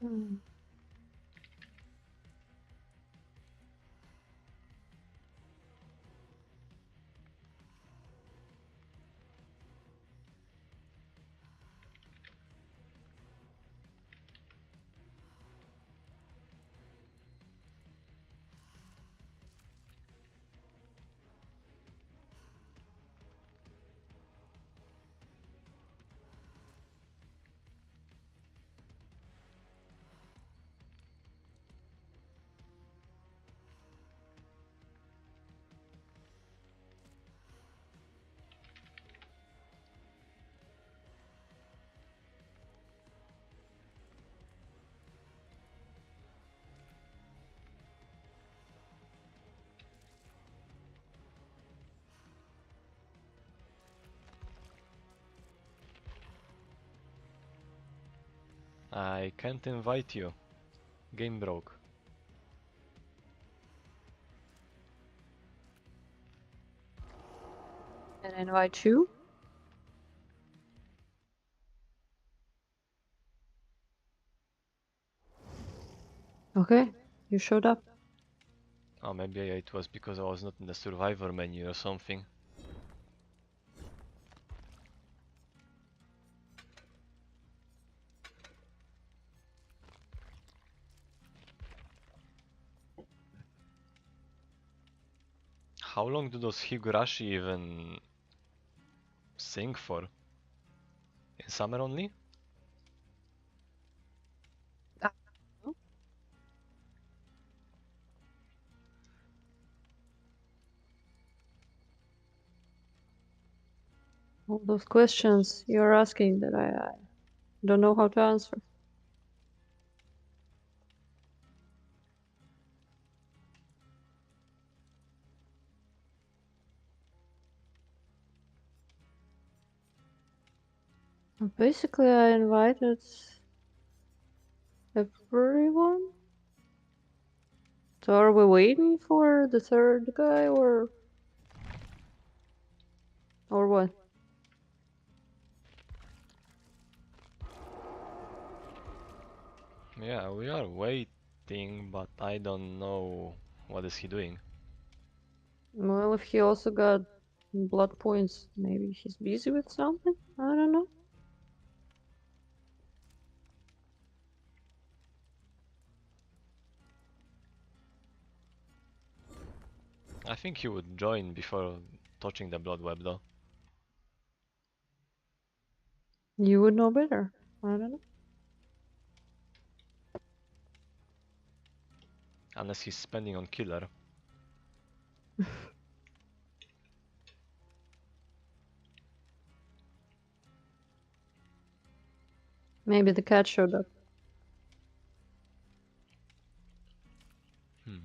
Hmm. I can't invite you. Game broke. Can I invite you? Okay, you showed up. Oh, maybe it was because I was not in the survivor menu or something. How long do those Higurashi even sing for? In summer only? Ah, all those questions you're asking that I don't know how to answer. Basically, I invited everyone. So are we waiting for the third guy or what? Yeah, we are waiting, but I don't know what is he doing. Well, if he also got blood points, maybe he's busy with something? I don't know. I think he would join before touching the blood web though. You would know better. I don't know. Unless he's spending on killer. Maybe the cat showed up. Hmm.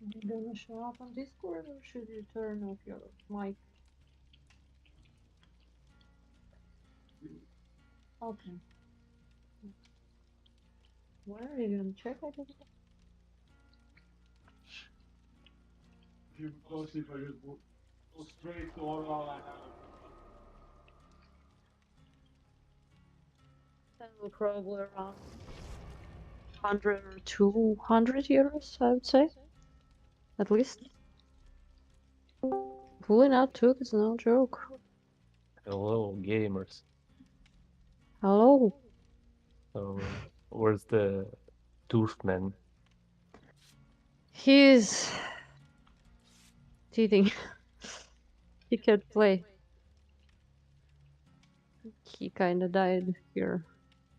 You gonna show up on Discord or should you turn off your mic? Okay. Where are you gonna check? I didn't. That will probably around 100 or 200 euros, I would say. At least. Pulling out tooth is no joke. Hello, gamers. Hello. So, where's the tooth man? He's cheating. He can't play. He kinda died here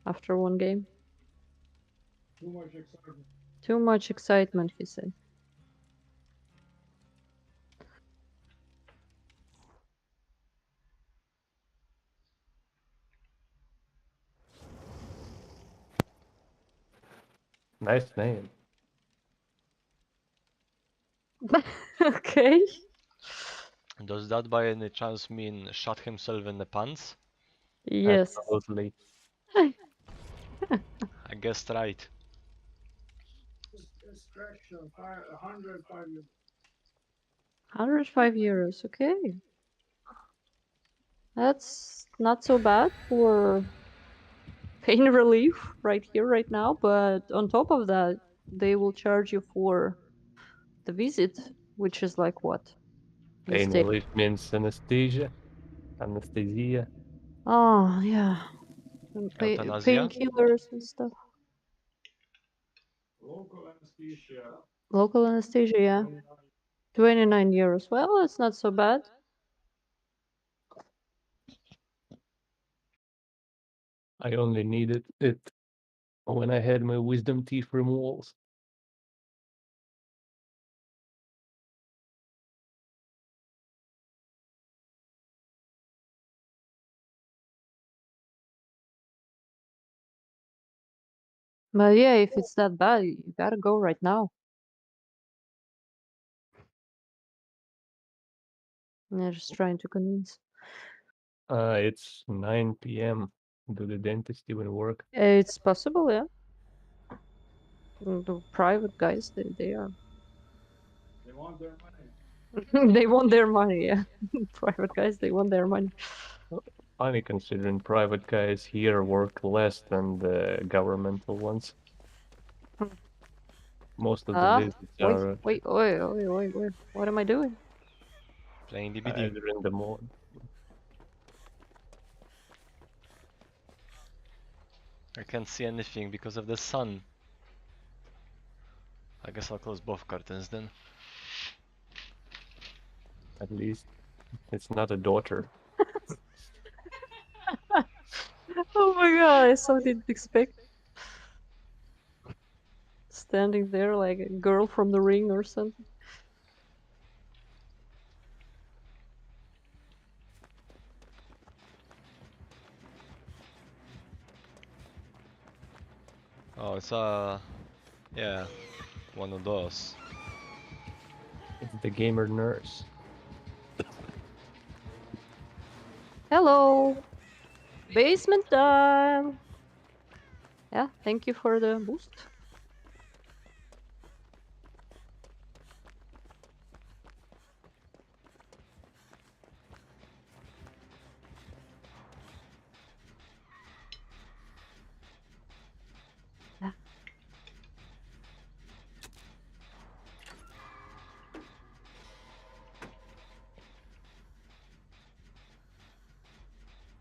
after one game. Too much excitement, he said. Nice name. Okay. Does that by any chance mean shot himself in the pants? Yes. Absolutely. I guessed right. 105 euros. Okay. That's not so bad for pain relief right here, right now. But on top of that, they will charge you for the visit, which is like what? You Pain stay. relief means anesthesia. Anesthesia. Oh, yeah. And Euthanasia? painkillers and stuff. Local anesthesia, yeah. 29 euros. Well, it's not so bad. I only needed it when I had my wisdom teeth removals. But yeah, if it's that bad, you gotta go right now. They're just trying to convince. It's 9 p.m. Do the dentist even work? It's possible, yeah. The private guys, they are. They want their money. They want their money, yeah. Private guys, they want their money. Funny considering private guys here work less than the governmental ones. Hmm. Most of the visits Wait, are wait. What am I doing? Playing DBD. either in the morning. I can't see anything because of the sun. I guess I'll close both curtains then. At least it's not a daughter. Oh my god, I so didn't expect. Standing there like a girl from the ring or something. Oh, it's yeah, one of those. It's the gamer nurse. Hello! Basement time! Yeah, thank you for the boost. Yeah.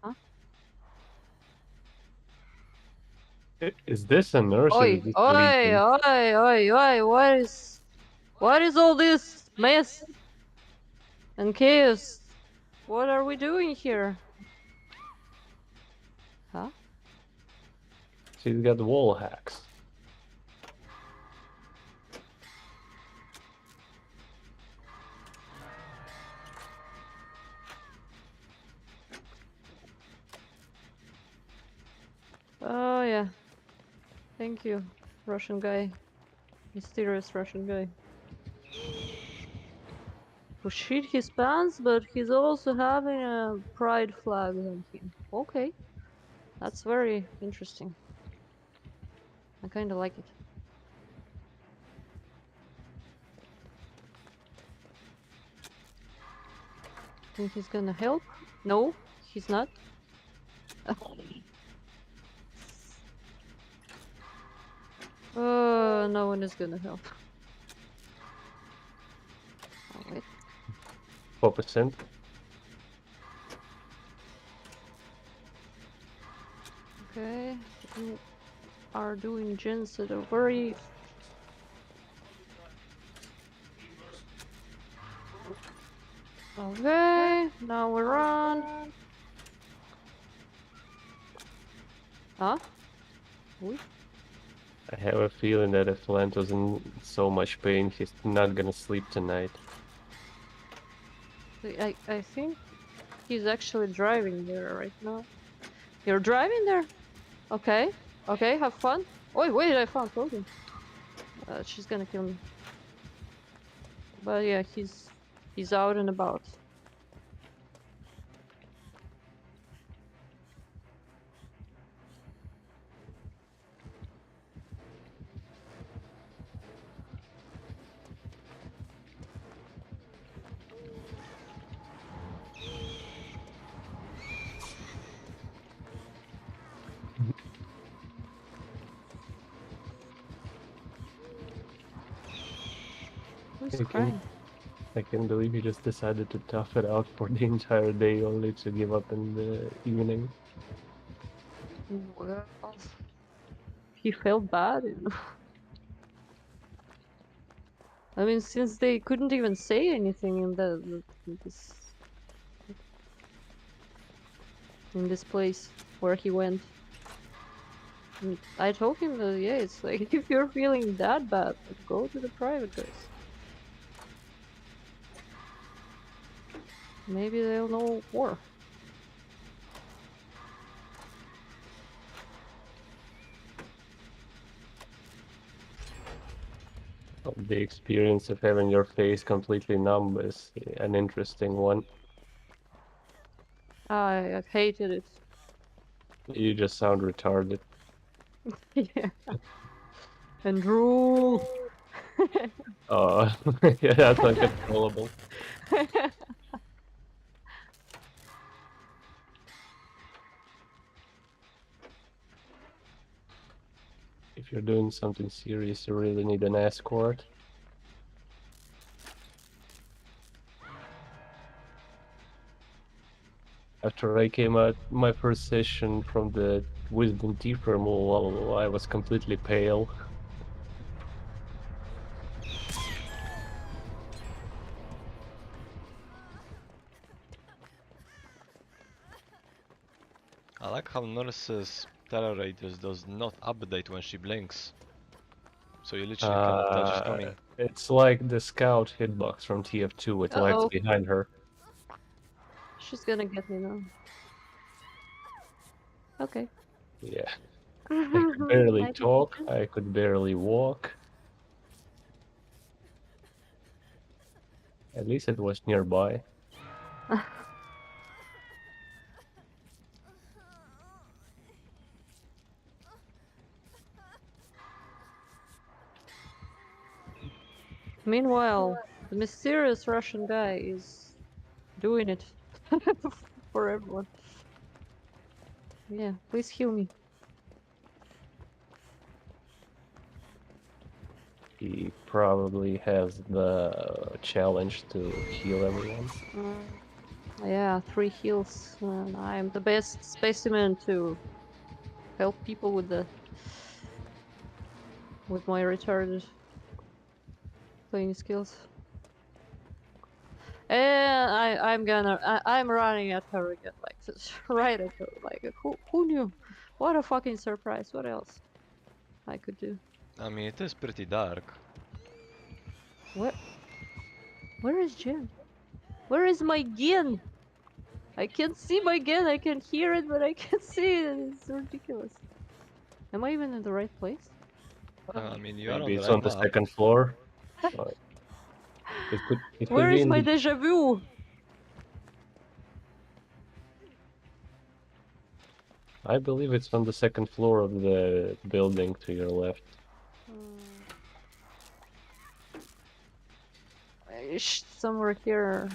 Huh? Is this a nurse or is Oi, this a oi, legion? oi, what is all this mess and chaos? What are we doing here? Huh? She's got wall hacks. Oh yeah. Thank you, Russian guy. Mysterious Russian guy. Who shit his pants, but he's also having a pride flag on him. Okay. That's very interesting. I kinda like it. Think he's gonna help? No, he's not. No one is gonna help. Oh, wait. 4%. Okay. You are doing gens at a very... Okay, now we're on. Huh? Oi. I have a feeling that if Lent was in so much pain, he's not gonna sleep tonight. I think he's actually driving there right now. You're driving there? Okay. Okay, have fun. Oh, wait, I found Logan. She's gonna kill me. But yeah, he's out and about. Who's I crying? can't believe he just decided to tough it out for the entire day only to give up in the evening. Well, he felt bad. I mean, since they couldn't even say anything in in this place where he went. And I told him that yeah, it's like if you're feeling that bad, like, go to the private guys. Maybe they'll know more. The experience of having your face completely numb is an interesting one. I hated it. You just sound retarded. Yeah. And drool. Oh, yeah, that's uncontrollable. If you're doing something serious, you really need an escort. After I came out my first session from the wisdom teeth removal, I was completely pale. I like how Nurse's terror radius does not update when she blinks. So you literally cannot tell she's coming. It's like the scout hitbox from TF2, it lags Uh-oh. behind her. She's gonna get me now. Okay. Yeah. I could barely Hi, talk, Pikachu. I could barely walk. At least it was nearby. Meanwhile, the mysterious Russian guy is doing it for everyone. Yeah, please heal me. He probably has the challenge to heal everyone. Yeah, 3 heals. I'm the best specimen to help people with my retarded playing skills. And I'm running at her again, like right at her. Like who knew? What a fucking surprise! What else I could do? I mean, it is pretty dark. What? Where is Jen? Where is my Gen? I can't see my Gen. I can hear it, but I can't see it. It's ridiculous. Am I even in the right place? I mean, you are on Maybe the it's right on the map. second floor. It could Where be is in my the, deja vu? I believe it's on the second floor of the building to your left. Somewhere here.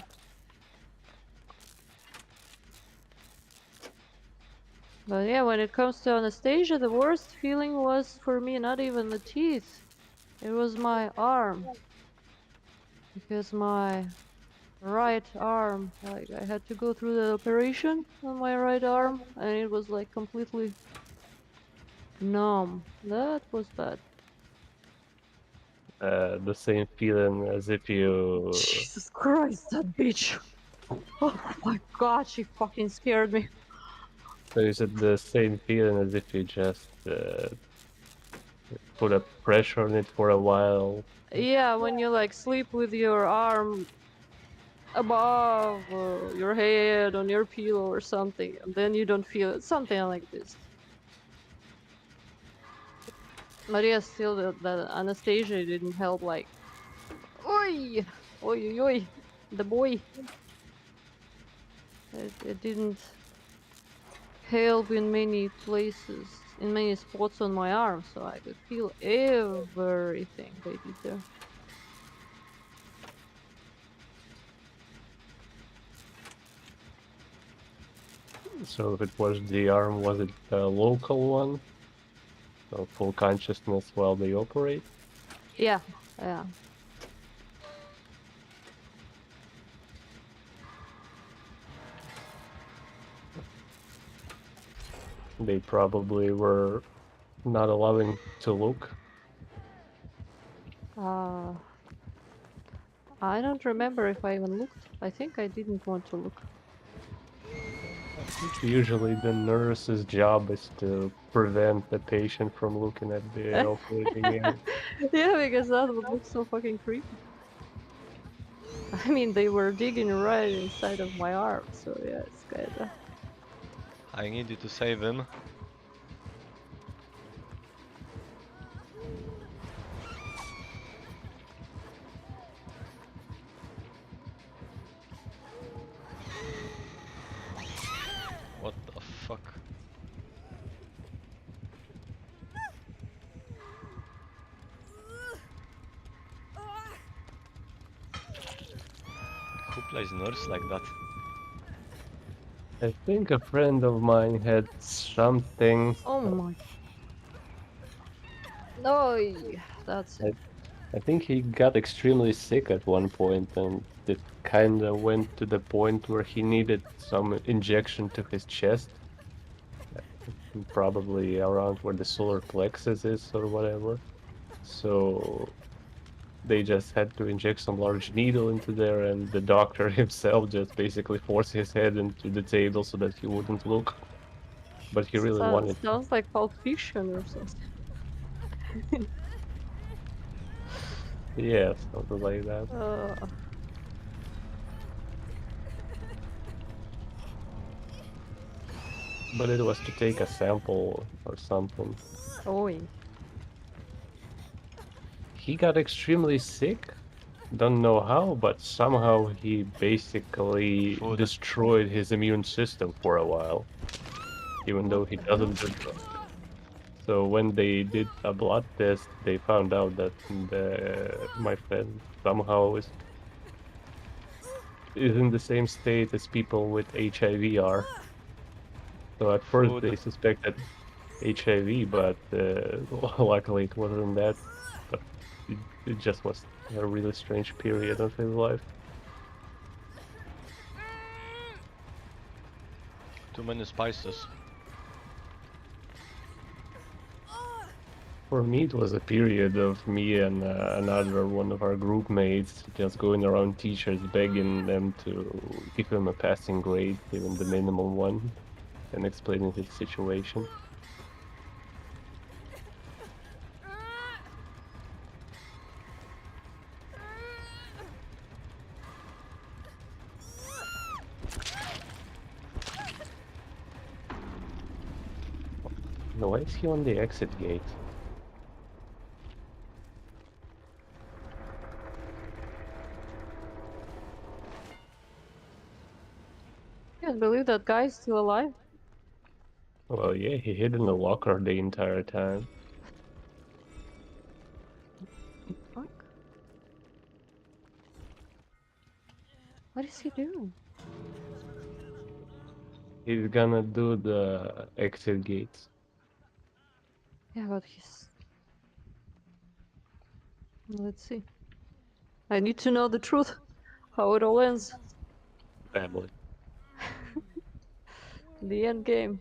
But yeah, when it comes to Anastasia, the worst feeling was for me not even the teeth. It was my arm. Because my right arm, like I had to go through the operation on my right arm and it was like completely numb. That was bad. The same feeling as if you. Jesus Christ, that bitch! Oh my god, she fucking scared me. So is it the same feeling as if you just put a pressure on it for a while? Yeah, when you like sleep with your arm above your head on your pillow or something, and then you don't feel it. Something like this. Maria still the Anastasia didn't help. Like, oi! Oi, oi, oi. The boy. It didn't help in many places, in many spots on my arm, so I could feel everything they did there. So if it was the arm, was it the local one? So full consciousness while they operate? Yeah, yeah. They probably were not allowing to look. Uh, I don't remember if I even looked. I think I didn't want to look. Usually the nurse's job is to prevent the patient from looking at the operating area. Yeah, because that would look so fucking creepy. I mean, they were digging right inside of my arm, so yeah, it's kinda. I need you to save him. What the fuck? Who plays nurse like that? I think a friend of mine had something. Oh my. No, that's it. I, I think he got extremely sick at one point, and it kind of went to the point where he needed some injection to his chest, probably around where the solar plexus is or whatever. So they just had to inject some large needle into there, and the doctor himself just basically forced his head into the table so that he wouldn't look. But he really wanted to. Sounds like Pulp Fiction or something. Yeah, something like that. Uh, But it was to take a sample or something. oi. He got extremely sick. Don't know how, but somehow he basically Food. destroyed his immune system for a while, even though What he the hell? doesn't. So when they did a blood test, they found out that my friend somehow is in the same state as people with HIV are. So at first Food. they suspected HIV, but luckily it wasn't that. But it just was a really strange period of his life. Too many spices. For me, it was a period of me and another one of our group mates just going around teachers begging them to give him a passing grade, even the minimum one, and explaining his situation. Now, why is he on the exit gate? Can't believe that guy's still alive. Well, yeah, he hid in the locker the entire time. Fuck. What is he doing? He's gonna do the exit gates. Yeah, but he's. Let's see. I need to know the truth. How it all ends. Family. The end game.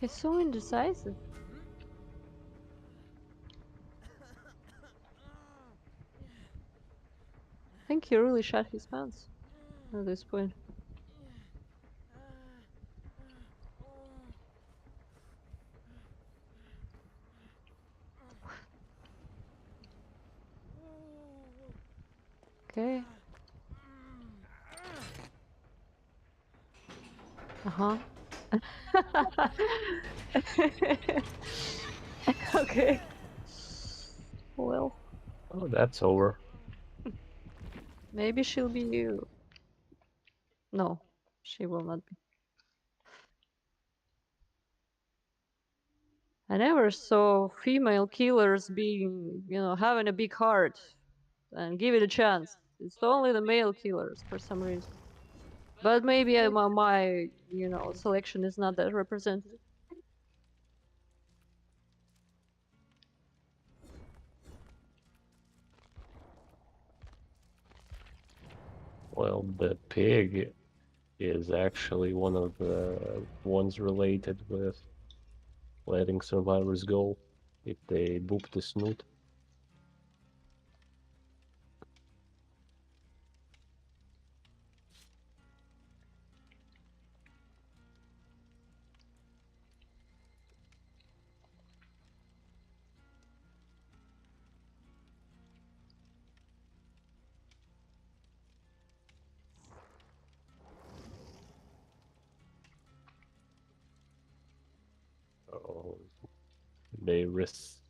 He's so indecisive. I think he really shot his pants at this point. Okay. Uh-huh. Okay. Well, Oh, that's over. maybe she'll be you. No, she will not be. I never saw female killers being, having a big heart and give it a chance. It's only the male killers for some reason. But maybe my selection is not that representative. Well, the pig is actually one of the ones related with letting survivors go if they boop the snoot. Oh, they risk.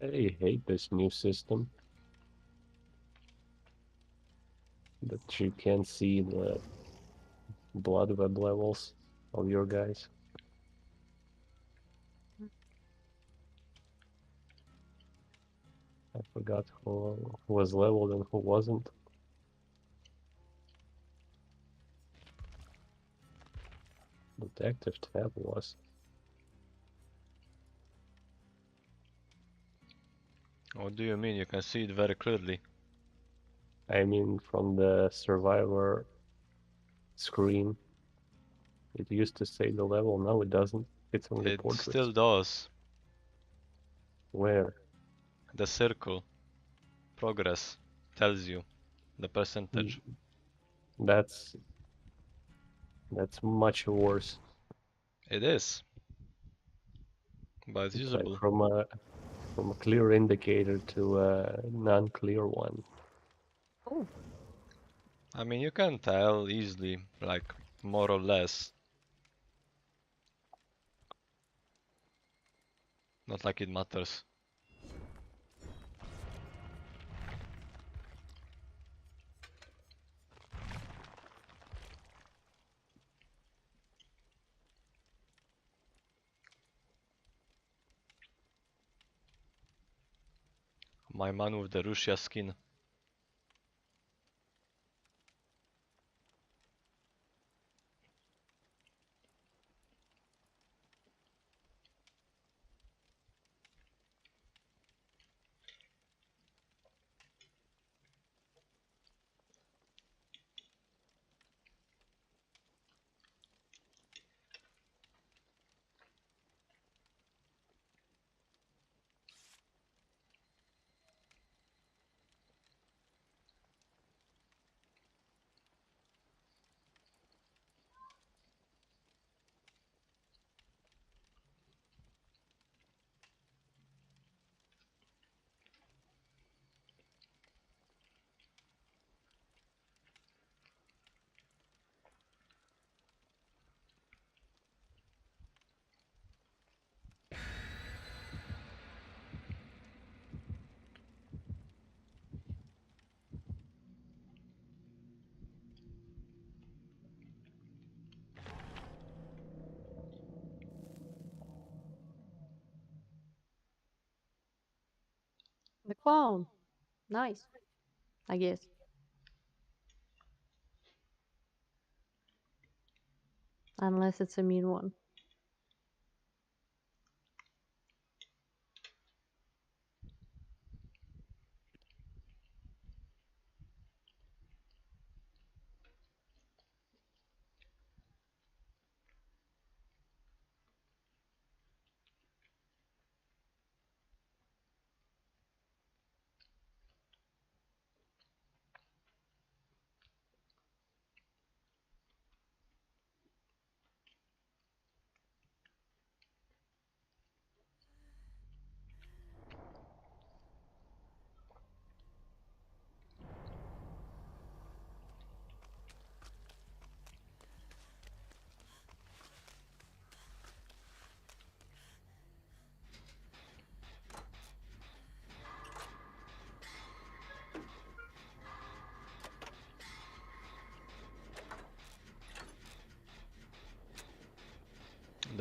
I hate this new system that you can't see the blood web levels of your guys. I forgot who was leveled and who wasn't. Detective tab was. What do you mean? You can see it very clearly. I mean, from the survivor screen, it used to say the level. Now it doesn't. It's only It portraits. still does. Where? The circle. Progress. Tells you the percentage. That's much worse. It is. But it's It's like usable. from a clear indicator to a non-clear one. Oh, I mean, you can tell easily, like, more or less. Not like it matters. My man with the Russia skin. the clown. Nice, I guess. Unless it's a mean one.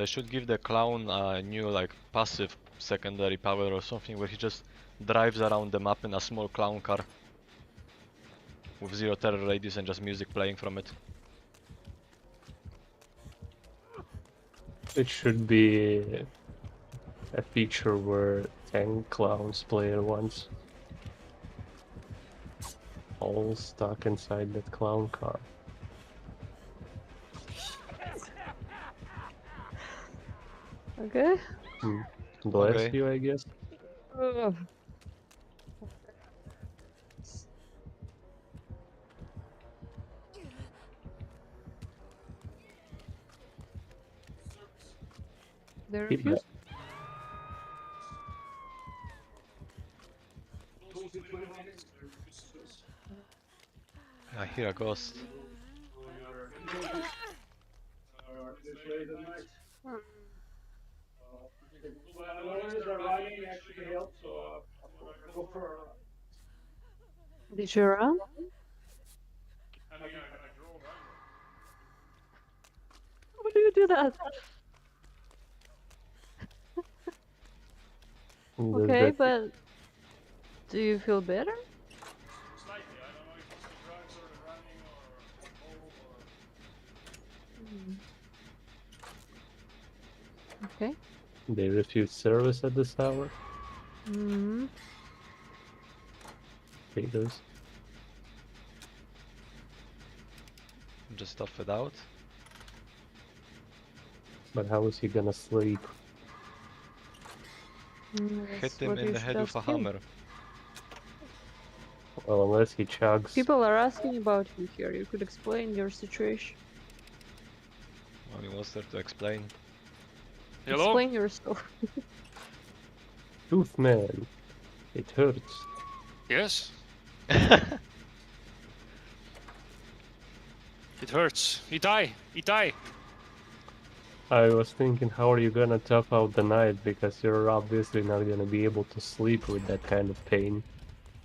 They should give the clown a new like passive secondary power or something where he just drives around the map in a small clown car with 0 terror radius and just music playing from it. It should be a feature where 10 clowns play at once. All stuck inside that clown car. Okay. Bless Okay. you, I guess. Ugh. They Keep refuse. I hear a ghost. Did you run? How do you do that? Okay, but do you feel better? Okay. They refuse service at this hour. Hmm. Haters. Just tough it out. But how is he gonna sleep? Hit him in the head with a hammer. Well, unless he chugs. People are asking about you here. You could explain your situation. I mean, what's there to explain? Hello? Explain yourself. Tooth man. It hurts. Yes? It hurts. He die. He die. I was thinking, how are you gonna tough out the night? Because you're obviously not gonna be able to sleep with that kind of pain.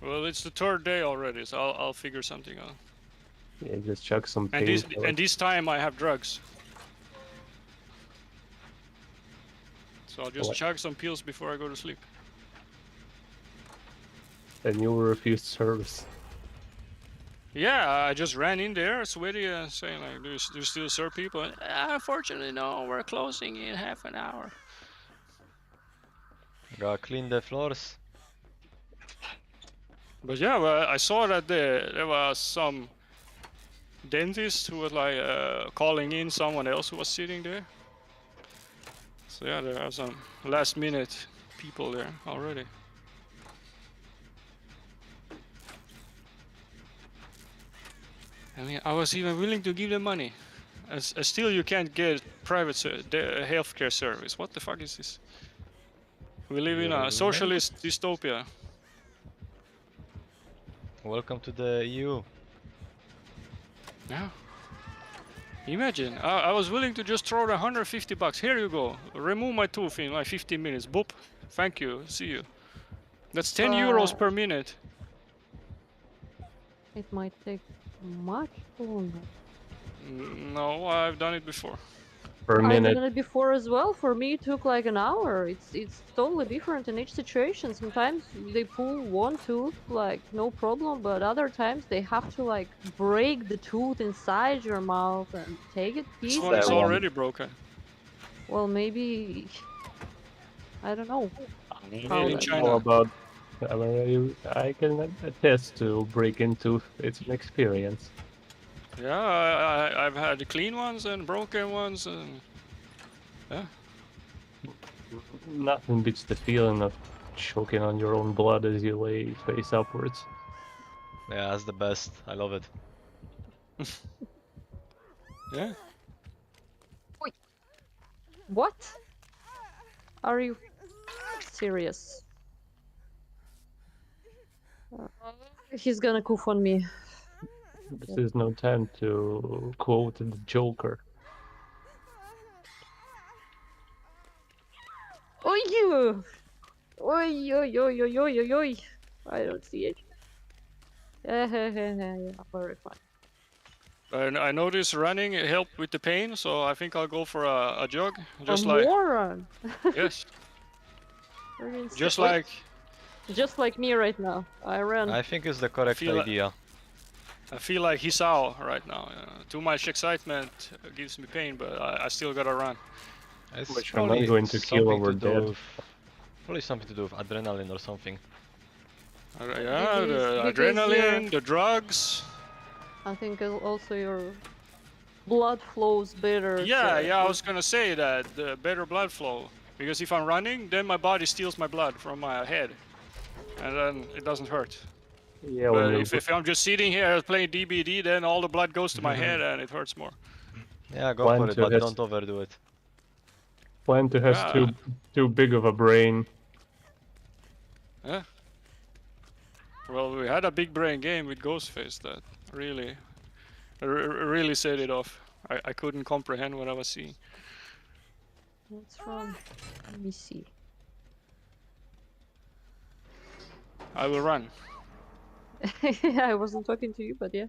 Well, it's the third day already, so I'll figure something out. Yeah, just chug some And pain. this time I have drugs. So I'll just What? chug some pills before I go to sleep. And you will refuse service. Yeah, I just ran in there, sweaty, saying like, do you still serve people? And, unfortunately, no, we're closing in half an hour. Gotta clean the floors. But yeah, well, I saw that there was some dentist who was like calling in someone else who was sitting there. So yeah, there are some last minute people there already. I mean, I was even willing to give them money. As still you can't get private healthcare service. What the fuck is this? We live in a socialist dystopia. Welcome to the EU. Yeah. Imagine, I was willing to just throw the 150 bucks. Here you go. Remove my tooth in like 15 minutes. Boop. Thank you. See you. That's 10 euros per minute. It might take much longer. No, I've done it before. Per I've minute. done it before as well. For me, it took like an hour. It's totally different in each situation. Sometimes they pull one tooth, like no problem, but other times they have to like break the tooth inside your mouth and take it piece This one by is that piece. already broken. Well, maybe I don't know. Made How in that- China. How about? I can attest to breaking tooth. It's an experience. Yeah, I've had clean ones and broken ones. And yeah. Nothing beats the feeling of choking on your own blood as you lay face upwards. Yeah, that's the best. I love it. Yeah. What? Are you serious? He's gonna goof on me. This is no time to quote the Joker. Oh you! Oi, oi, oi, oi, oi, oi, oi. I don't see it. Yeah, very fine. And I noticed running helped with the pain, so I think I'll go for a jog. A Just like moron. yes, Very insane. just Wait, like just like me right now. I ran. I think it's the correct feel- idea. I feel like Hisao right now. Too much excitement gives me pain, but I still gotta run. It's Which I'm not probably going to kill something over to do dead. with, probably something to do with adrenaline or something. Yeah, the because adrenaline, the drugs. I think also your blood flows better. Yeah, so yeah, I was gonna say that the better blood flow. Because if I'm running, then my body steals my blood from my head, and then it doesn't hurt. Yeah, when But you're if I'm just sitting here playing DBD, then all the blood goes to my head and it hurts more. Yeah, go Plan for it, to but has- don't overdo it. Plan to has Yeah. too big of a brain. Yeah. Well, we had a big brain game with Ghostface that really, really set it off. I couldn't comprehend what I was seeing. let's run. Let me see. I will run. I wasn't talking to you, but yeah.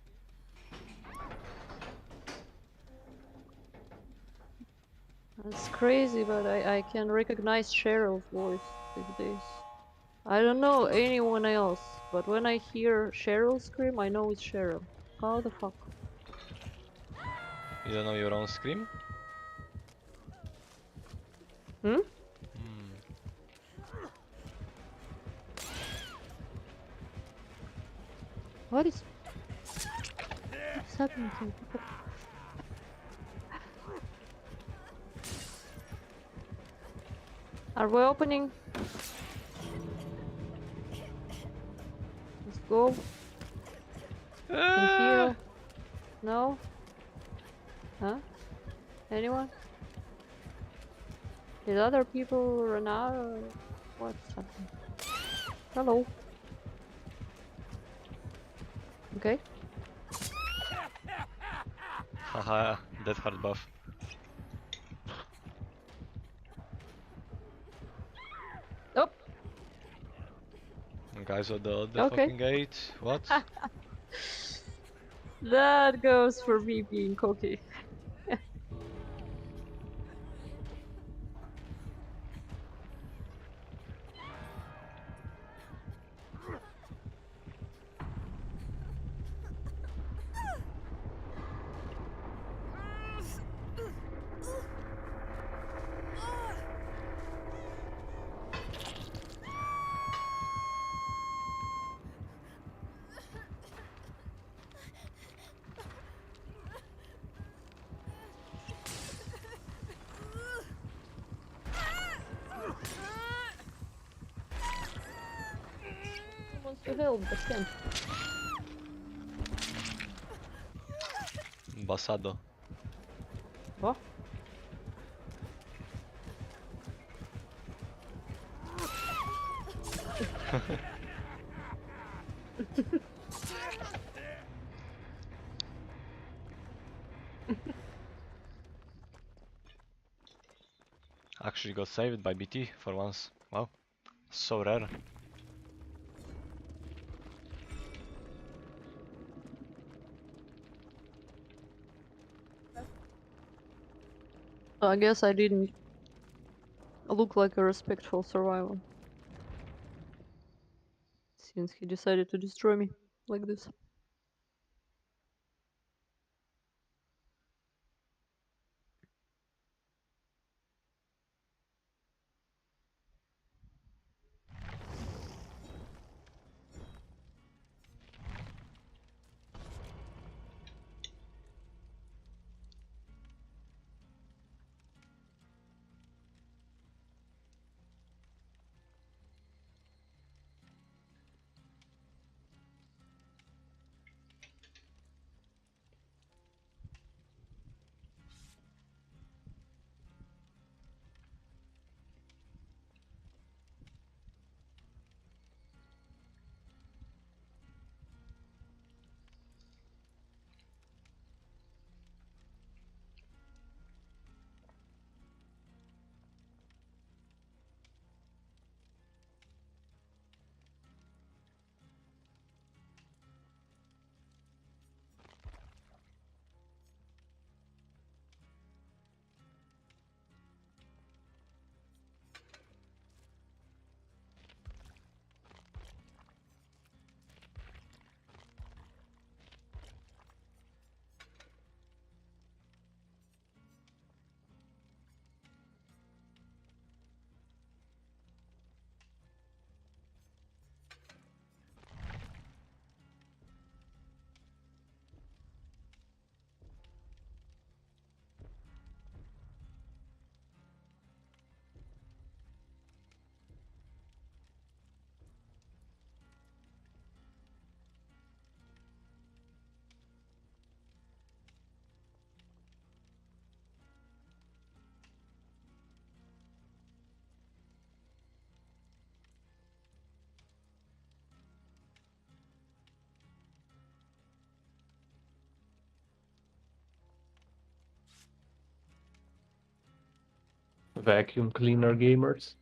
That's crazy, but I can recognize Cheryl's voice these days. I don't know anyone else, but when I hear Cheryl scream, I know it's Cheryl. How the fuck? You don't know your own scream? Hmm? What is... What's happening here? Are we opening? Let's go. Can heal. No? Huh? Anyone? Did other people run out or what's happening? Hello. Okay. Haha, dead hard buff. Oh! Guys at the Okay. fucking gate. What? That goes for me being cocky. Wants to help, but can't. Basado. What? Actually got saved by BT for once. Wow. So rare. I guess I didn't look like a respectful survivor. Since he decided to destroy me like this. Vacuum cleaner gamers.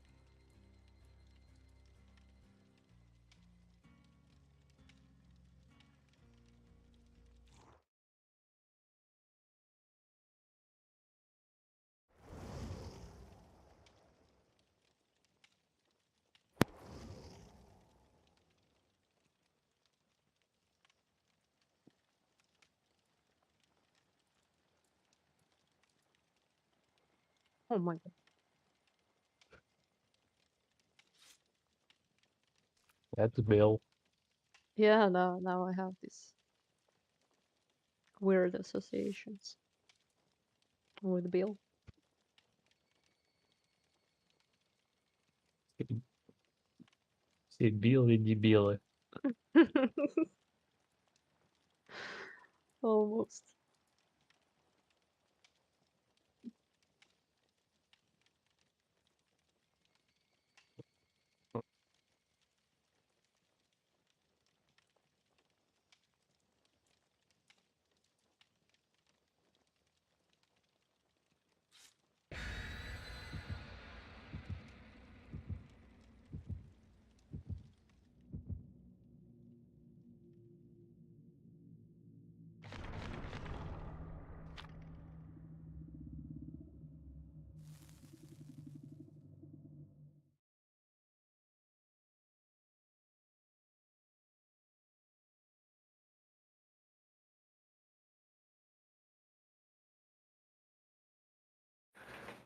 Oh my god. That's Bill. Yeah, now I have these weird associations with Bill. See, Billy di Billy. Almost.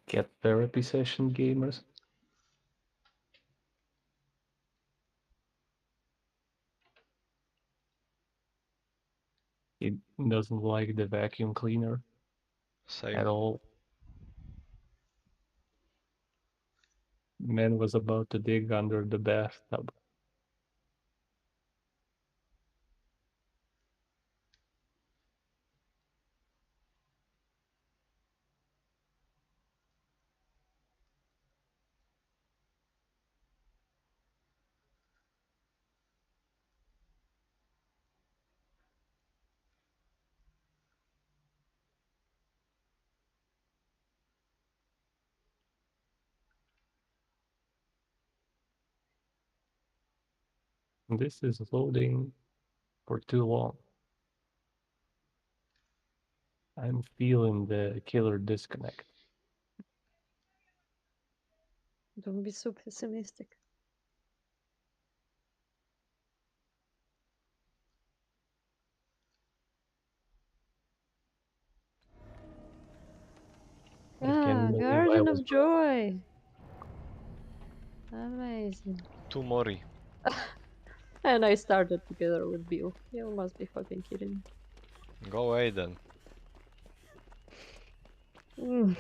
Cat therapy session gamers. He doesn't like the vacuum cleaner Same. at all. Man was about to dig under the bathtub. This is loading for too long. I'm feeling the killer disconnect. Don't be so pessimistic. I can't Ah, believe I Guardian was of Joy. Amazing. Two Mori. And I started together with Bill. You must be fucking kidding me. Go away then. Mm.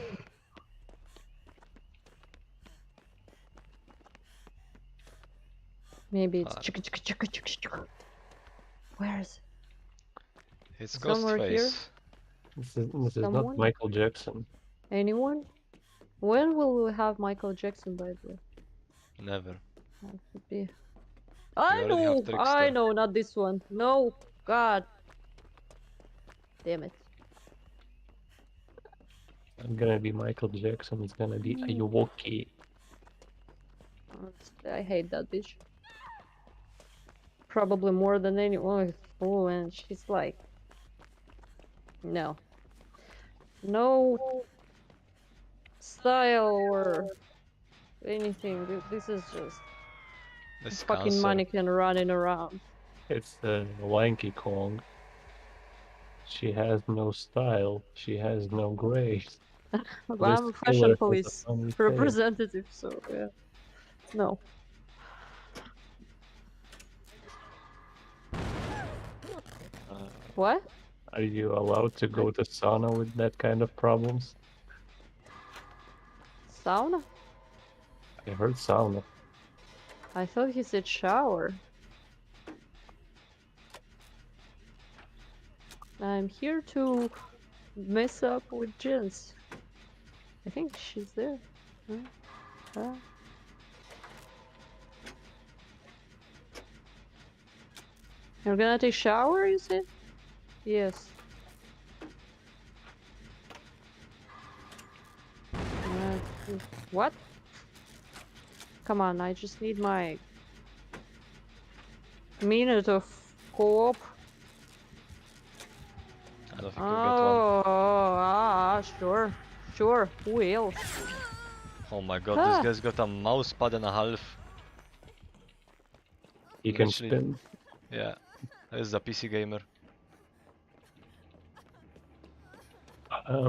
Maybe it's Ah. chicka chicka chicka chicka chicka. Where is It's Somewhere here? Ghostface. This is not Someone? Michael Jackson. it? Anyone? When will we have Michael Jackson, by the way? Never. That could be. We I already have know! I Trickster. know, not this one. No! God! Damn it. I'm gonna be Michael Jackson. It's gonna be Ayuwoki. I hate that bitch. Probably more than anyone. Oh, and she's like. No. No style or anything. This is just This fucking cancer. mannequin running around. It's Lanky Kong. She has no style. She has no grace. But This I'm a killer fashion has a police funny tail. representative, so yeah. No. What? Are you allowed to go to sauna with that kind of problems? Sauna? I heard sauna. I thought he said shower. I'm here to mess up with Jens. I think she's there. Huh? You're gonna take shower, you said? Yes. What? Come on, I just need my minute of co-op. I don't think we'll get one. Sure. Sure, who else? Oh my god, this Ah. guy's got a mouse pad and a half. He can Literally- spin. Yeah, this is a PC gamer.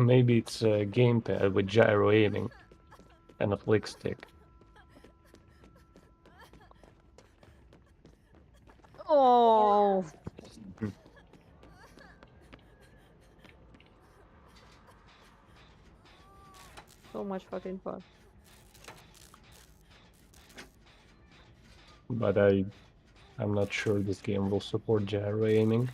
Maybe it's a gamepad with gyro aiming and a flick stick. Oh, so much fucking fun. But I'm not sure this game will support gyro aiming.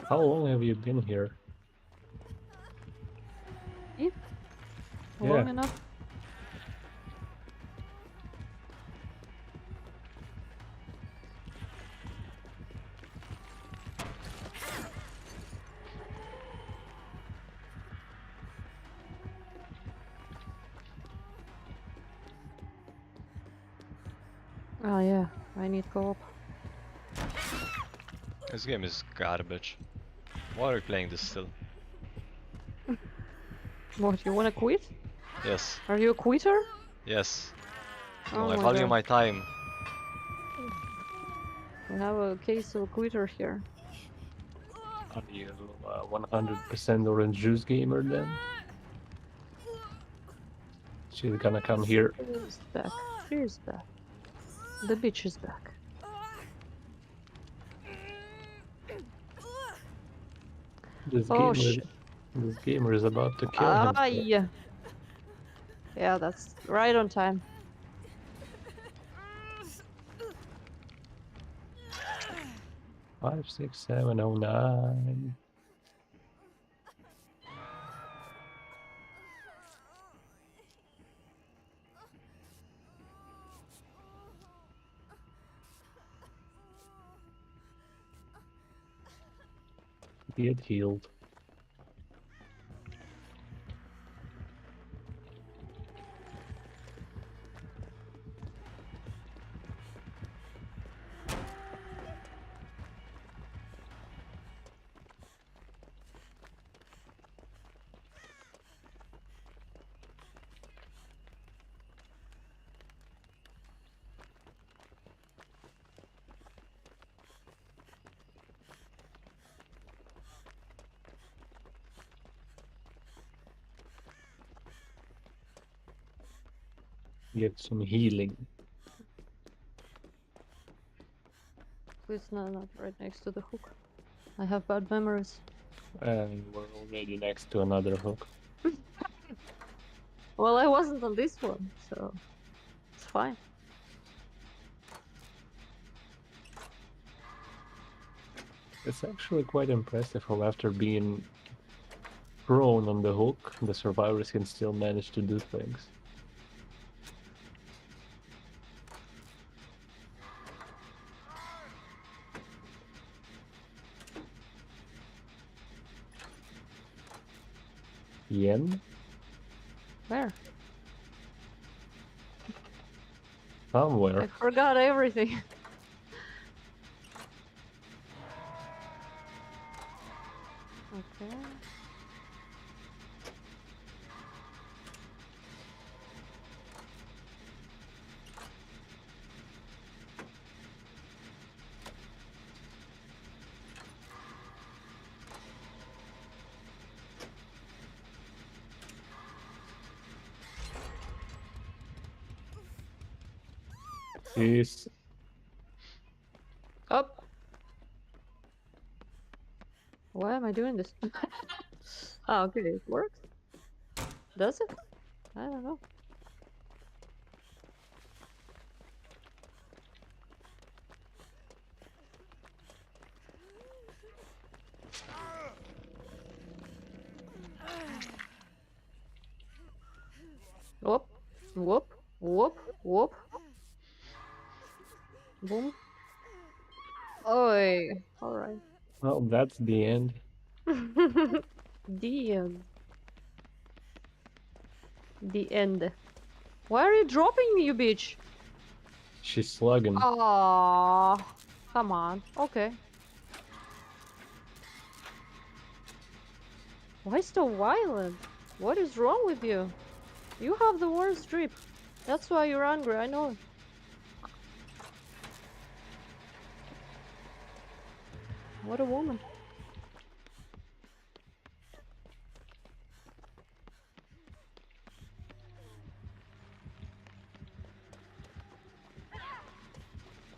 How long have you been here? Long enough? Oh yeah, I need co-op. This game is garbage. Why are we playing this still? What, you wanna quit? Yes, Are you a quitter? yes. Oh I my value God. my time. We have a case of a quitter here. Are you 100% orange juice gamer then? She's gonna come here. She's back. She's back. The bitch is back. Oh shit. This gamer is about to kill Ah, himself. yeah. Yeah, that's right on time. Five, 6, 7, 0, 9. Get healed. Get some healing. Please, no, not right next to the hook. I have bad memories. And we're already next to another hook. Well, I wasn't on this one, so it's fine. It's actually quite impressive how after being prone on the hook, the survivors can still manage to do things. Yen? Where? Somewhere. I forgot everything. Okay. Is Up. Why am I doing this? Ah, okay, it works. Does it? I don't know. Whoop. Whoop. Whoop, whoop. Boom. Oi. Alright. Well, that's the end. The end. The end. Why are you dropping me, you bitch? She's slugging. Aww. Come on. Okay. Why so violent? What is wrong with you? You have the worst drip. That's why you're angry, I know. What a woman.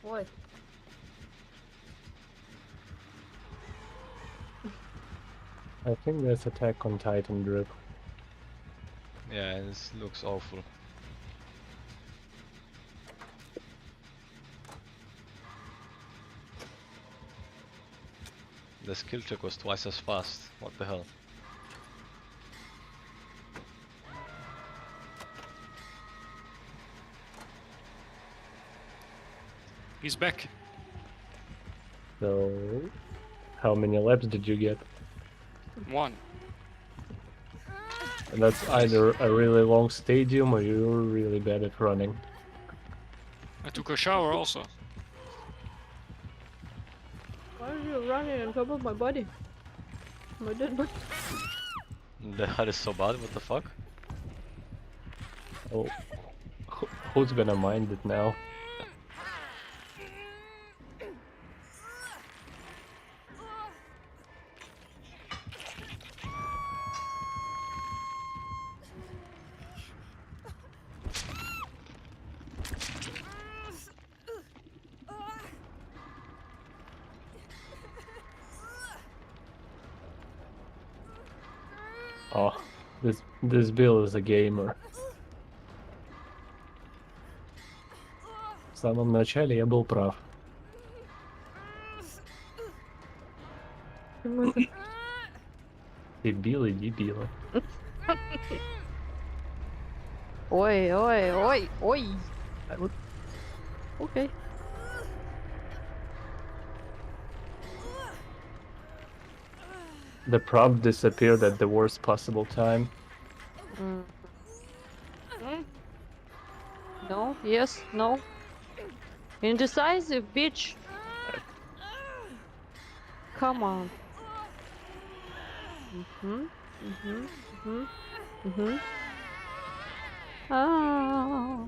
What? I think that's Attack on Titan drip. Yeah, this looks awful. The skill check was twice as fast. What the hell? He's back. So, how many laps did you get? 1. And that's either a really long stadium or you're really bad at running. I took a shower also. Why are you running on top of my body? My dead body. That is so bad, what the fuck? Oh, who's gonna mind it now? Oh, this Bill is a gamer. В самом начале я был прав. Дебилы, дебилы. Oi, oi, oi, oi. Okay. The prompt disappeared at the worst possible time. Mm. No, yes, no. Indecisive, bitch. Come on. Ah.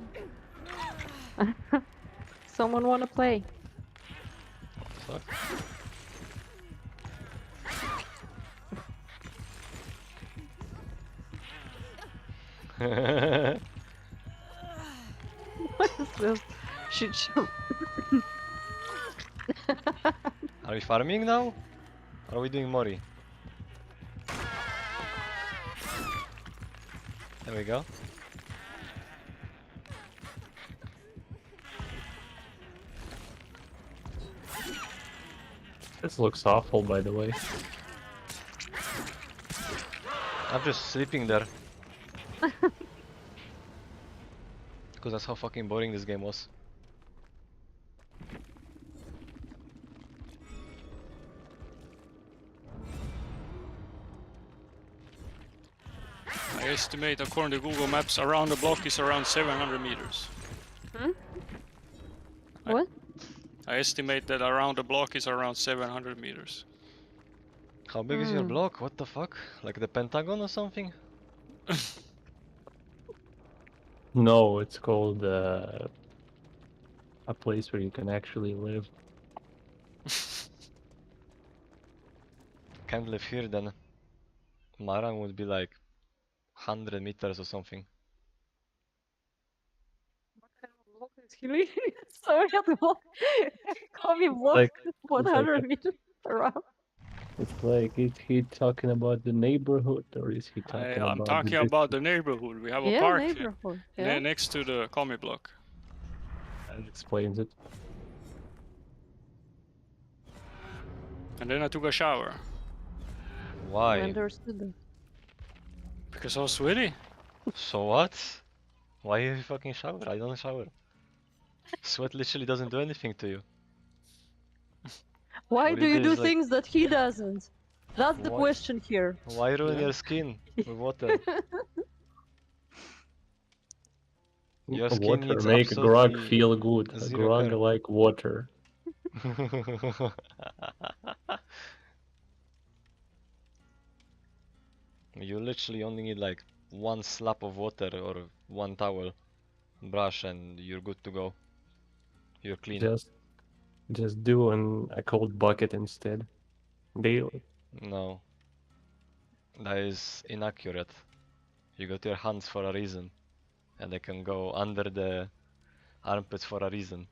Someone wanna play? Fuck. What is this? Shoot. Are we farming now? Or are we doing Mori? There we go. This looks awful, by the way. I'm just sleeping there. Because that's how fucking boring this game was. I estimate, according to Google Maps, around the block is around 700 meters. What? I estimate that around the block is around 700 meters. How big is your block? What the fuck? Like the Pentagon or something? No, it's called a place where you can actually live. Can't live here then. Maran would be like 100 meters or something. What kind of block is he leaving? Sorry, the block. Call me block Like 100 meters around. it's like, is he talking about the neighborhood or is he talking I'm about talking the about the neighborhood. We have a Yeah, park neighborhood. Yeah. next to the comic block. That explains it. And then I took a shower. I Why? understood that. Because I was sweaty. So what? Why you fucking shower? I don't shower. Sweat literally doesn't do anything to you. Why What do you you do do is like, things that he doesn't? That's the why, question here. why ruin Yeah. your skin with water? Your skin Water needs make Grog absolutely feel good. zero Grog care. like water. You literally only need like one slap of water or one towel, brush, and you're good to go. You're clean. Just do a cold bucket instead. Daily. No, that is inaccurate. You got your hands for a reason, and they can go under the armpits for a reason.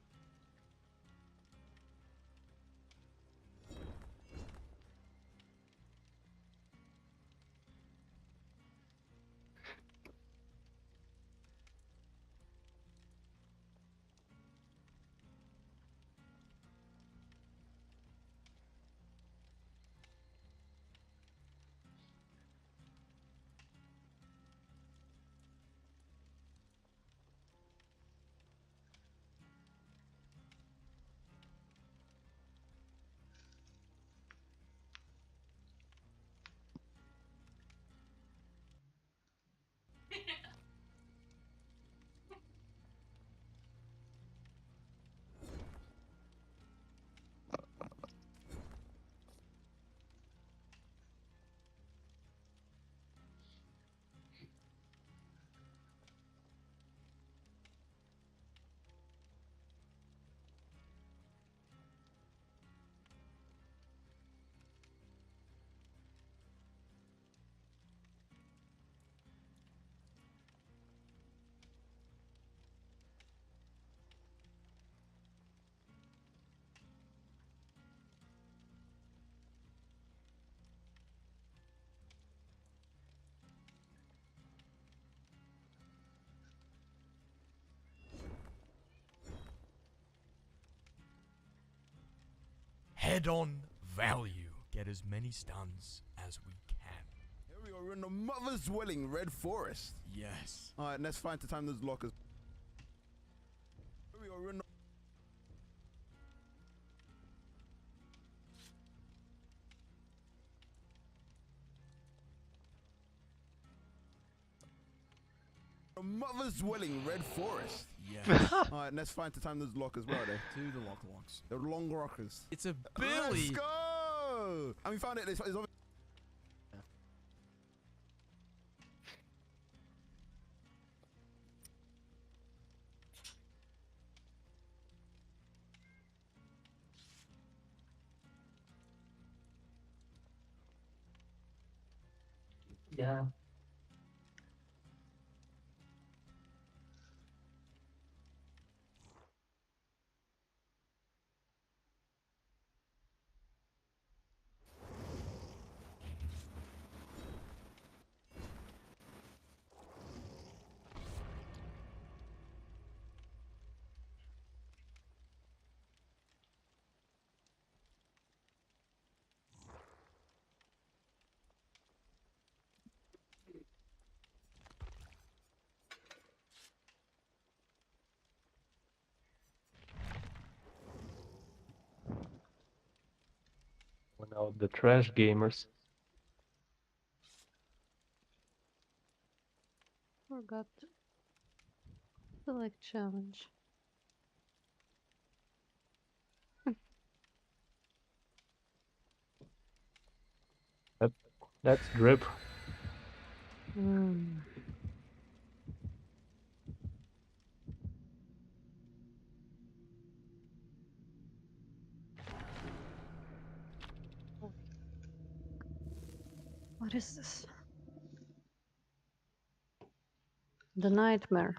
Head-on value. Get as many stuns as we can. Here we are, we're in the mother's dwelling, Red Forest. Yes. Alright, let's find the time those lockers. Here we are, we're in the mother's dwelling, Red Forest. Yes. Alright, let's find the time those lockers. Where are they? To the locks. They're long rockers. It's a Let's Billy. go! And we found it. It's obvious. Yeah. One out the trash gamers. Forgot. Select challenge. That's drip. Hmm. What is this? The nightmare.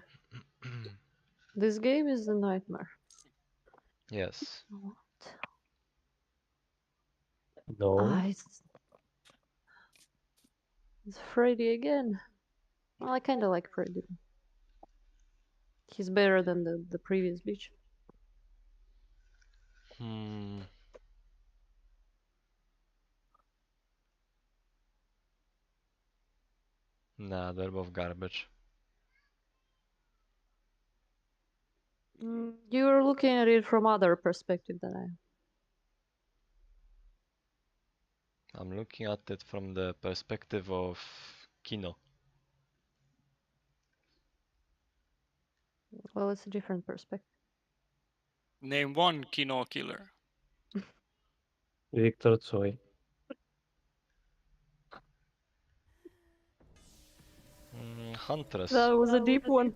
This game is the nightmare. Yes. What? No. It's Freddy again. Well, I kind of like Freddy. He's better than the previous bitch. Hmm. Nah, they're both garbage. You're looking at it from other perspective than I am. I'm looking at it from the perspective of Kino. Well, it's a different perspective. Name one Kino killer. Victor Tsoi. Huntress. That was a deep one.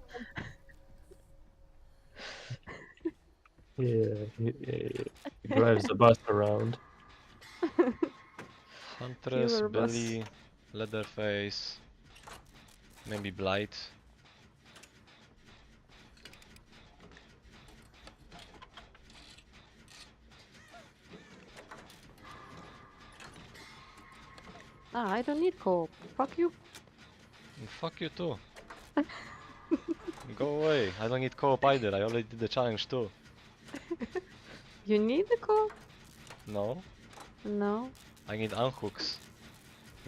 Yeah, he drives the bus around. Huntress, Killer bus. Billy, Leatherface, maybe Blight. Ah, I don't need co-op. Fuck you. And fuck you too. Go away. I don't need co-op either. I already did the challenge too. You need the co-op? No, No. I need unhooks.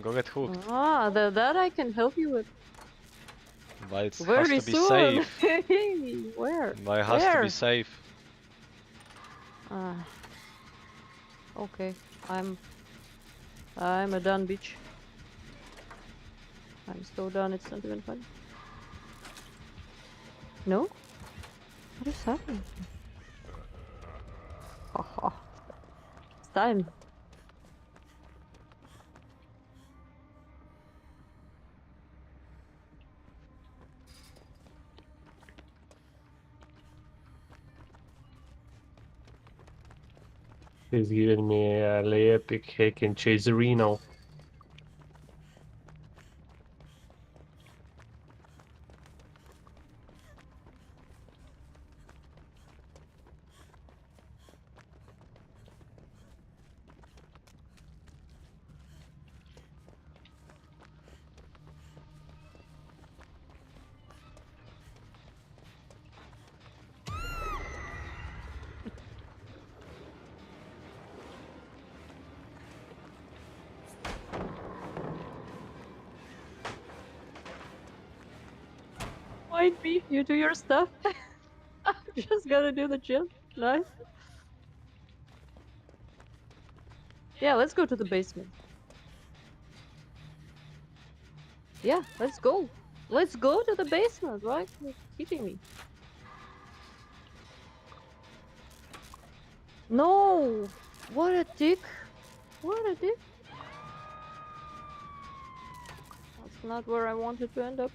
Go get hooked. Ah, that I can help you with. But it has Very to be soon. safe. Where? But it has to Where? be safe. Ah. Okay. I'm a done bitch. I'm so done, it's not even funny. No? What is happening? Haha. It's time. He's giving me a epic hick in Chaserino. Might be. You do your stuff. I'm just gonna do the jump. Nice. Yeah, let's go to the basement. Yeah, let's go. Let's go to the basement, right? You're kidding me. No! What a dick. What a dick. That's not where I wanted to end up.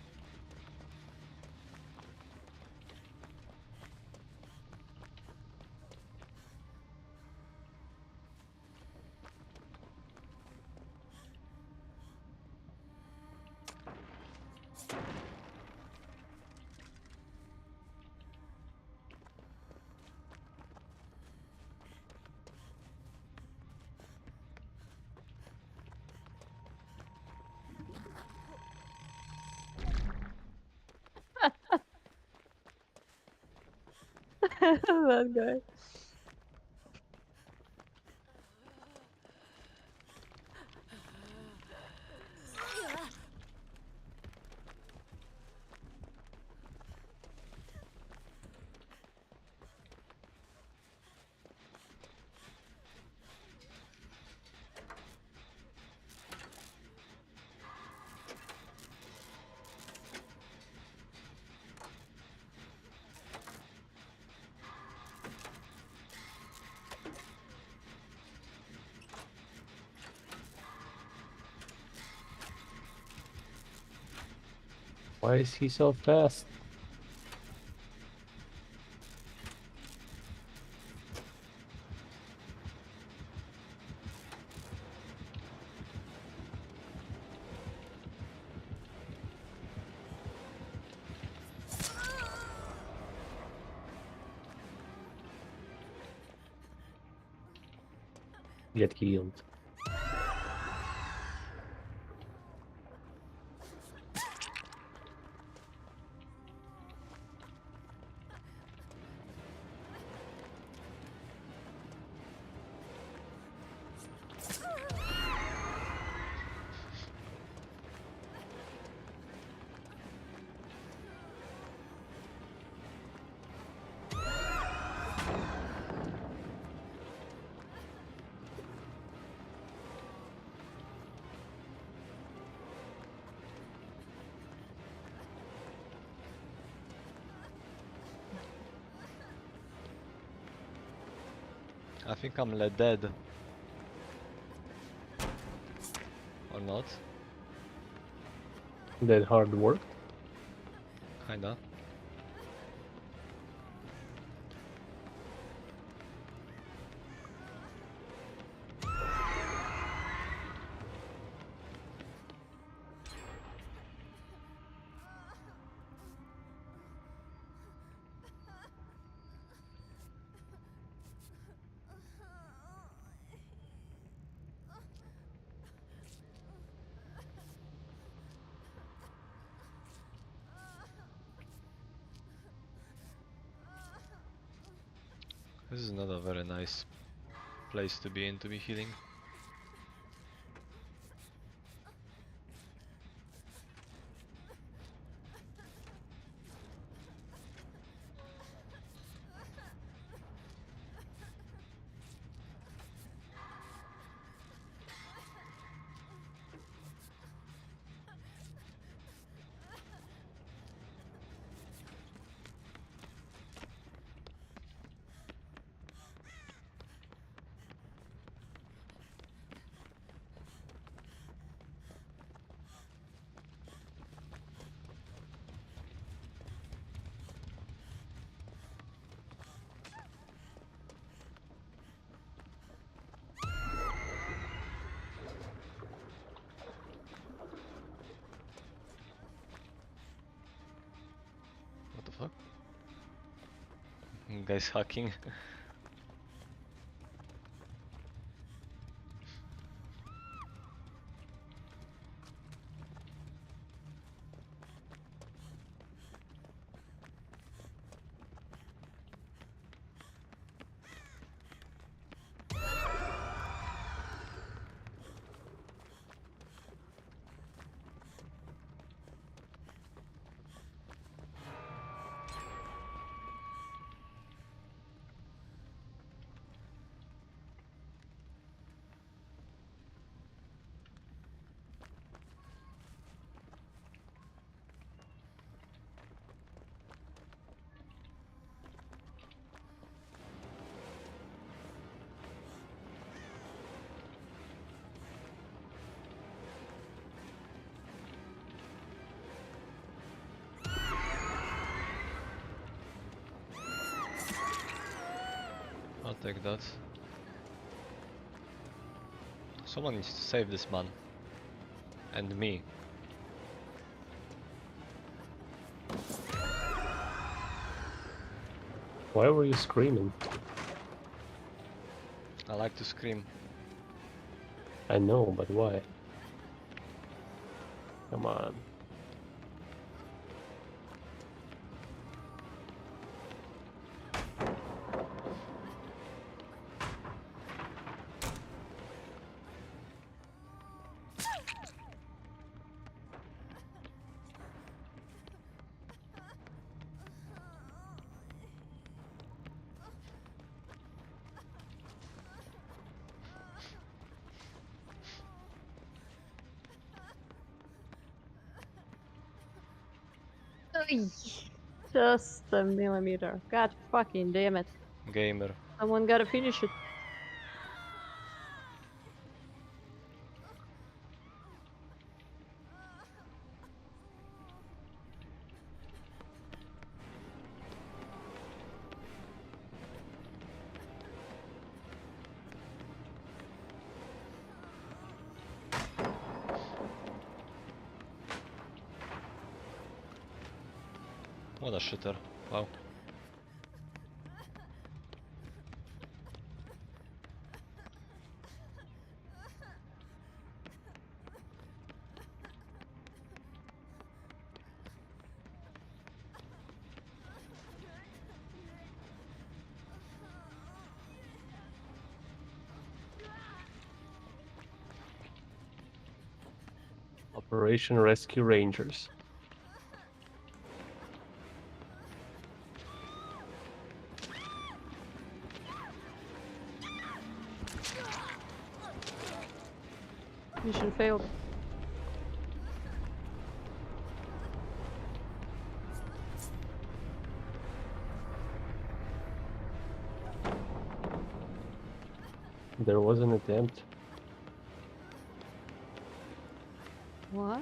That guy. Why is he so fast? Get healed. I think I'm dead. Or not? That hard work. Kinda. This is not a very nice place to be in to be healing. What the fuck? Guys hacking. I'll take that. Someone needs to save this man. And me. Why were you screaming? I like to scream. I know, but why? Come on. Ay, just a millimeter. God fucking damn it. Gamer. Someone gotta finish it. What a shitter. Wow. Operation Rescue Rangers. Mission failed. There was an attempt. What?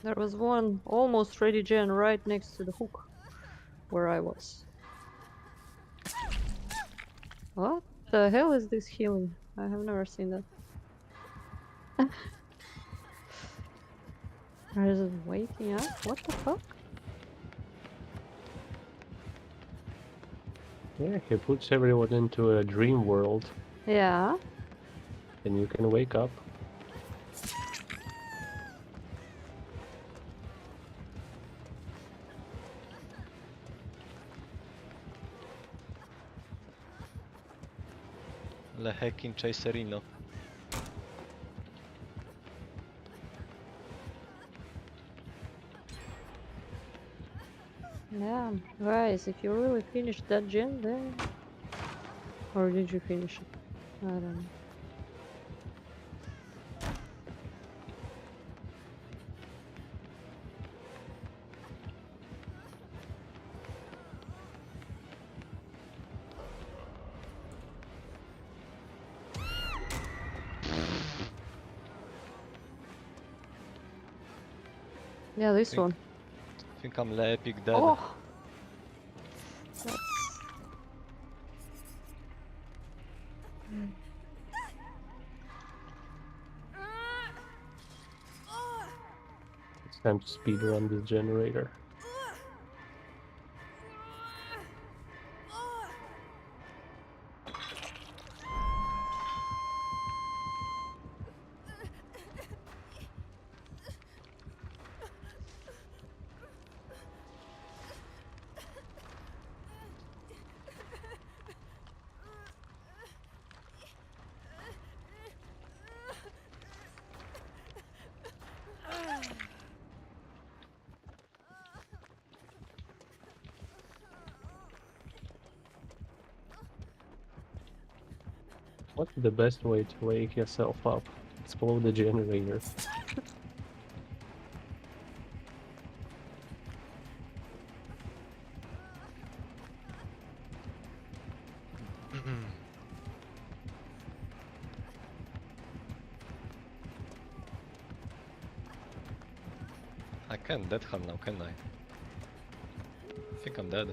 There was one almost ready gen right next to the hook where I was. What the hell is this healing? I have never seen that. Or is it waking up? What the fuck? Yeah, he puts everyone into a dream world, Yeah. and you can wake up. Le hacking chaserino. Yeah. Guys, if you really finished that gen, then... Or did you finish it? I don't know. Yeah, this Think- one. I think I'm le epic dead. Oh! That's... It's time to speedrun this generator. What's the best way to wake yourself up? Explode the generator. I can't dead her now, can I? I think I'm dead.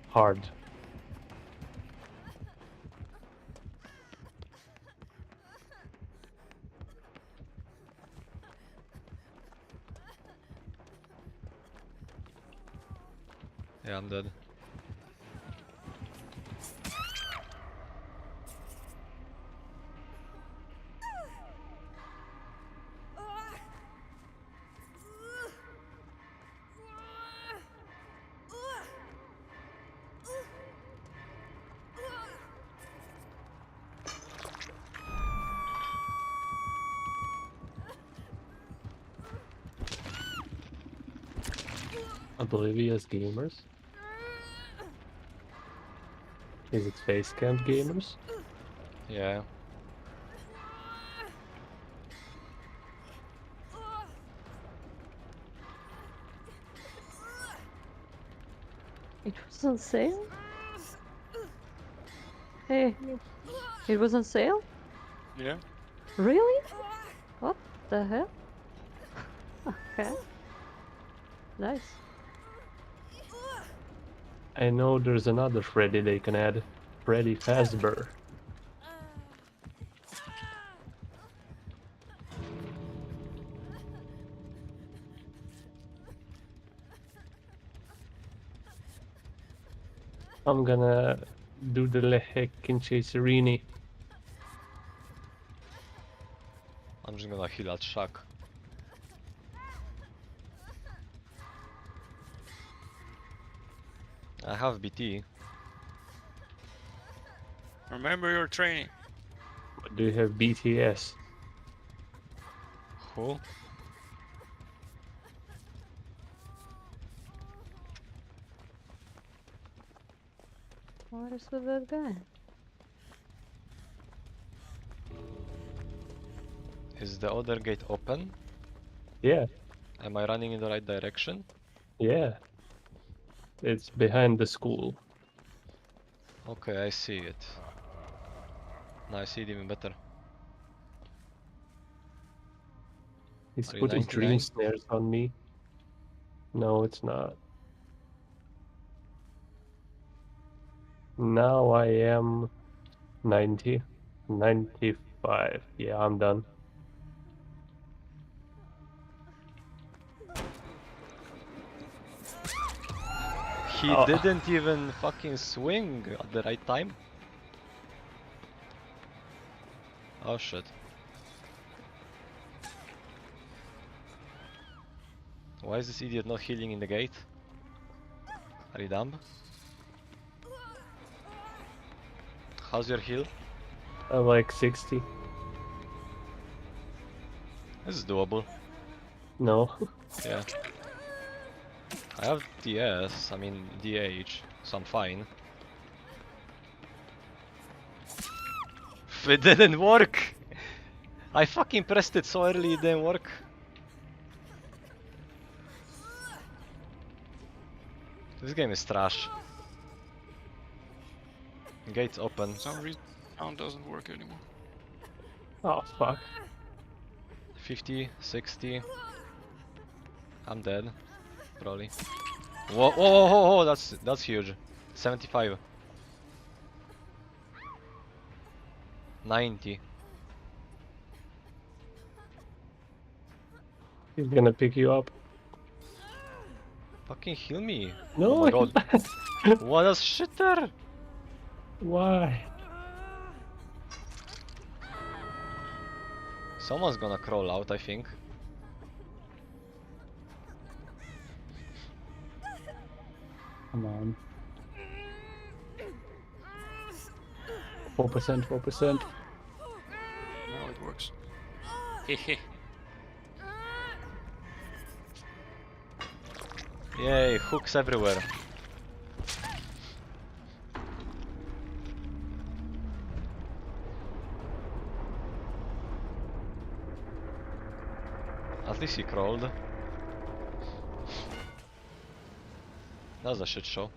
Hard. Yeah, I'm dead. Oblivious gamers? Is it Facecamp gamers? Yeah. It was on sale? Hey, it was on sale? Yeah. Really? What the hell? Okay. Nice. I know there's another Freddy they can add. Freddy Fazbear. I'm gonna do the Lehek Chaserini. I'm just gonna heal at Shaq. I have BT. Remember your training. Do you have BTS? Who? What is with that guy? Is the other gate open? Yeah. Am I running in the right direction? Yeah. It's behind the school. Okay, I see it. Now I see it even better. He's Are you putting 99? dream snares on me. No, it's not. Now I am 90. 95. Yeah, I'm done. He Oh. didn't even fucking swing at the right time. Oh shit. Why is this idiot not healing in the gate? Are you dumb? How's your heal? I like 60. This is doable. No. Yeah. I have DS, I mean DH, so I'm fine. It didn't work! I fucking pressed it so early it didn't work. This game is trash. Gate's open. For some reason, sound doesn't work anymore. Oh, fuck. 50, 60. I'm dead. Probably. Whoa, whoa, whoa, whoa, that's huge. 75. 90. He's gonna pick you up. Fucking heal me. No, Oh my god. What a shitter! Why? Someone's gonna crawl out, I think. Come on. 4%, 4%. Now it works. Hehe. Yay, hooks everywhere. At least he crawled. That was a shit show.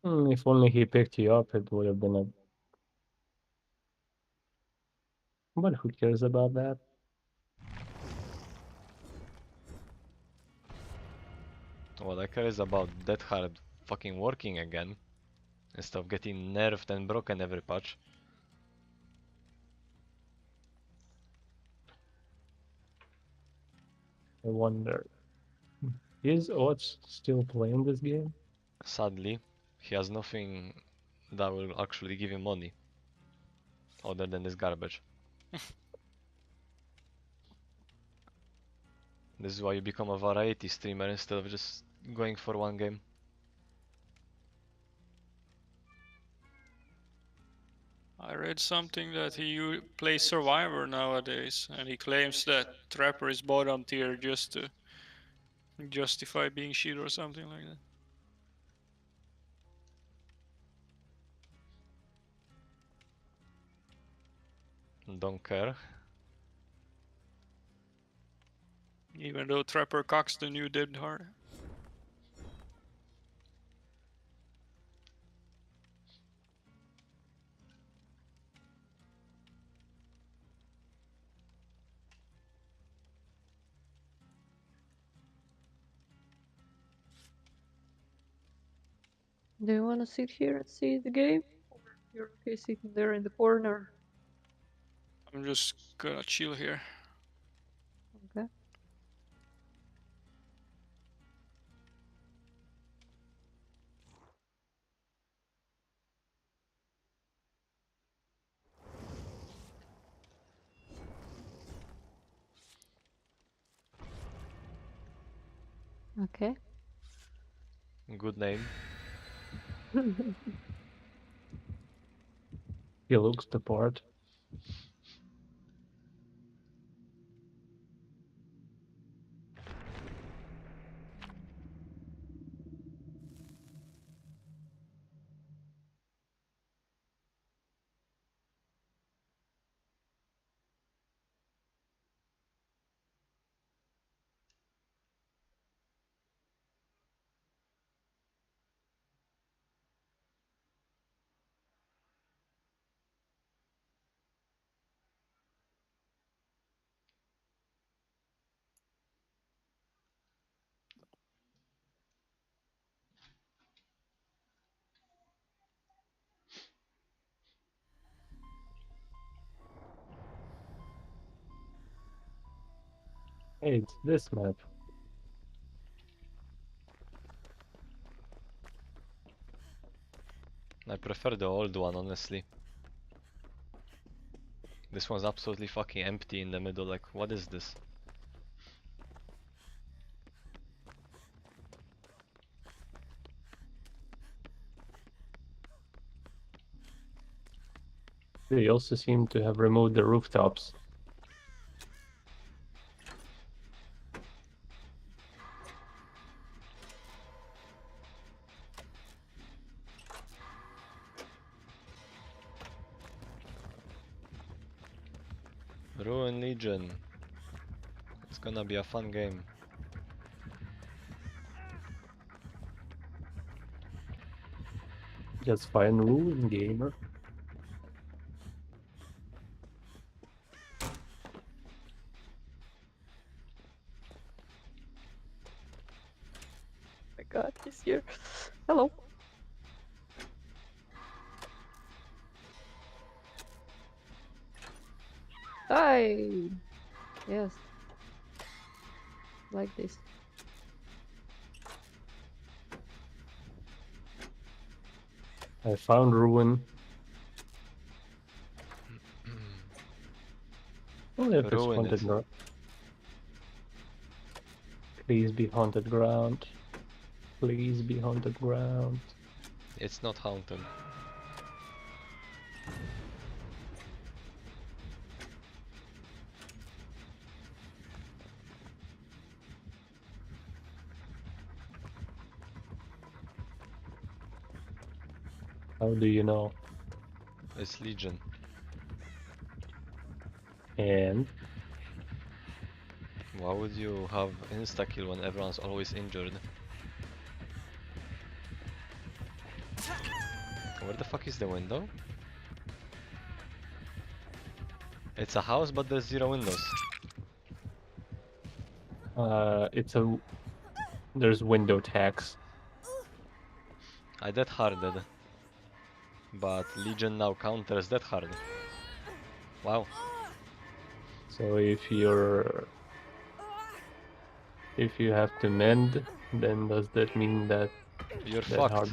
If only he picked you up, it would have been a... But who cares about that? What I care is about Dead Hard fucking working again. Instead of getting nerfed and broken every patch. I wonder. Is Ots still playing this game? Sadly, he has nothing that will actually give him money. Other than this garbage. This is why you become a variety streamer instead of just going for one game. I read something that he plays Survivor nowadays, and he claims that Trapper is bottom tier just to justify being shit or something like that. Don't care. Even though Trapper cocks the new Dead Hard. Do you want to sit here and see the game? Or you're okay sitting there in the corner? I'm just gonna chill here. Okay. Okay. Good name. He looks the part. Hey, it's this map. I prefer the old one, honestly. This one's absolutely fucking empty in the middle, like, what is this? They also seem to have removed the rooftops. Ruin Legion. It's gonna be a fun game. Just find ruin, gamer. My god, he's here. Hello. Hi. Yes. Like this. I found ruin. Oh, if it's Ruin haunted it. ground. Please be haunted ground. Please be haunted ground. It's not haunted. How do you know? It's Legion. And Why would you have insta-kill when everyone's always injured? Where the fuck is the window? It's a house, but there's 0 windows. there's window tax. I dead harded. But Legion now counters that hard. Wow. So if you have to mend, then does that mean that You're that fucked. hard?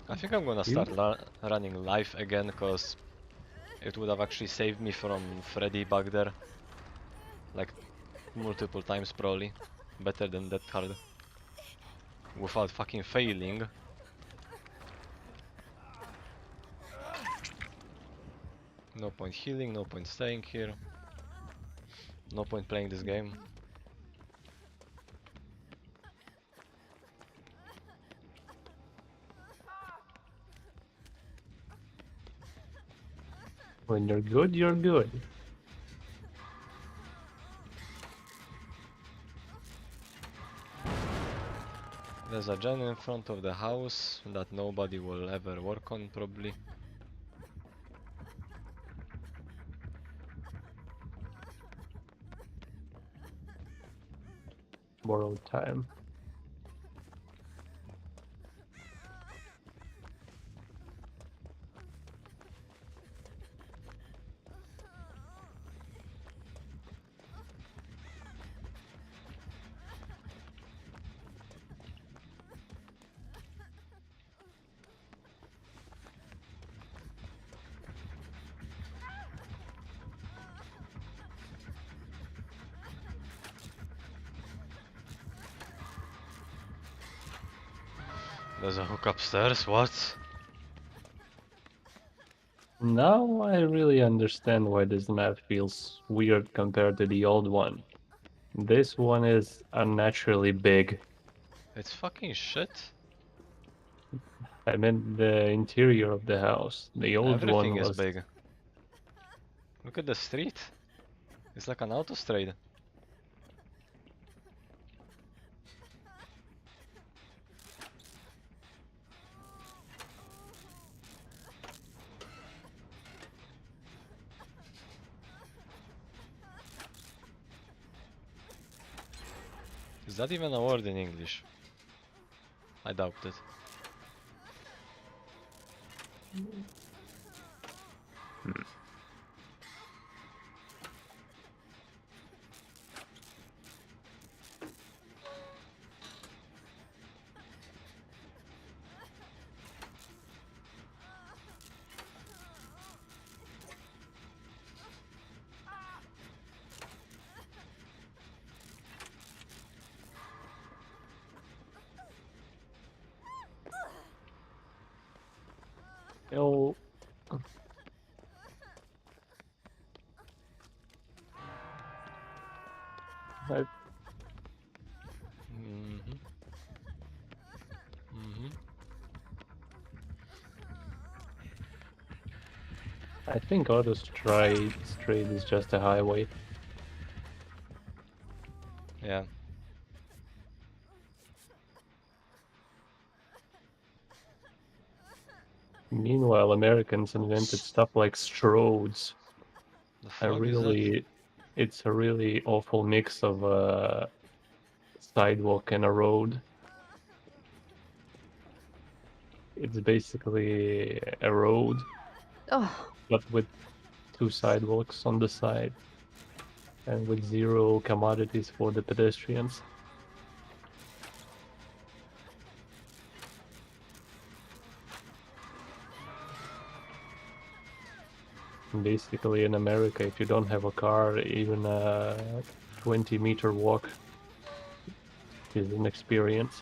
I think I'm gonna You? start running live again, cause it would have actually saved me from Freddy back there. Like multiple times probably. Better than that card. Without fucking failing. No point healing, no point staying here. No point playing this game. When you're good, you're good. There's a gen in front of the house that nobody will ever work on probably. Borrowed time. There's a hook upstairs, what? Now I really understand why this map feels weird compared to the old one. This one is unnaturally big. It's fucking shit. I meant the interior of the house. The old Everything one is was. big. Look at the street. It's like an autostrade. Is that even a word in English? I doubt it. Oh, I, Mm-hmm. Mm-hmm. I think Straight is just a highway. Yeah. Meanwhile, Americans invented stuff like stroads. The I fuck is that? really, it's a really awful mix of a sidewalk and a road. It's basically a road, Oh, but with two sidewalks on the side and with zero commodities for the pedestrians. Basically, in America, if you don't have a car, even a 20-meter walk is an experience.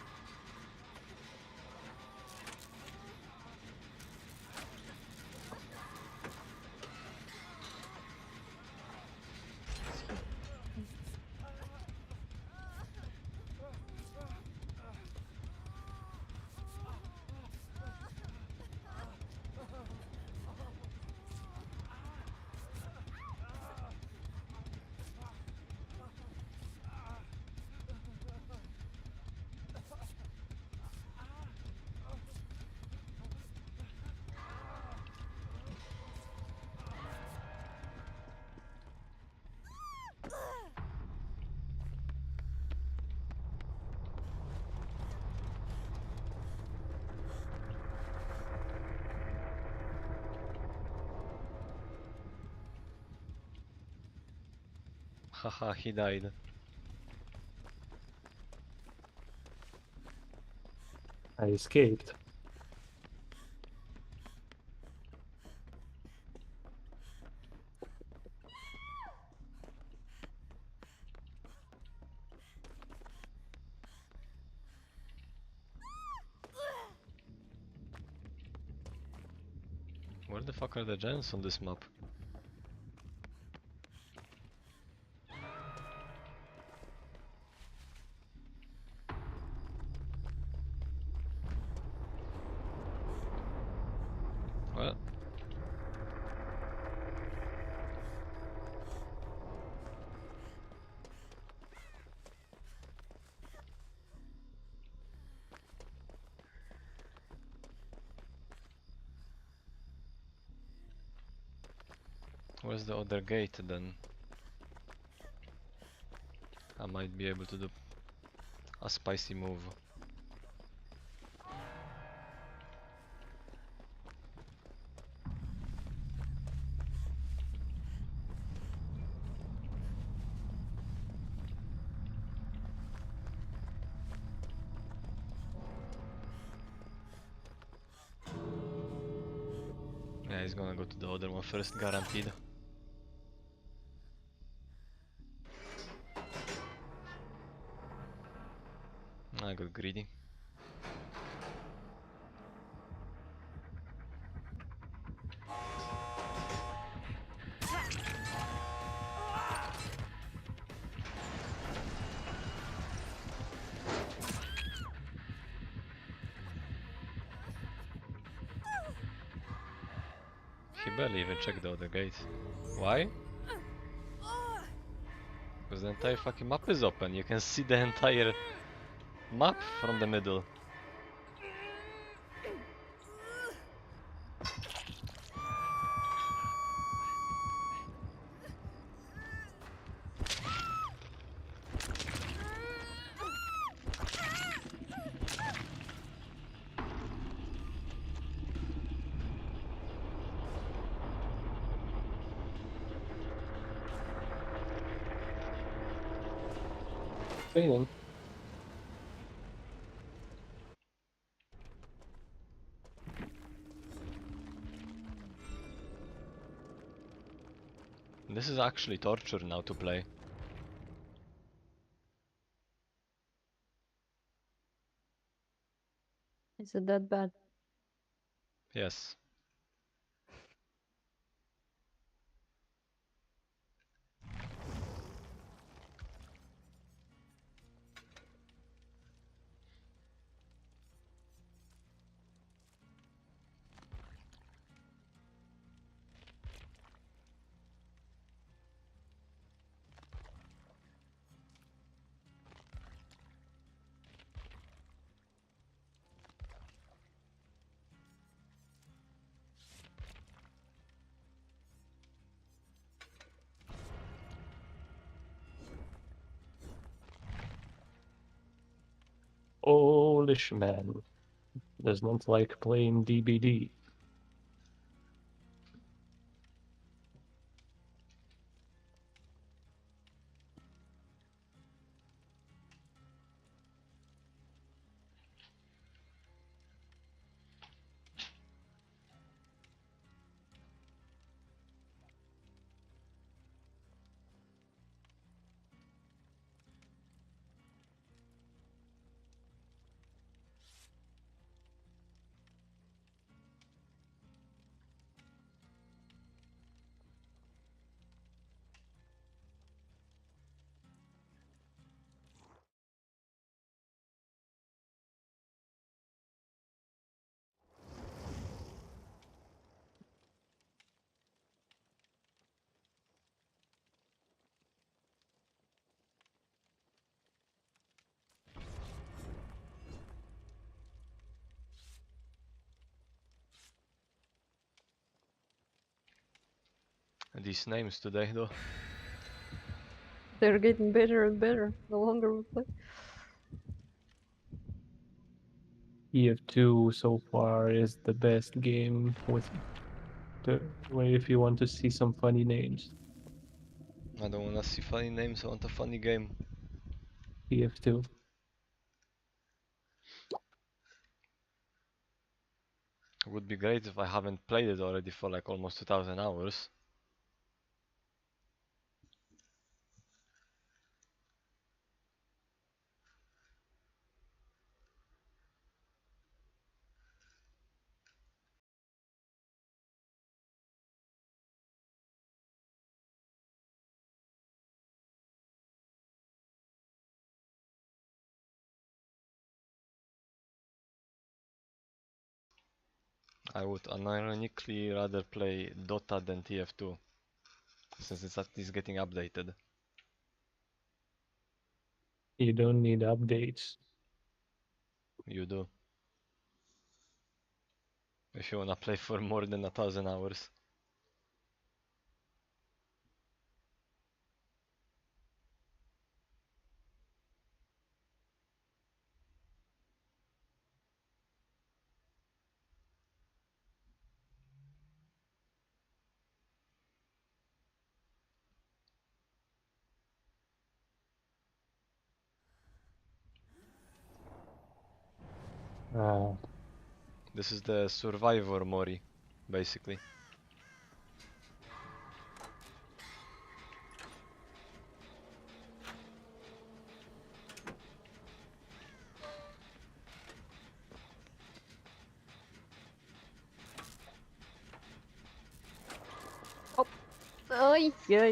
Haha, he died. I escaped. Where the fuck are the gens on this map? Well, where's the other gate then? I might be able to do a spicy move. Yeah, he's gonna go to the other one first, guaranteed. I got greedy. He barely even checked the other gate. Why? Because the entire fucking map is open. You can see the entire map from the middle. Training. This is actually torture now to play. is it that bad? Yes. Polish man does not like playing DBD. These names today, though. They're getting better and better the longer we play. EF2 so far is the best game with the way if you want to see some funny names. I don't wanna see funny names, I want a funny game. EF2. It would be great if I haven't played it already for like almost 2000 hours. I would unironically rather play Dota than TF2, since it's at least getting updated. You don't need updates. You do. If you wanna play for more than 1000 hours. This is the Survivor Mori, basically. Oh, yeah.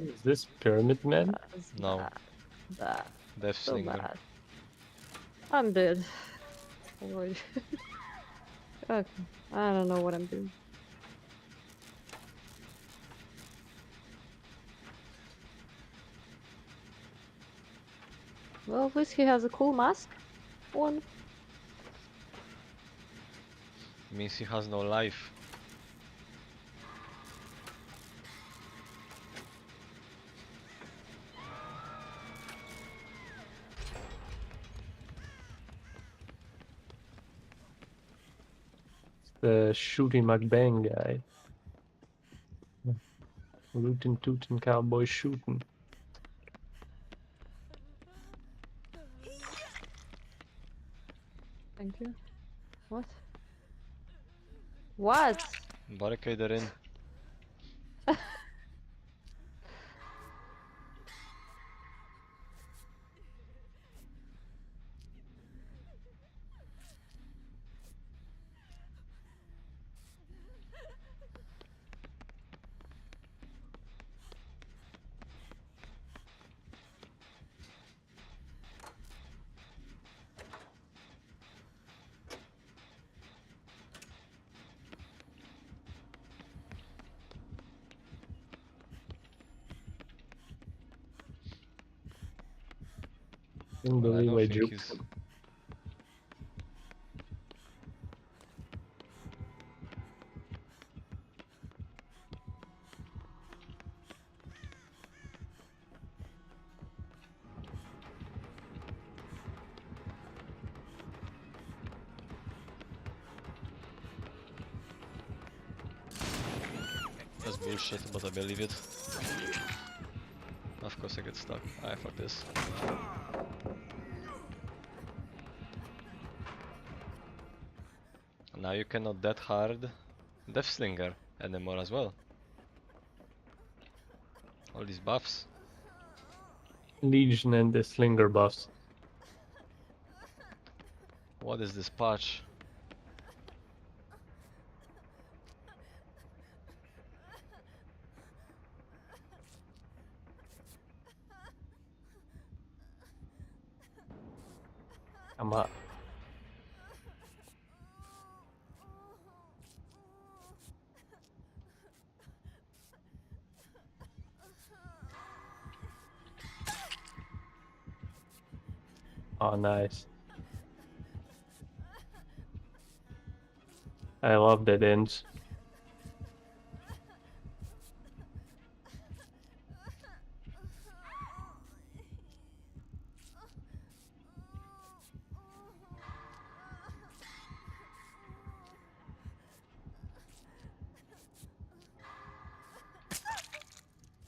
Is this Pyramid Man? That's No. bad. Death So Slinger. bad. I'm dead. Already. Okay. I don't know what I'm doing. Well, at least he has a cool mask. One. Means he has no life. The shooting McBang guy. Rootin' tootin' cowboy shooting. Thank you. What? What? Barricade her in. Can't Well, I believe don't I think juked he's... him. That's bullshit, but I believe it. Of course I get stuck. Ah, fuck this. Now you cannot that hard Death Slinger anymore as well. All these buffs. Legion and the Slinger buffs. What is this patch? Come on. Oh, nice. I love that ends.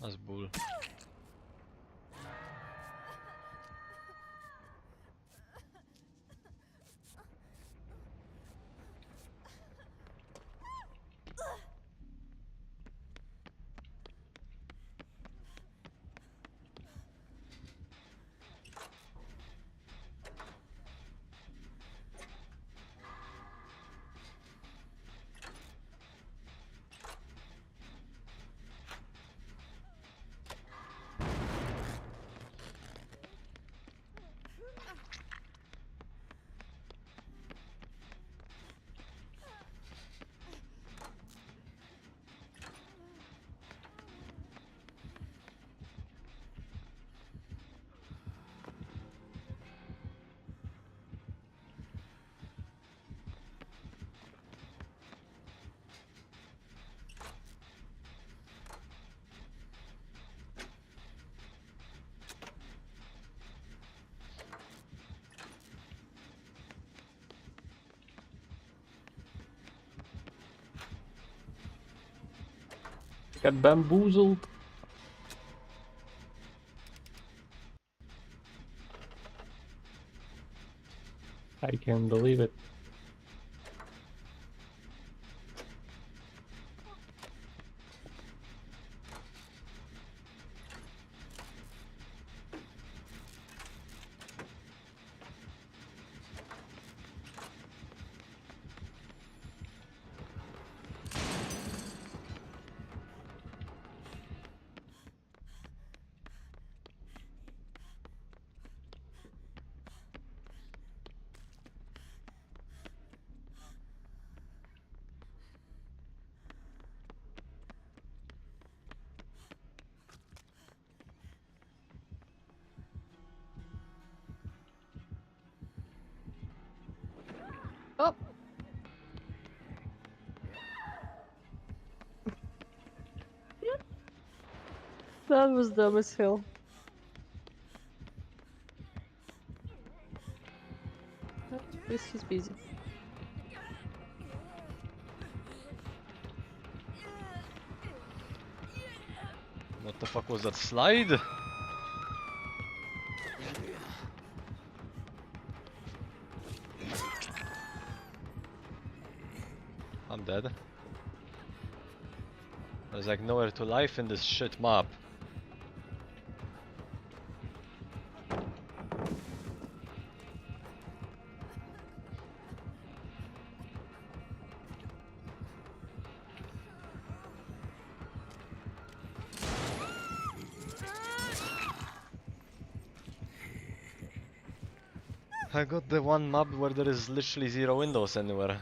That's bull. Got bamboozled. I can't believe it. Oh! That was dumb as hell. At least he's busy. What the fuck was that slide? I'm dead. There's like nowhere to life in this shit map. I got the one map where there is literally zero windows anywhere.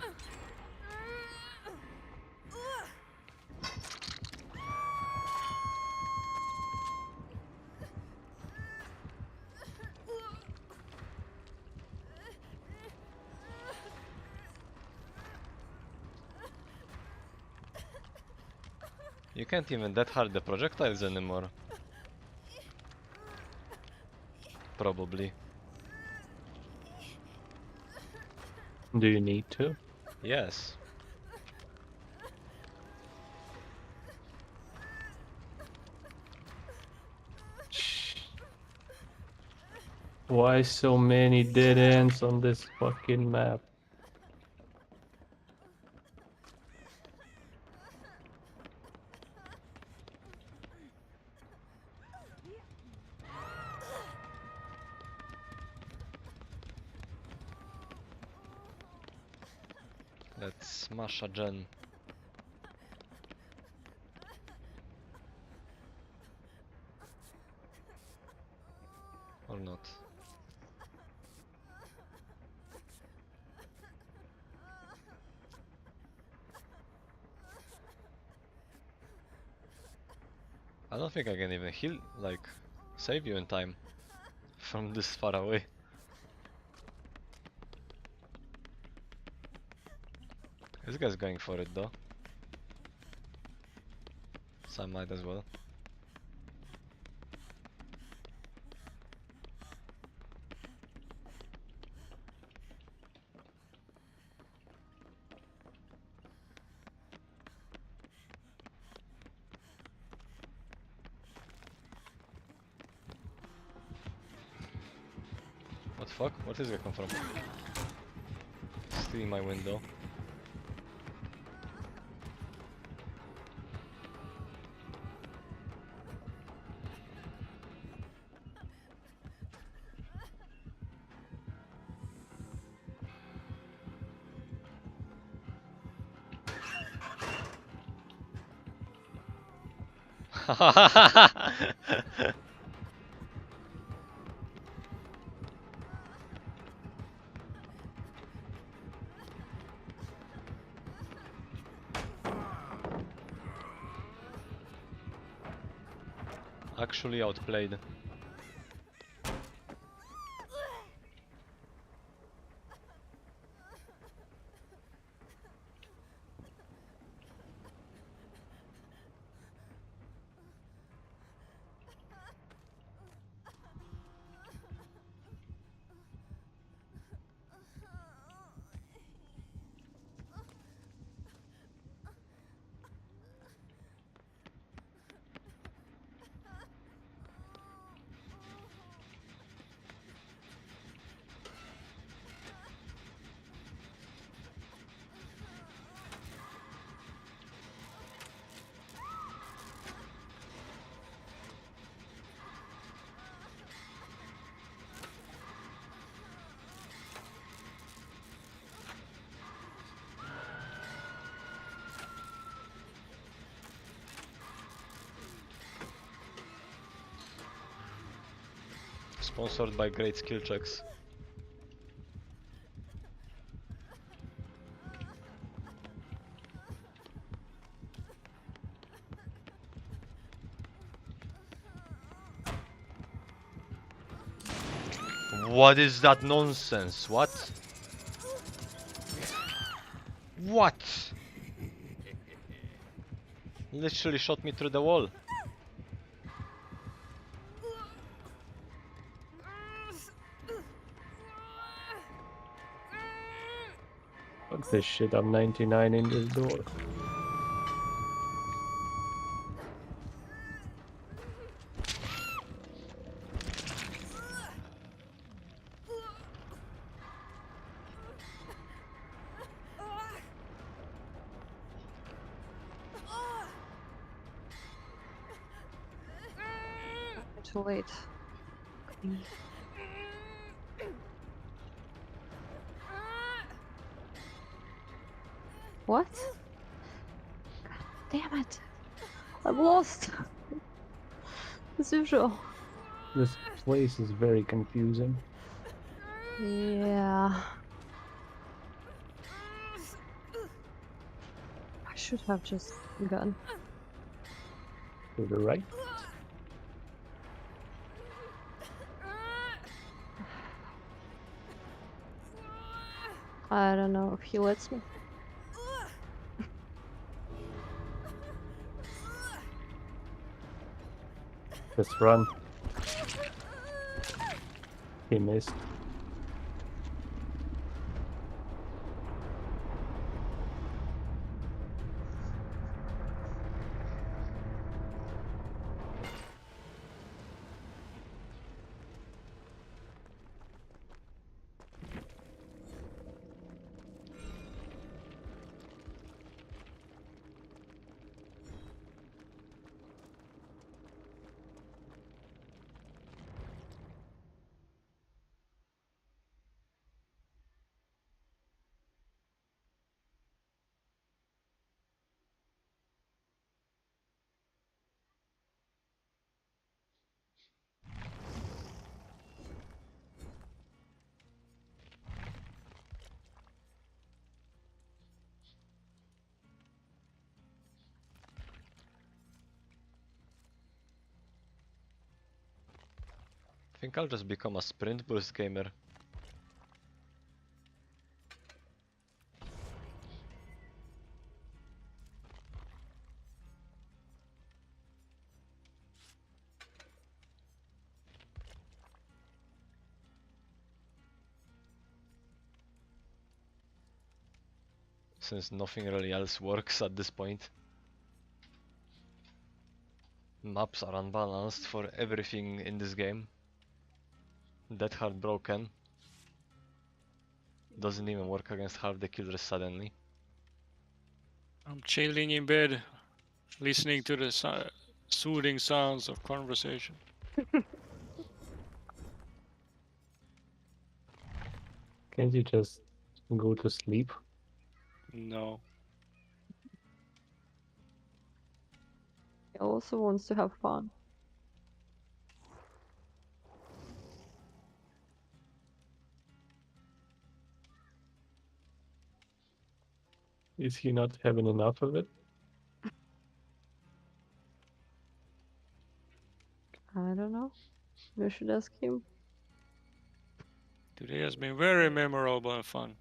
You can't even that hard the projectiles anymore. Probably. Do you need to? Yes. Why so many dead ends on this fucking map? Let's smash a gen. Or not. I don't think I can even heal, like, save you in time from this far away. This guy's going for it though. So I might as well. What the fuck? Where does it come from? Stealing my window. Actually outplayed. Sponsored by Great Skill Checks. What is that nonsense? What? What? Literally shot me through the wall. Fuck this shit, I'm 99 in this door. Too late. What? God damn it. I'm lost. As usual. This place is very confusing. Yeah. I should have just gone. To the right. I don't know if he lets me. Just run. He missed. think I'll just become a sprint burst gamer. Since nothing really else works at this point. Maps are unbalanced for everything in this game. That hard broken. Doesn't even work against half the killers suddenly. I'm chilling in bed, listening to the soothing sounds of conversation. Can't you just go to sleep? No. He also wants to have fun. Is he not having enough of it? I don't know. You should ask him. Today has been very memorable and fun.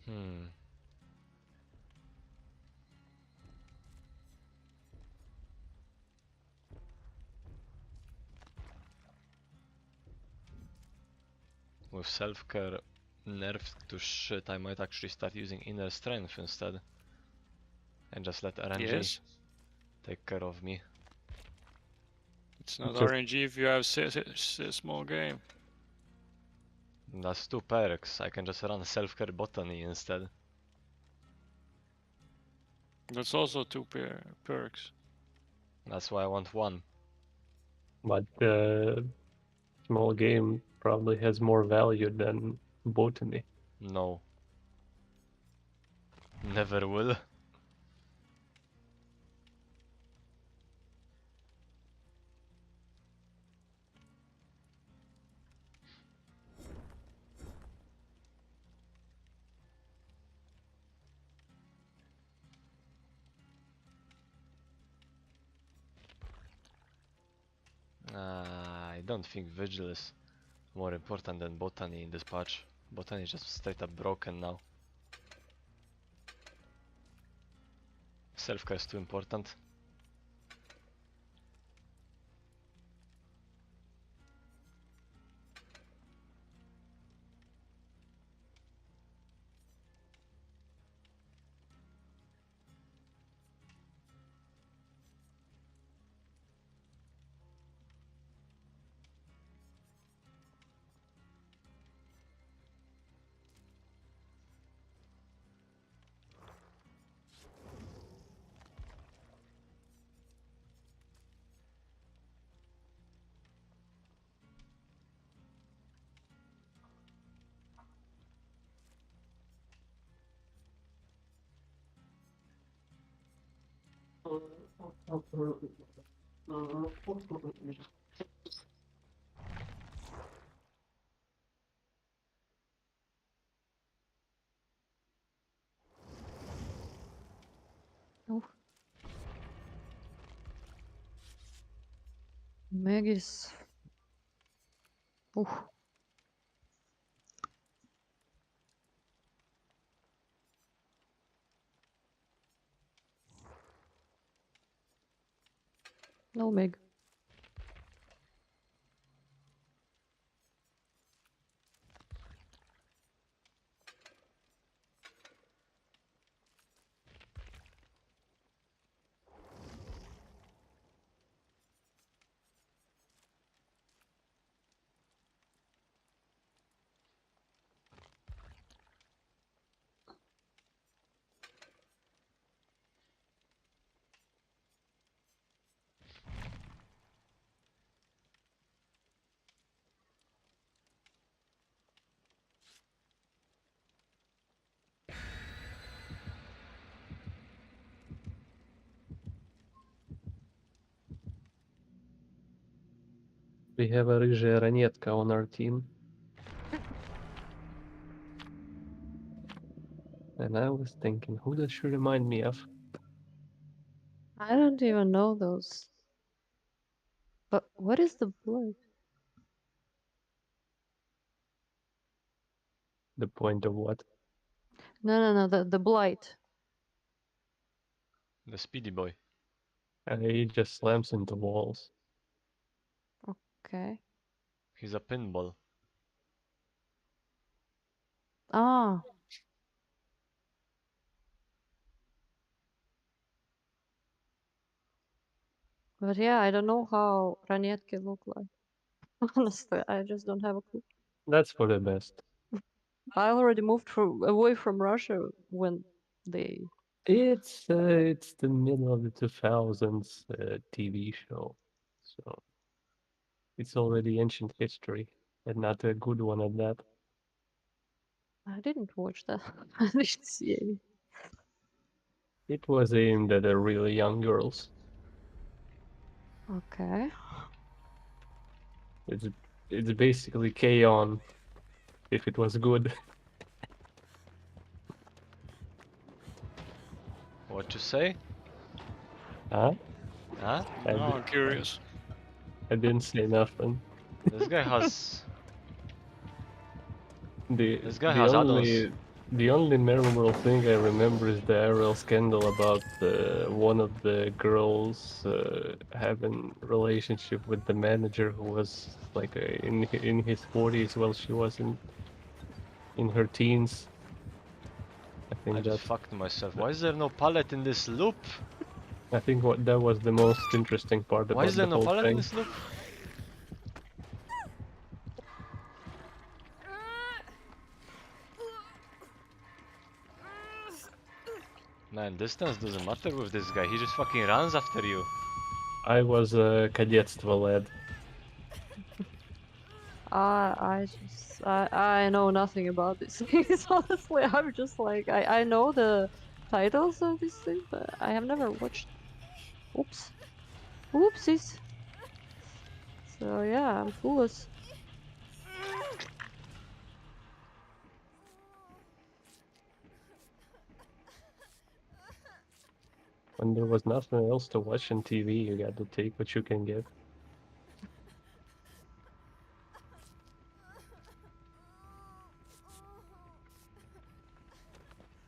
Hmm. With self-care nerfed to shit, I might actually start using inner strength instead. And just let RNG Yes. take care of me. It's not Just- RNG if you have a small game. That's two perks. I can just run self-care botany instead. That's also two perks. That's why I want one. But small game probably has more value than botany. No. Never will. I don't think Vigil is more important than Botany in this patch. Botany is just straight up broken now. Self-care is too important. Oh. Meg is. Oof. No, Meg. We have a рыжая ранетка on our team. And I was thinking, who does she remind me of? I don't even know those. But what is the blood? The point of what? No, the blight. The speedy boy. He just slams into walls. Okay. He's a pinball. Ah. But yeah, I don't know how ранетки look like. Honestly, I just don't have a clue. That's for the best. I already moved away from Russia when they. It's the middle of the 2000s TV show, so it's already ancient history, and not a good one at that. I didn't watch that. I didn't see any. It was aimed at really young girls. Okay. It's it's basically K-On! If it was good. What you say? Huh? Huh? Now I'm curious. I didn't say nothing. This guy has. The This guy the has only add-ons. the only memorable thing I remember is the Ariel scandal about one of the girls having relationship with the manager who was like in his 40s while she was in her teens. I I think just fucked myself. Why is there no pallet in this loop? that was the most interesting part Why about is there the no whole pallet in thing. this loop? Man, distance doesn't matter with this guy. He just fucking runs after you. I was a кадетство lad. I know nothing about these things. Honestly, I'm just like I know the titles of these things, but I have never watched. Oops, oopsies. So yeah, I'm clueless. When there was nothing else to watch on TV, you got to take what you can get.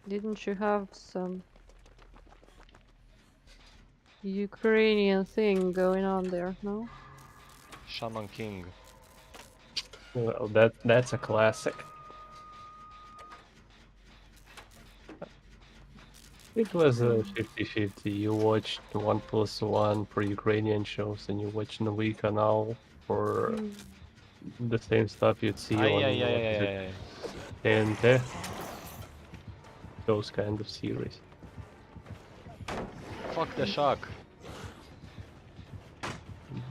Didn't you have some Ukrainian thing going on there? No. Shaman King. Well, that's a classic. It was a 50-50. You watched 1+1 for Ukrainian shows, and you watched Novika now for the same stuff you'd see Ay, on, ay, ay, what ay, is it, ay, ay. TNT, those kind of series. Fuck the shark.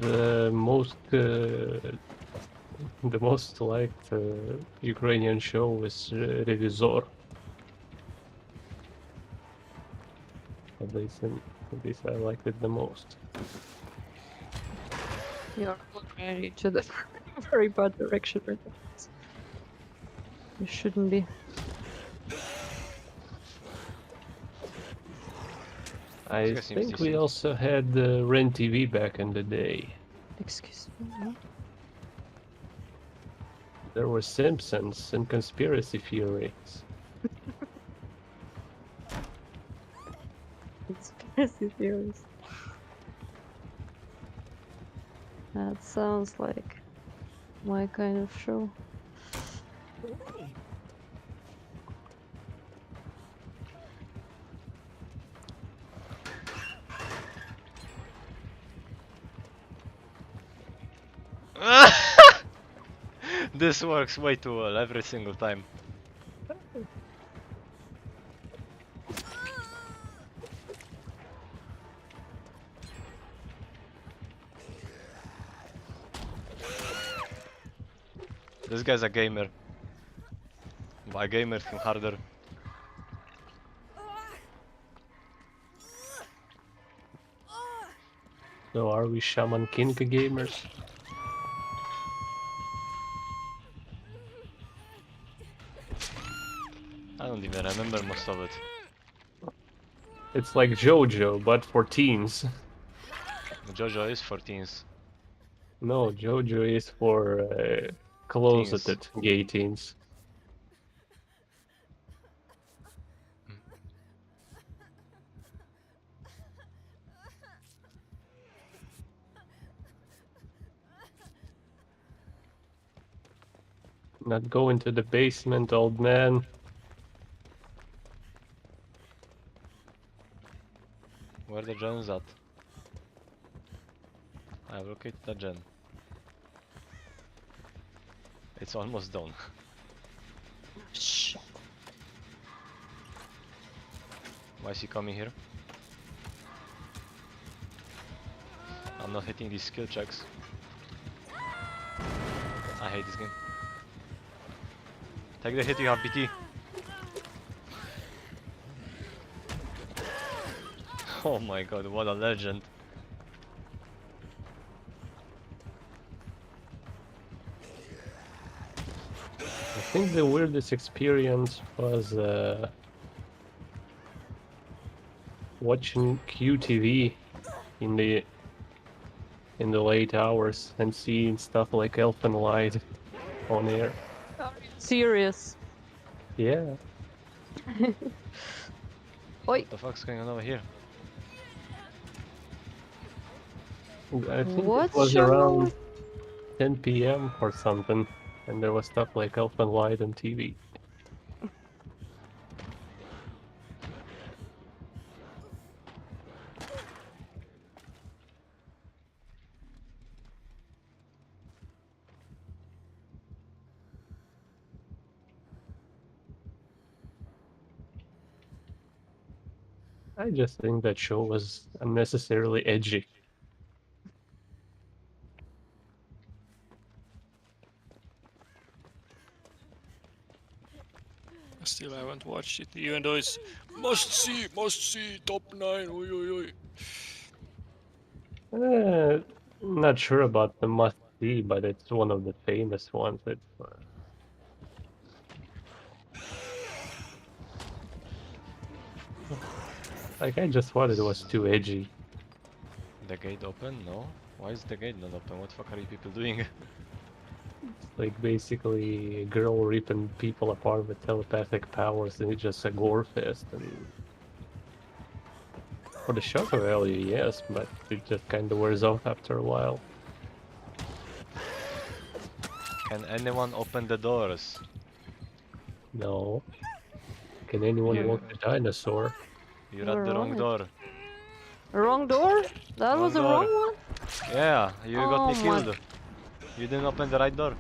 The most liked Ukrainian show is Revizor. At least I liked it the most. You're already to the very bad direction right now. You shouldn't be. I guy seems think we decent. also had Ren TV back in the day. Excuse me. No? There were Simpsons and conspiracy theories. Conspiracy theories. That sounds like my kind of show. This works way too well every single time. This guy's a gamer. By gamer, him harder. So are we Shaman King gamers? I don't even remember most of it. It's like JoJo, but for teens. JoJo is for teens. No, JoJo is for closeted gay teens. Not go into the basement, old man. Where the gen's at? I locate the gen. It's almost done. Shh. Why is he coming here? I'm not hitting these skill checks. I hate this game. Take the hit, you have BT. Oh my god, what a legend. I think the weirdest experience was watching QTV in the late hours and seeing stuff like Elfen Lied on air. Serious. Yeah. Oi. What the fuck's going on over here? I think What's it was your around noise? 10 p.m. or something, and there was stuff like Elfen Lied on TV. I just think that show was unnecessarily edgy. I still haven't watched it, even though it's must see, top 9. Oi, oi, oi. Not sure about the must see, but it's one of the famous ones. Like, I just thought it was too edgy. The gate open? No? Why is the gate not open? What the fuck are you people doing? Like, basically a girl ripping people apart with telepathic powers, and it's just a gore fest. And for the shock value, yes, but it just kind of wears off after a while. Can anyone open the doors? No. Can anyone You- walk the dinosaur? You're at the wrong Right. door. Wrong door? That Wrong was the door. wrong one? Yeah, you got Oh me my- killed. You didn't open the right door.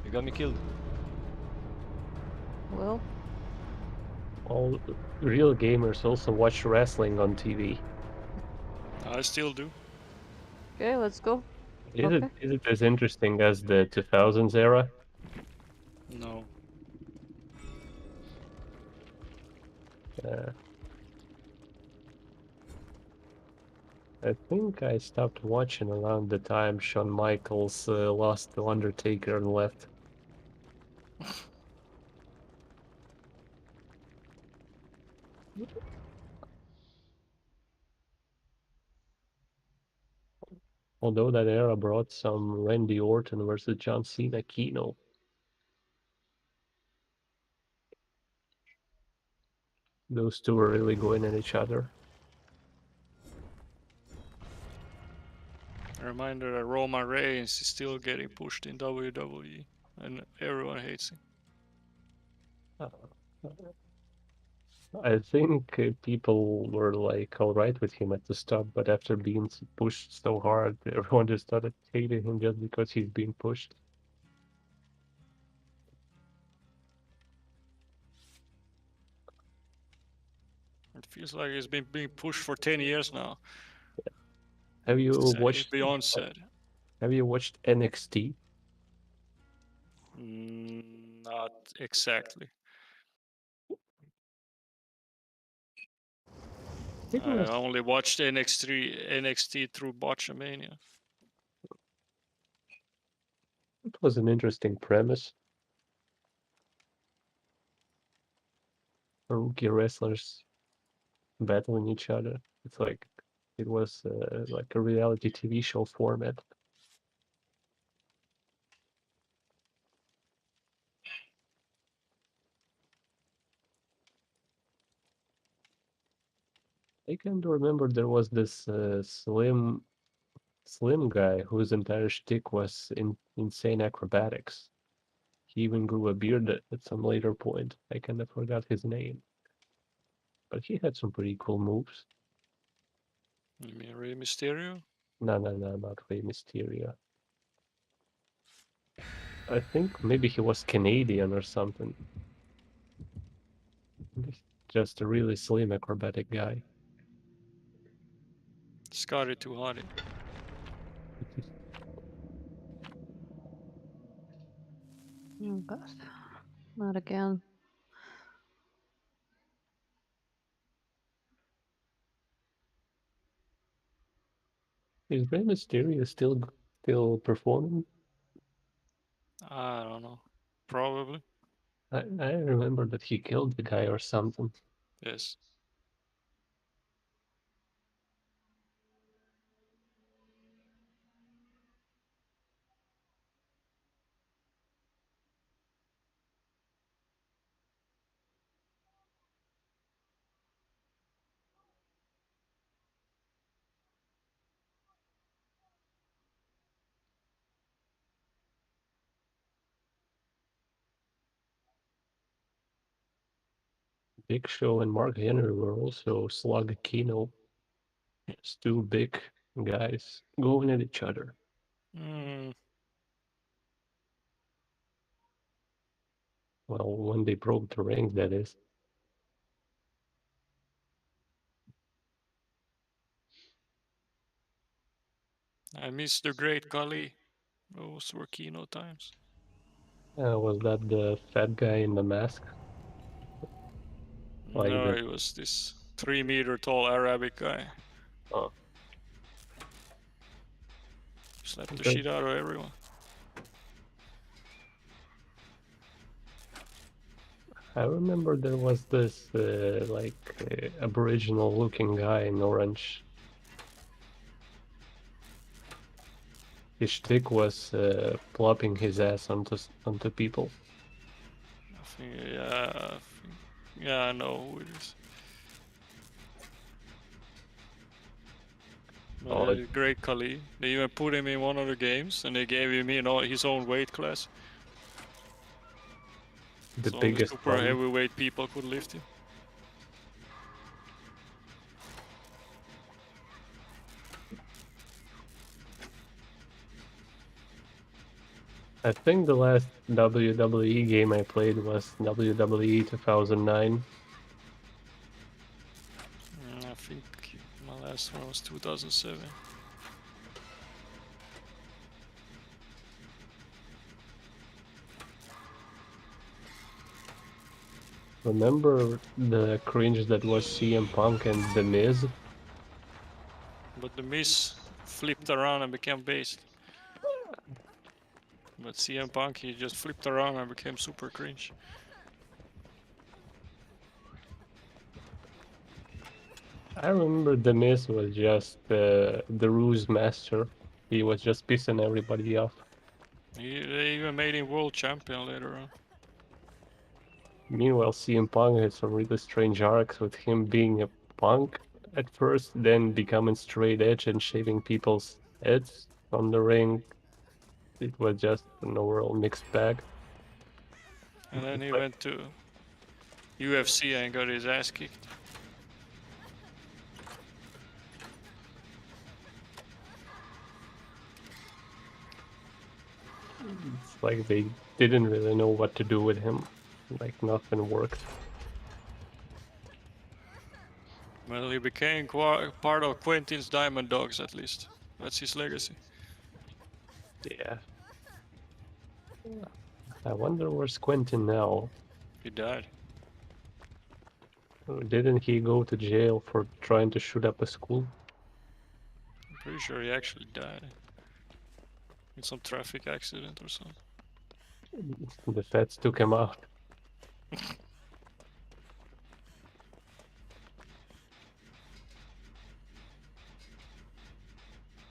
You got me killed. Well, All real gamers also watch wrestling on TV. I still do. okay, let's go. Is Okay. it as interesting as the 2000s era? No. Uh, I think I stopped watching around the time Shawn Michaels lost to Undertaker and left. Although that era brought some Randy Orton versus John Cena Kino. Those two were really going at each other. A reminder that Roman Reigns is still getting pushed in WWE, and everyone hates him. I think people were like alright with him at the start, but after being pushed so hard, everyone just started hating him just because he's being pushed. It feels like he's been being pushed for 10 years now. Have you Exactly. watched Beyond said. Have you watched NXT? Not exactly. It I was only watched NXT through Botchamania. it was an interesting premise. rookie wrestlers battling each other. It's like it was like a reality TV show format. I can't remember there was this slim guy whose entire shtick was insane acrobatics. He even grew a beard at some later point. I kind of forgot his name, but he had some pretty cool moves. You mean Rey Mysterio? No, not Rey Mysterio. I think maybe he was Canadian or something. Just a really slim acrobatic guy. Scotty too hotty. Oh god. Not again. Is Rey Mysterio still performing? I don't know. Probably. I remember that he killed the guy or something. Yes. Big Show and Mark Henry were also slug Kino. Just two big guys going at each other. Mm, Well, when they broke the ring, that is. I miss the great Kali. Those were Kino times. Was that the fat guy in the mask? Like No, that? it was this 3-meter tall Arabic guy. Oh, Slapped the okay. shit out of everyone. I remember there was this aboriginal looking guy in orange. His shtick was plopping his ass onto people. I think, yeah, I know who it is. Oh, Great Kali. They even put him in one of the games, and they gave him his own weight class. the So only biggest super one. heavyweight people could lift him. I think the last WWE game I played was WWE 2009. I think my last one was 2007. Remember the cringe that was CM Punk and The Miz? But the Miz flipped around and became based. But CM Punk, he just flipped around and became super cringe. I remember The Miz was just the ruse master. He was just pissing everybody off. They even made him world champion later on. Meanwhile, CM Punk had some really strange arcs with him being a punk at first, then becoming straight edge and shaving people's heads on the ring. It was just an overall mixed bag. And then he But went to UFC and got his ass kicked. it's like they didn't really know what to do with him. Like nothing worked. Well, he became part of Quentin's Diamond Dogs at least. That's his legacy. Yeah. I wonder where's Quentin now. He died. Didn't he go to jail for trying to shoot up a school? I'm pretty sure he actually died. In some traffic accident or something. The feds took him out.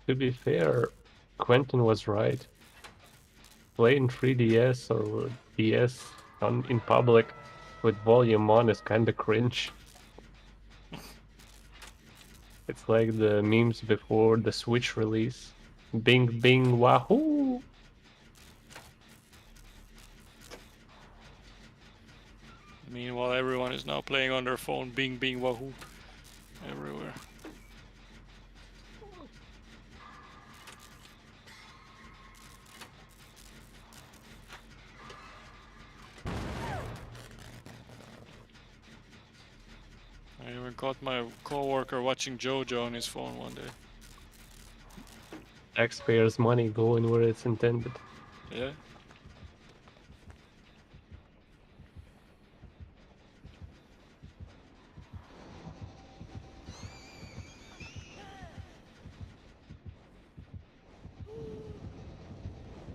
To be fair, Quentin was right. Playing 3DS or DS in public with volume on is kinda cringe. It's like the memes before the Switch release. Bing bing wahoo! Meanwhile, everyone is now playing on their phone. Bing, bing, wahoo. Everywhere. I even caught my coworker watching JoJo on his phone one day. Taxpayers' money going where it's intended. Yeah.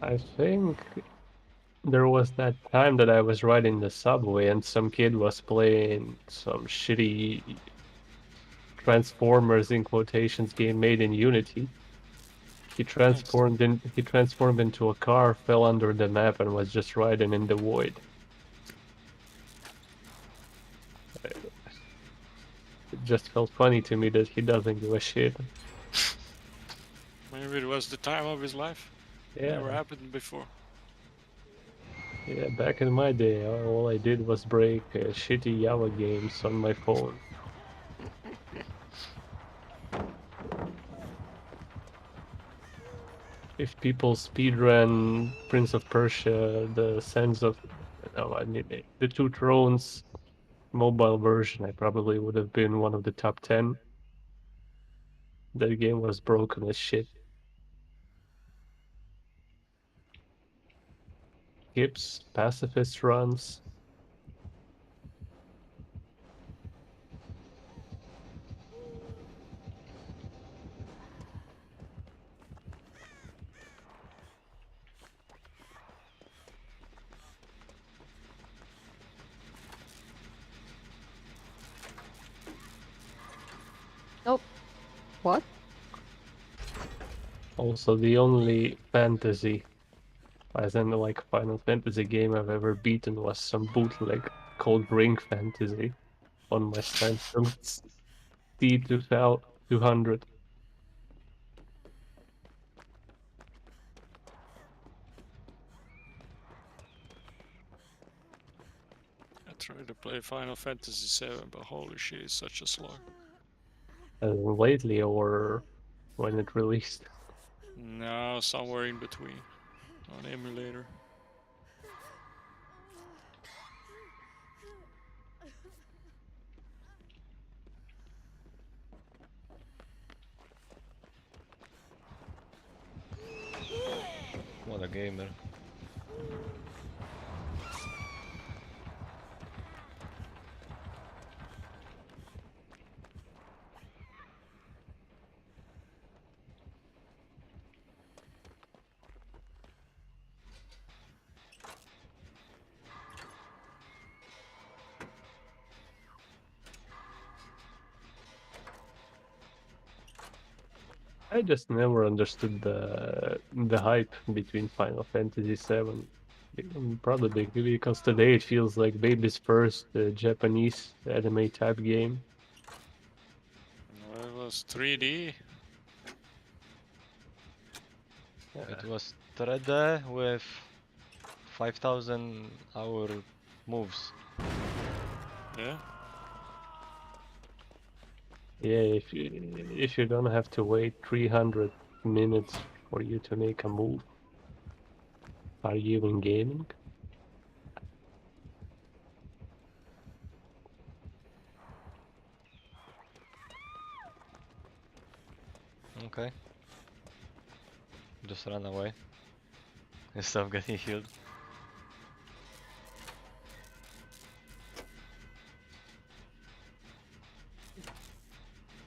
I think there was that time that I was riding the subway and some kid was playing some shitty Transformers in quotations game made in Unity. He transformed into a car, fell under the map, and was just riding in the void. It just felt funny to me that he doesn't give a shit. Maybe it was the time of his life. Never Yeah, happened before. yeah. Back in my day, all I did was break shitty Java games on my phone. If people speedrun Prince of Persia, the Sands of, no, I mean the Two Thrones mobile version, I probably would have been one of the top 10. That game was broken as shit. Skips, pacifist runs. Nope. What? Also, the only fantasy, as in like Final Fantasy game I've ever beaten was some bootleg called Ring Fantasy on my Samsung C200. I tried to play Final Fantasy VII, but holy shit, it's such a slog. Lately, or when it released. No, somewhere in between. On emulator. What a gamer. I just never understood the hype between Final Fantasy VII. Probably because today it feels like baby's first Japanese anime type game. No, it was 3D. It was 3D with 5,000 hour moves. Yeah. Yeah, if you don't have to wait 300 minutes for you to make a move, are you even gaming? Okay. Just run away. Instead of getting healed.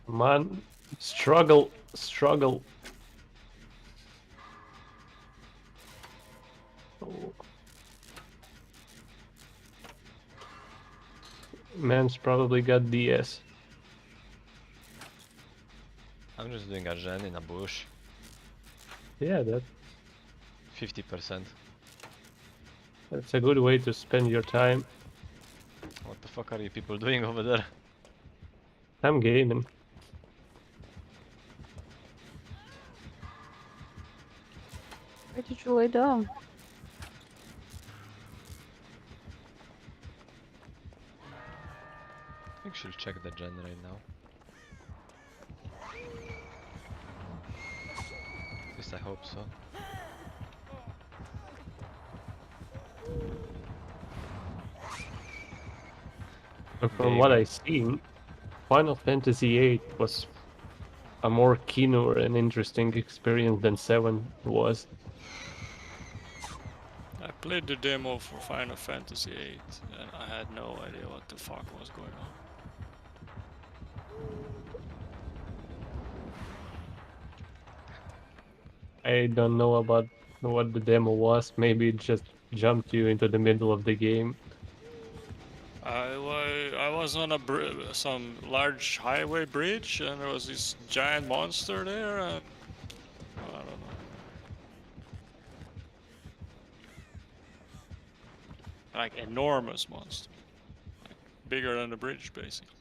Come on, struggle, struggle. Oh. Man's probably got DS. I'm just doing a gen in a bush. Yeah, 50%. that's a good way to spend your time. What the fuck are you people doing over there? I'm gaming. Why did you lay down? I think she'll check the gen right now. At least I hope so. And from what Gaming. I seen, Final Fantasy VIII was a more keener and interesting experience than 7 was. I played the demo for Final Fantasy VIII, and I had no idea what the fuck was going on. I don't know about what the demo was. Maybe it just jumped you into the middle of the game. I was on some large highway bridge, and there was this giant monster there, and I don't know. Like enormous monster, like bigger than the bridge, basically.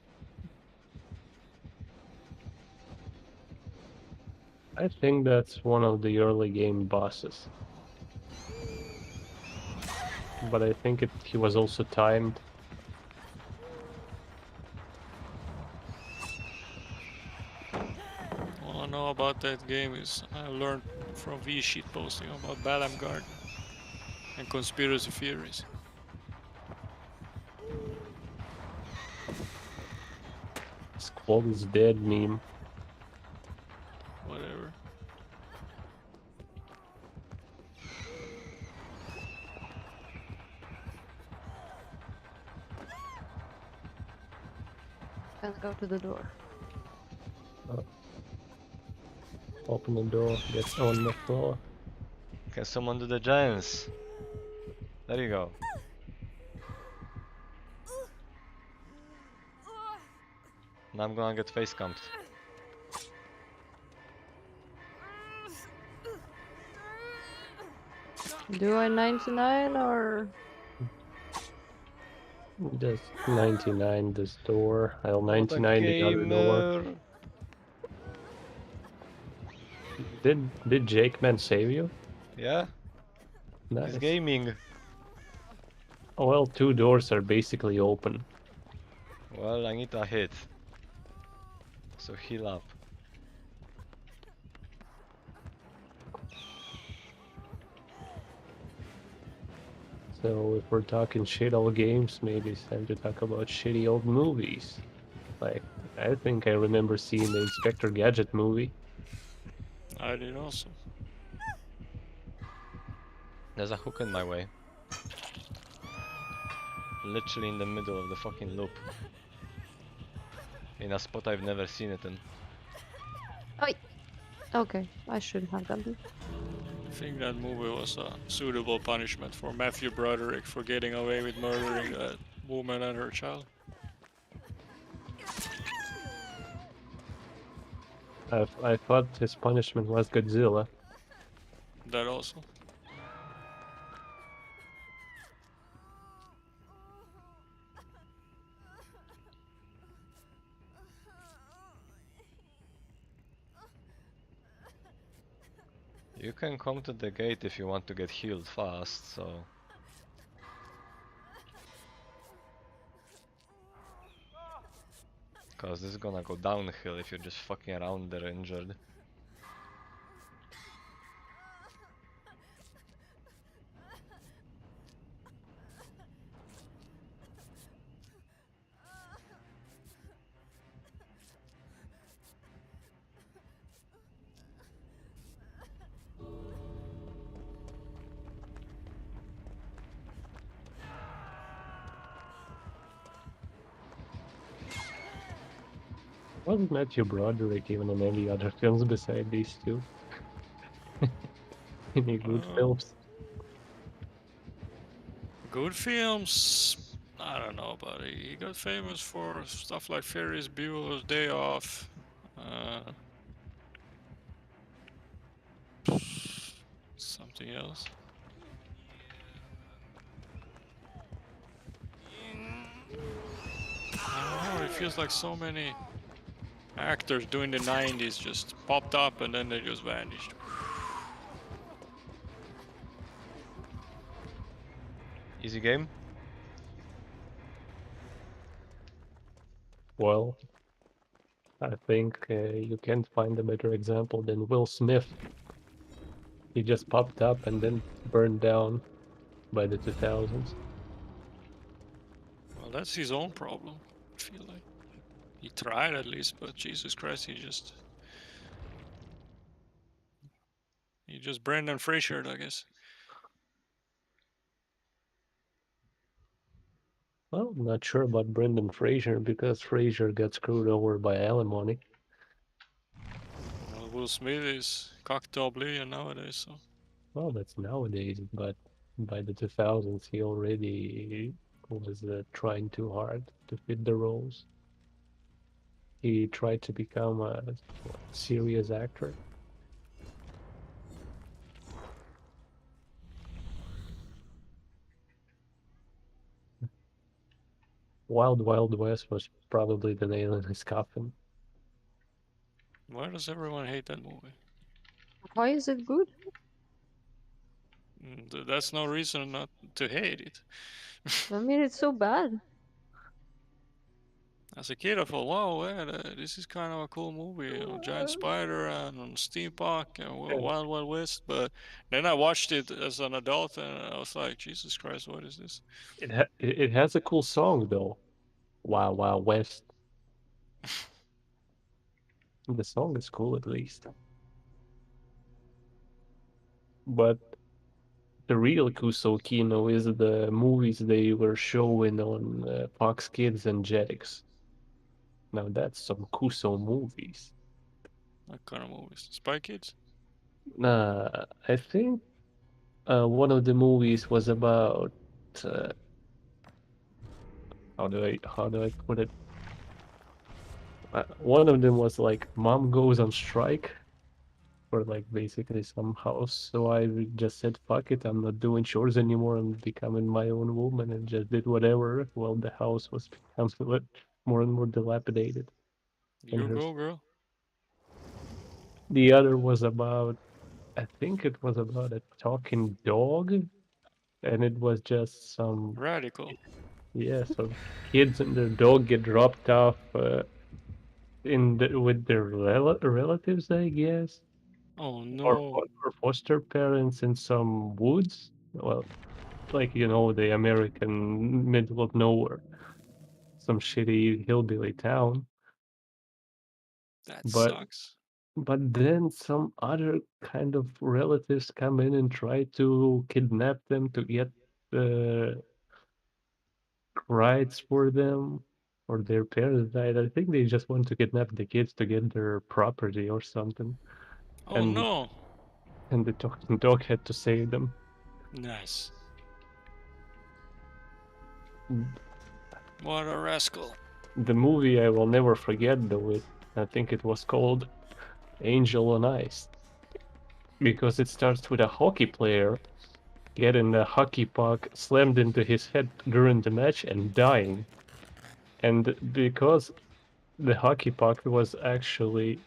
I think that's one of the early game bosses. But I think he was also timed. All I know about that game is I learned from V-Sheet posting about Balam Garden and conspiracy theories. Squall is dead meme. Whatever. Can't go to the door. Open the door, get on the floor. Can someone do the giants? There you go. Now I'm gonna get face camped. Do I 99 or Just 99 this door. I'll What a 99 the other door. gamer! Did Jake Man save you? Yeah, Nice. he's gaming. Oh, well, 2 doors are basically open. Well, I need a hit. So heal up. So if we're talking shit old games, maybe it's time to talk about shitty old movies. Like, I think I remember seeing the Inspector Gadget movie. I did also. There's a hook in my way. Literally in the middle of the fucking loop. In a spot I've never seen it in. okay? I should have done this. I think that movie was a suitable punishment for Matthew Broderick for getting away with murdering that woman and her child. I thought his punishment was Godzilla. That also. You can come to the gate if you want to get healed fast, so... Cause this is gonna go downhill if you're just fucking around there injured. Wasn't Matthew Broderick even in any other films beside these two? Any good films? Good films. I don't know, but he got famous for stuff like Ferris Bueller's Day Off. something else. I don't know, it feels like so many actors doing the 90s just popped up and then they just vanished. Easy game. Well, I think you can't find a better example than Will Smith. He just popped up and then burned down by the 2000s. Well, that's his own problem, I feel like. He tried at least, but Jesus Christ, he just Brendan Fraser, I guess. Well, I'm not sure about Brendan Fraser because Fraser got screwed over by alimony. Well, Will Smith is cocked oblivion nowadays, so. Well, that's nowadays, but by the 2000s, he already was trying too hard to fit the roles. He tried to become a serious actor. Wild Wild West was probably the nail in his coffin. Why does everyone hate that movie? Why is it good? That's no reason not to hate it. I mean, it's so bad. As a kid, I thought, wow, yeah, this is kind of a cool movie. You know, giant spider and steampunk and Wild Wild West. But then I watched it as an adult and I was like, Jesus Christ, what is this? It has a cool song though. Wild Wild West. The song is cool at least. But the real Kuso Kino is the movies they were showing on Fox Kids and Jetix. Now that's some Kuso movies. What kind of movies? Spy Kids? I think one of the movies was about how do I put it? One of them was like mom goes on strike for like basically some house. So I just said fuck it, I'm not doing chores anymore. I'm becoming my own woman and just did whatever while the house was becoming more and more dilapidated. And You go, girl. the other was about I think it was about a talking dog, and it was just some Radical. some kids and their dog get dropped off with their relatives, I guess, Oh or no. or foster parents in some woods. Well, like the American middle of nowhere, some shitty hillbilly town. That But sucks. but then some other kind of relatives come in and try to kidnap them to get uh, rights for them, or their parents died. I think they just want to kidnap the kids to get their property or something, Oh and no. the talking dog had to save them. Nice. Mm, What a rascal. The movie I will never forget, though. I think it was called Angel on Ice, because it starts with a hockey player getting a hockey puck slammed into his head during the match and dying. And because the hockey puck was actually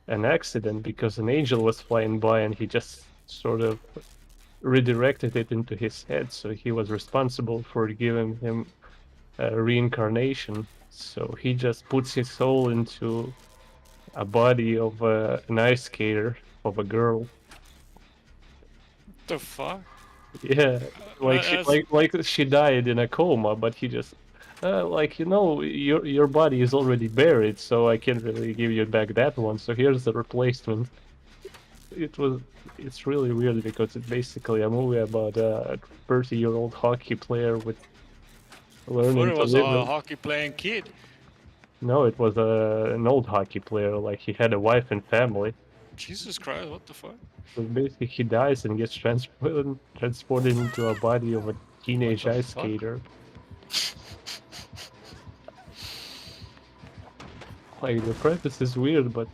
an accident, because an angel was flying by and he just sort of redirected it into his head, so he was responsible for giving him a reincarnation. So he just puts his soul into a body of an ice skater, of a girl. The fuck? Yeah, like she That's like she died in a coma, but he just your body is already buried, so I can't really give you back that one. So here's the replacement. It was it's really weird because it's basically a movie about a 30-year-old hockey player with I thought learning it to was live. a hockey playing kid. No, it was an old hockey player. Like he had a wife and family. Jesus Christ, what the fuck? So basically, he dies and gets transported into a body of a What teenage the ice fuck? skater. Like the preface is weird, but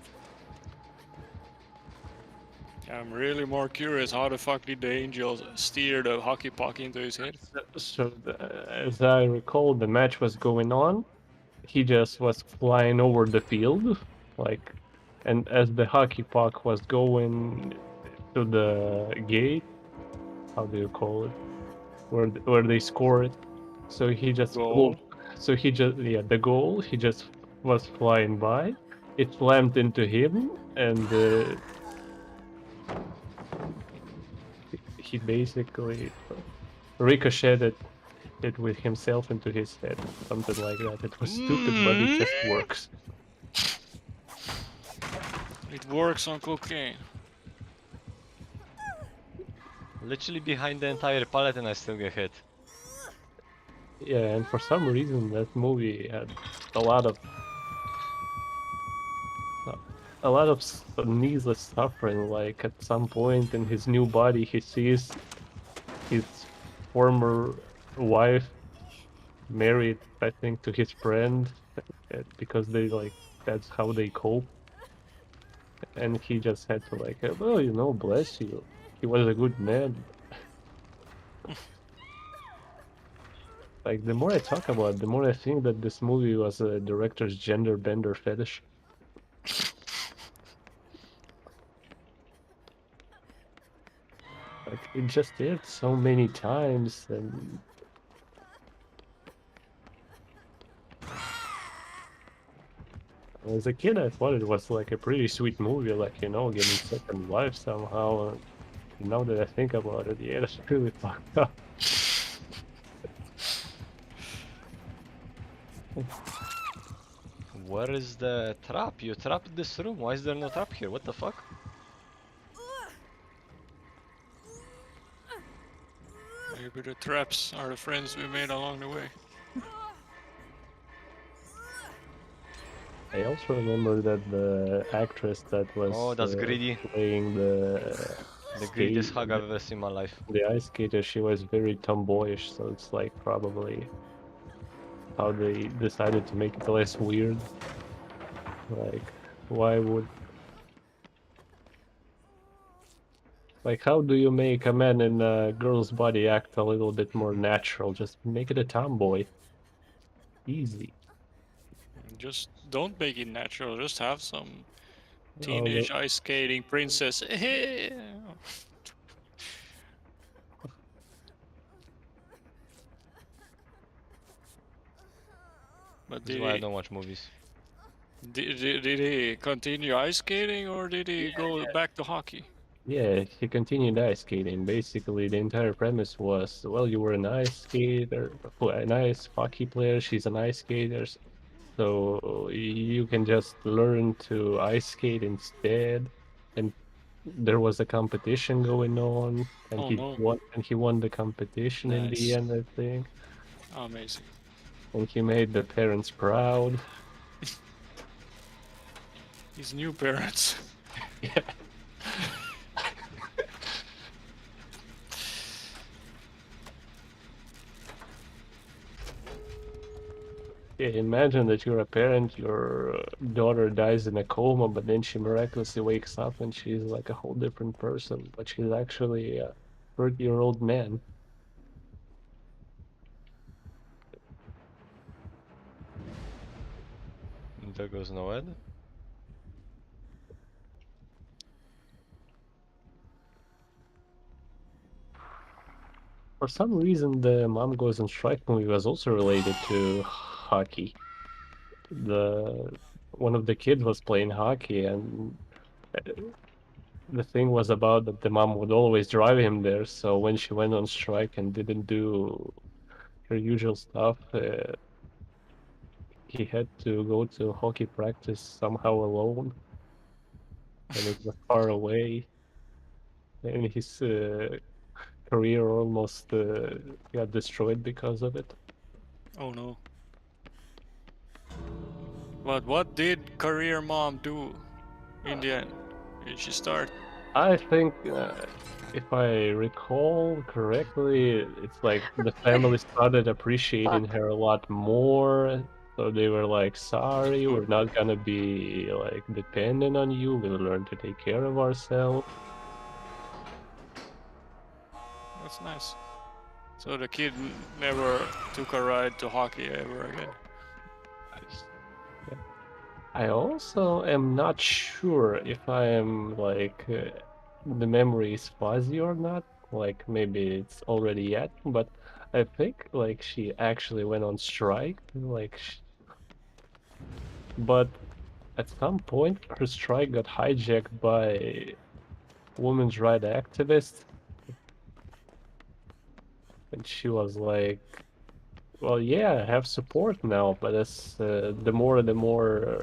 Yeah, I'm really more curious. How the fuck did the angel steer the hockey puck into his head? As I recall, the match was going on. He just was flying over the field, like, and as the hockey puck was going to the gate, how do you call it, where they score it, so he just Goal. the goal, he just was flying by. It slammed into him, and he basically ricocheted it with himself into his head, something like that. It was stupid, but it just works. It works on cocaine. Literally behind the entire pallet and I still get hit. Yeah, and for some reason that movie had a lot of needless suffering. Like at some point in his new body, he sees his former wife married, I think, to his friend, because they like that's how they cope. And he just had to like, well, bless you. He was a good man. Like the more I talk about it, the more I think that this movie was a director's gender bender fetish. Like it just aired so many times, and as a kid I thought it was like a pretty sweet movie, like getting second life somehow. And now that I think about it, yeah, that's really fucked up. Where is the trap? You trapped this room. Why is there no trap here? What the fuck? Maybe the traps are the friends we made along the way. I also remember that the actress that was Oh, that's greedy. playing the greediest hug I've ever seen in my life. the ice skater, she was very tomboyish, so it's like probably how they decided to make it less weird. Like, why would... Like, how do you make a man in a girl's body act a little bit more natural? Just make it a tomboy. Easy. Just don't make it natural. Just have some Oh, teenage ice skating princess. But This is why I don't watch movies. did he continue ice skating or did he go back to hockey? yeah, he continued ice skating. Basically, the entire premise was, well, you were an ice skater, an ice hockey player, she's an ice skater, so you can just learn to ice skate instead. And there was a competition going on, and Oh, he no. won the competition in the Nice. end, I think. Amazing. And he made the parents proud. His new parents. Yeah. Yeah, imagine that you're a parent, your daughter dies in a coma, but then she miraculously wakes up and she's like a whole different person, but she's actually a 30-year-old man. There goes Noed. For some reason, the Mom Goes on Strike movie was also related to hockey. One of the kids was playing hockey, and the thing was about that the mom would always drive him there. So when she went on strike and didn't do her usual stuff, he had to go to hockey practice somehow alone, and it was far away, and his career almost got destroyed because of it. Oh no. But what did career mom do in the end? Did she start? I think, if I recall correctly, it's like the family started appreciating her a lot more. So they were like, sorry, we're not gonna be like dependent on you. We'll learn to take care of ourselves. That's nice. So the kid never took a ride to hockey ever again. Yeah. I also am not sure if I am like the memory is fuzzy or not. Like maybe it's already yet, but I think like she actually went on strike. Like, but at some point her strike got hijacked by women's rights activists, and she was like, well, yeah, I have support now, but as the more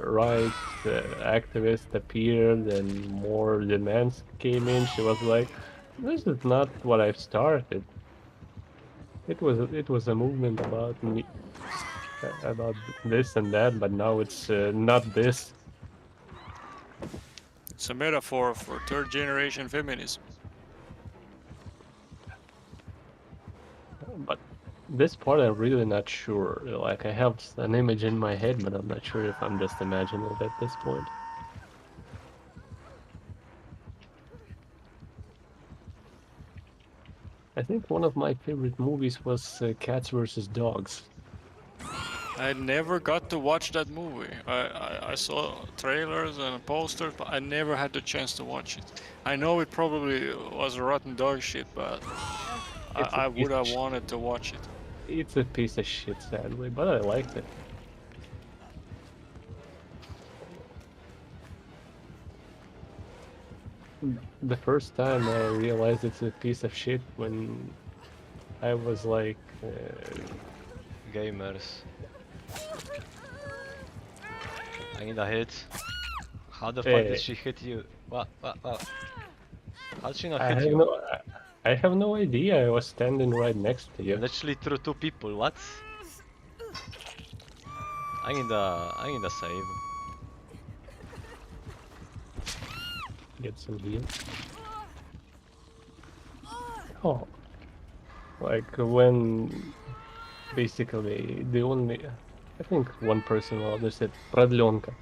right activists appeared and more demands came in, she was like, "This is not what I've started. It was a movement about me, about this and that, but now it's not this." It's a metaphor for third generation feminism. But this part I'm really not sure. Like I have an image in my head, but I'm not sure if I'm just imagining it at this point. I think one of my favorite movies was Cats versus Dogs. I never got to watch that movie. I saw trailers and posters, but I never had the chance to watch it. I know it probably was rotten dog shit, but It's a I piece would of have wanted to watch it. It's a piece of shit, sadly, but I liked it. The first time I realized it's a piece of shit when I was like, Gamers. I need a hit. How the fuck did hey, she hit you? What? How did she not I hit have you? no, I have no idea. I was standing right next to you. Literally through two people, what? I need a save. Get some heal. Oh, like when basically the only, I think one person or other said "продленка"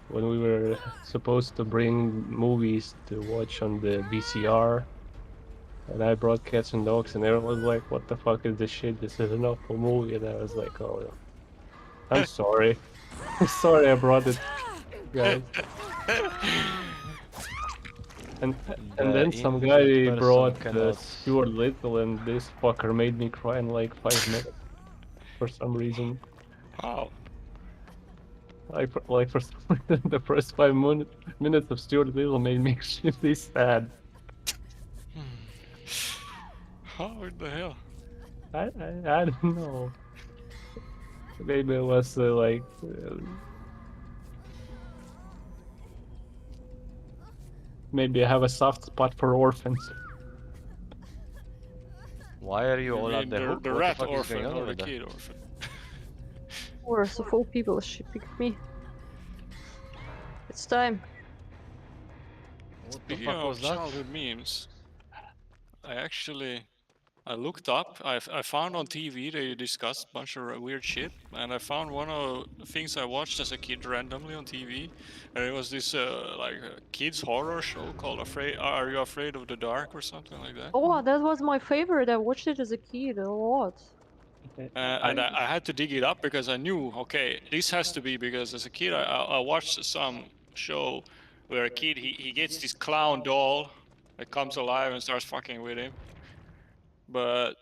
when we were supposed to bring movies to watch on the VCR. And I brought Cats and Dogs, and everyone was like, "What the fuck is this shit? This is an awful movie." And I was like, "Oh, I'm sorry. I'm sorry I brought it, guys." And and The then some injured guy person brought cannot. Stuart Little, and this fucker made me cry in like 5 minutes for some reason. Wow. Like for some reason, the first 5 minutes of Stuart Little made me extremely sad. How in the hell? I don't know. Maybe it was like. Maybe I have a soft spot for orphans. Why are you You all at mean the hook? the What the rat fuck is going orphan on or over the there? kid orphan? Worst of all people, she picked me. It's time. What the Speaking fuck of was that? childhood memes, I actually I looked up. I found on TV they discussed a bunch of weird shit, and I found one of the things I watched as a kid randomly on TV, and it was this like a kids horror show called "Afraid." Are you afraid of the dark or something like that? Oh, that was my favorite. I watched it as a kid a lot. And I had to dig it up because I knew, okay, this has to be because as a kid I watched some show where a kid he gets this clown doll that comes alive and starts fucking with him. But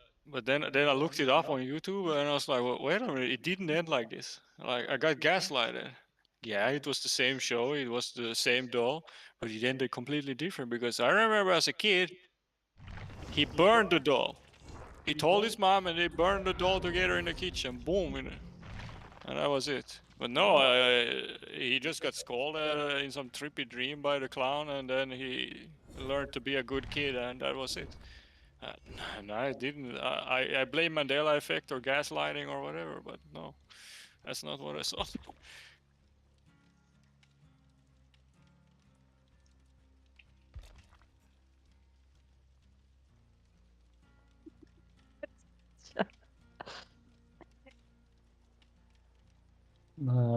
then I looked it up on YouTube and I was like, well, wait a minute, it didn't end like this. Like I got gaslighted. Yeah, it was the same show, it was the same doll, but it ended completely different because I remember as a kid he burned the doll. He told his mom and they burned the doll together in the kitchen. Boom, and that was it. But no, he just got scolded in some trippy dream by the clown, and then he learned to be a good kid, and that was it. Uh, no, I didn't. I blame Mandela effect or gaslighting or whatever, but no, that's not what I saw.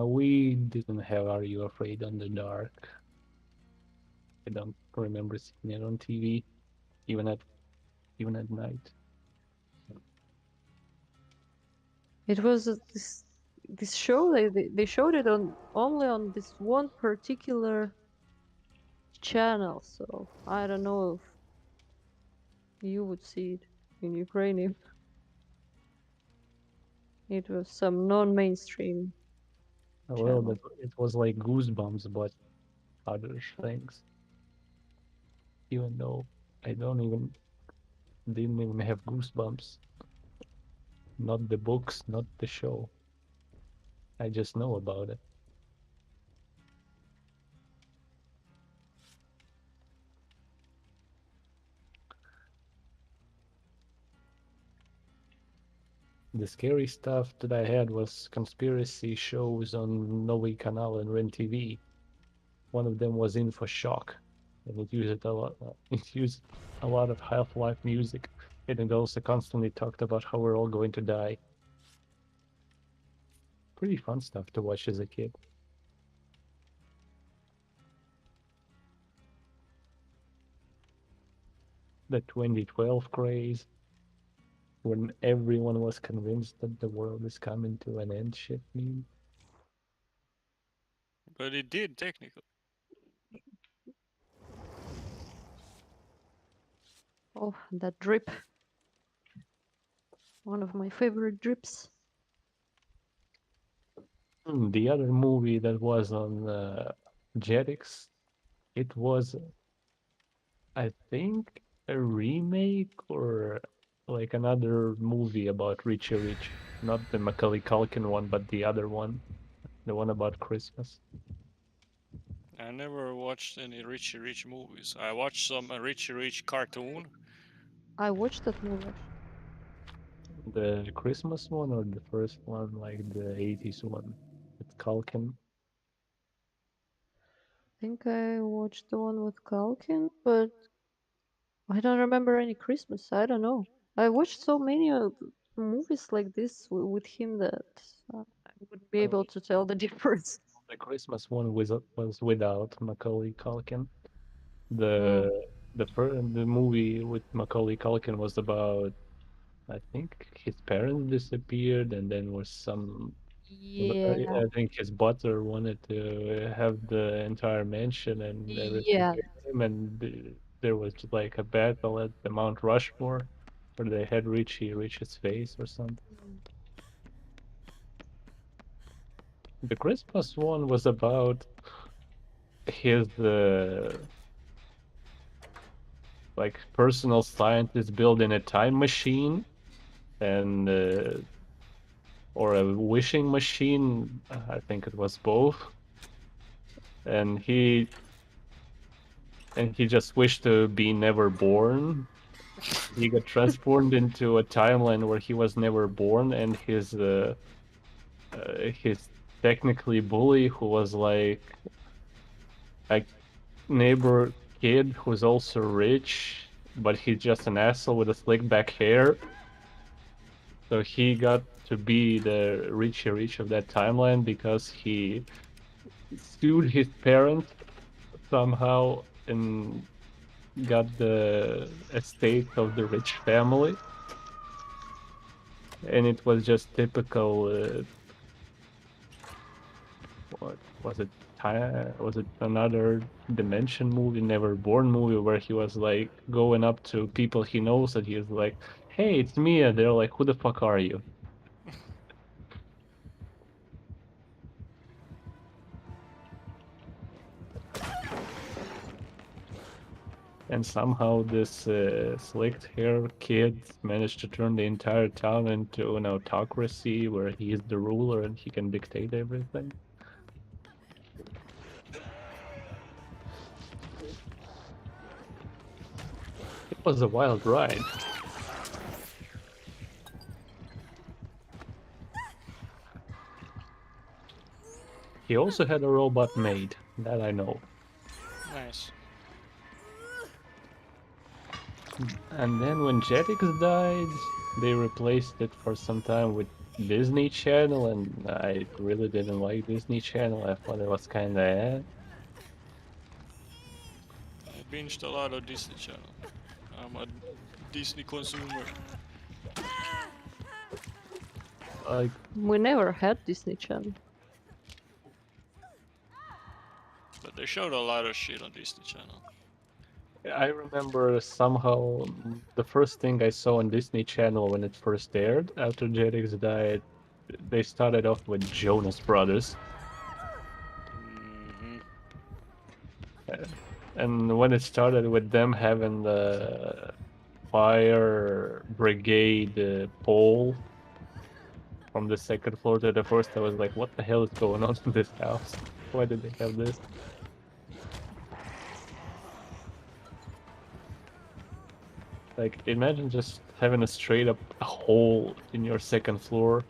We didn't have Are You Afraid on the Dark. I don't remember seeing it on TV, even at even at night. It was this show. They showed it on only on this one particular channel. So I don't know if you would see it in Ukrainian. It was some non-mainstream Well, channel. it was like Goosebumps, but other things. Even though I didn't even have Goosebumps. Not the books, not the show. I just know about it. The scary stuff that I had was conspiracy shows on Novy Canal and Ren TV. One of them was InfoShock, and it used a lot. It used a lot of Half-Life music, and it also constantly talked about how we're all going to die. Pretty fun stuff to watch as a kid. The 2012 craze, when everyone was convinced that the world is coming to an end shit meme. But it did technically. Oh, that drip. One of my favorite drips. The other movie that was on Jetix, it was, I think, a remake or like another movie about Richie Rich. Not the Macaulay Culkin one, but the other one. The one about Christmas. I never watched any Richie Rich movies. I watched some Richie Rich cartoon. I watched that movie. The Christmas one or the first one, like the 80s one with Culkin. I think I watched the one with Kalkin, but I don't remember any Christmas. I don't know. I watched so many movies like this with him that I wouldn't be able to tell the difference. The Christmas one was without Macaulay Culkin. Mm. The movie with Macaulay Culkin was about, I think his parents disappeared, and then was some. Yeah, I think his butler wanted to have the entire mansion and everything yeah. to him, and there was like a battle at the Mount Rushmore where they had Richie reach his face or something. The Christmas one was about his like personal scientist building a time machine and or a wishing machine. I think it was both, and he just wished to be never born. He got transported into a timeline where he was never born, and his technically bully, who was like a neighbor kid who's also rich, but he's just an asshole with a slick back hair. So he got to be the Richie Rich of that timeline because he sued his parents somehow and got the estate of the rich family. And it was just typical. What was it? Was it another Dimension movie, Never Born movie, where he was like going up to people he knows and he's like, "Hey, it's Mia." They're like, "Who the fuck are you?" And somehow this slicked hair kid managed to turn the entire town into an autocracy where he is the ruler and he can dictate everything. It was a wild ride. He also had a robot maid, that I know. Nice. And then when Jetix died, they replaced it for some time with Disney Channel, and I really didn't like Disney Channel. I thought it was kinda I binged a lot of Disney Channel. I'm a Disney consumer. Like, We never had Disney Channel. But they showed a lot of shit on Disney Channel. I remember somehow the first thing I saw on Disney Channel when it first aired after Jetix died, they started off with Jonas Brothers. Mm-hmm. And when it started with them having the fire brigade pole from the second floor to the first, I was like, what the hell is going on in this house? Why did they have this? Like, imagine just having a straight up hole in your second floor.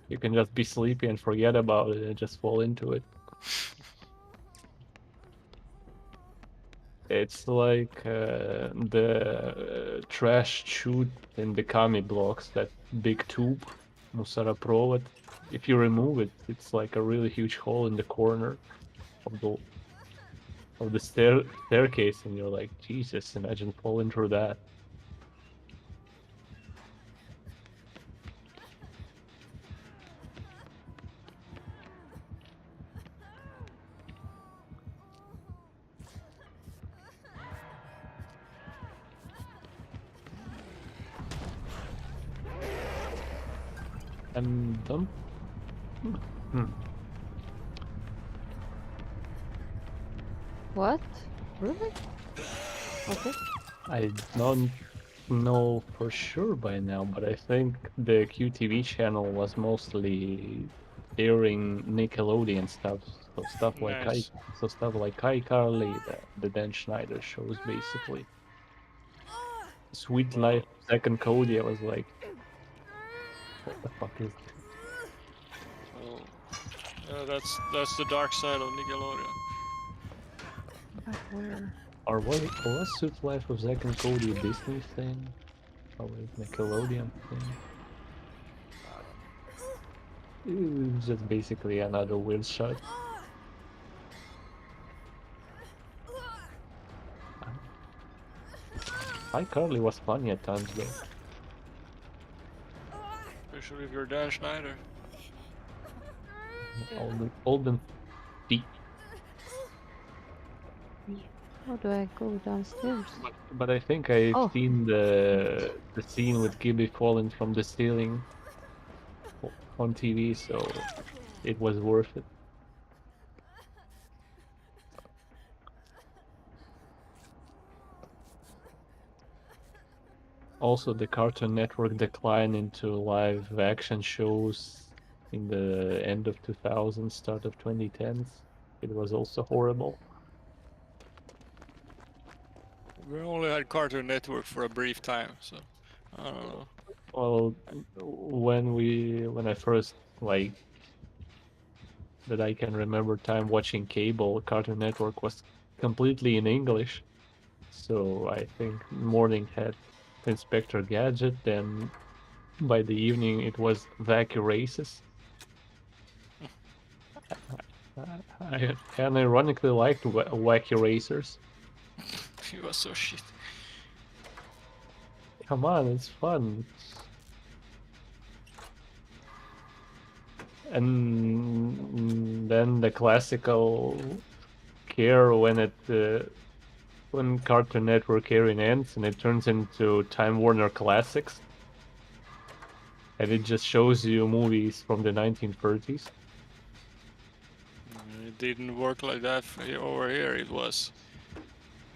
You can just be sleepy and forget about it and just fall into it. It's like the trash chute in the kami blocks, that big tube, Musara Provod. If you remove it, it's like a really huge hole in the corner of the staircase, and you're like, Jesus, imagine falling through that. I'm done. What? Really? Okay. I don't know for sure by now, but I think the QTV channel was mostly airing Nickelodeon stuff, so stuff like Nice. iCarly, the Dan Schneider shows basically. Sweet Life, Second Cody, I was like, what the fuck is this? So, that's the dark side of Nickelodeon. Where? Or was Sweet Life of Zack and Cody a Disney thing? Or was it Nickelodeon thing? It was just basically another weird shot. iCarly was funny at times though. Especially if you're Dan Schneider. Olden feet. How do I go downstairs? But I think I've Oh. seen the scene with Gibby falling from the ceiling on TV, so it was worth it. Also, the Cartoon Network decline into live action shows in the end of 2000s, start of 2010s. It was also horrible. We only had Cartoon Network for a brief time, so I don't know. Well, when I first like that I can remember time watching cable, Cartoon Network was completely in English. So I think morning had Inspector Gadget, then by the evening it was Wacky Races. I ironically liked Wacky Racers. He was so shit. Come on, it's fun. And then the classical care when Cartoon Network airing ends and it turns into Time Warner Classics. And it just shows you movies from the 1930s. It didn't work like that over here. It was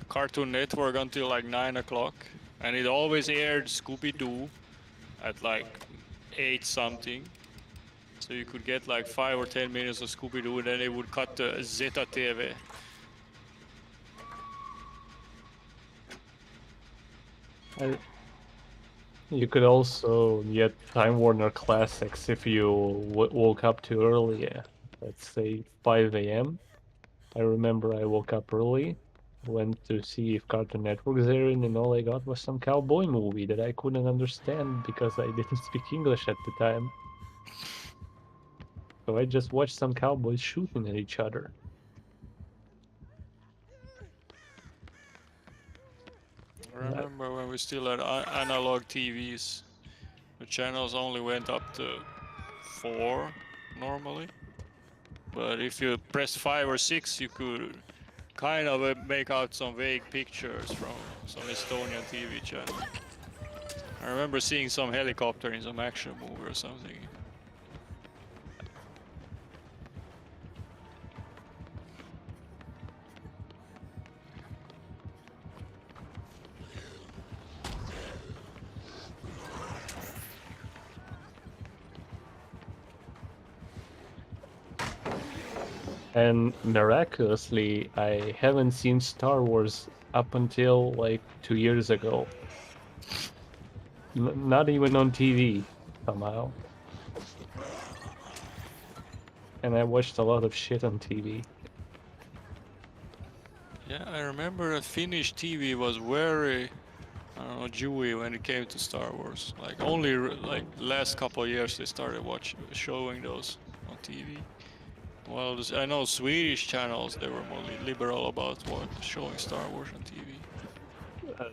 Cartoon Network until like 9 o'clock, and it always aired Scooby-Doo at like 8 something. So you could get like 5 or 10 minutes of Scooby-Doo, and then they would cut to Zeta TV. You could also get Time Warner Classics if you woke up too early, let's say 5 a.m. I remember I woke up early, went to see if Cartoon Network is airing, and all I got was some cowboy movie that I couldn't understand because I didn't speak English at the time. So I just watched some cowboys shooting at each other. I remember when we still had analog TVs. The channels only went up to 4 normally. But if you press 5 or 6, you could kind of make out some vague pictures from some Estonian TV channel. I remember seeing some helicopter in some action movie or something. And miraculously, I haven't seen Star Wars up until like 2 years ago. Not even on TV, somehow. And I watched a lot of shit on TV. Yeah, I remember that Finnish TV was very, I don't know, Jewy when it came to Star Wars. Like only like last couple of years they started showing those on TV. Well, I know Swedish channels, they were more liberal about showing Star Wars on TV.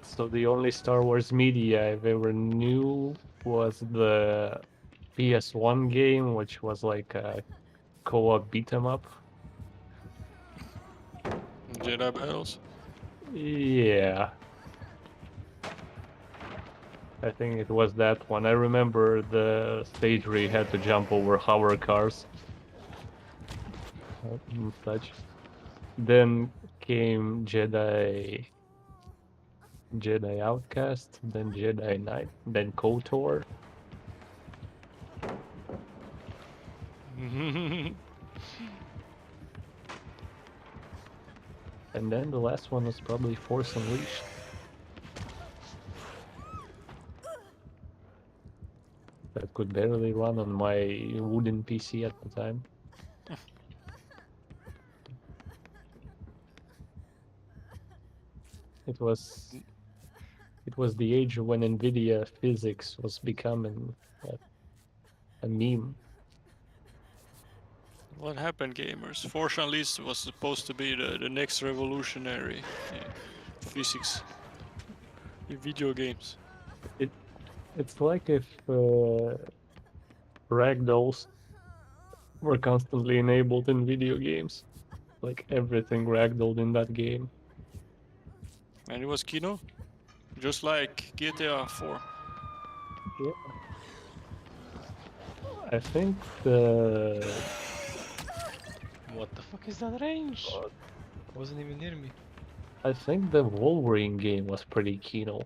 So the only Star Wars media I've ever knew was the PS1 game, which was like a co-op beat 'em up. Jedi battles. Yeah. I think it was that one. I remember the stage where you had to jump over hover cars. And such. Then came Jedi Outcast, then Jedi Knight, then KOTOR. And then the last one was probably Force Unleashed. That could barely run on my wooden PC at the time. It was the age when NVIDIA physics was becoming a meme. What happened, gamers? Force Unleashed was supposed to be the next revolutionary physics in video games. It's like if ragdolls were constantly enabled in video games. Like everything ragdolled in that game. And it was Kino, just like GTA 4. Yeah. I think the... What the fuck is that range? Wasn't even near me. I think the Wolverine game was pretty Kino.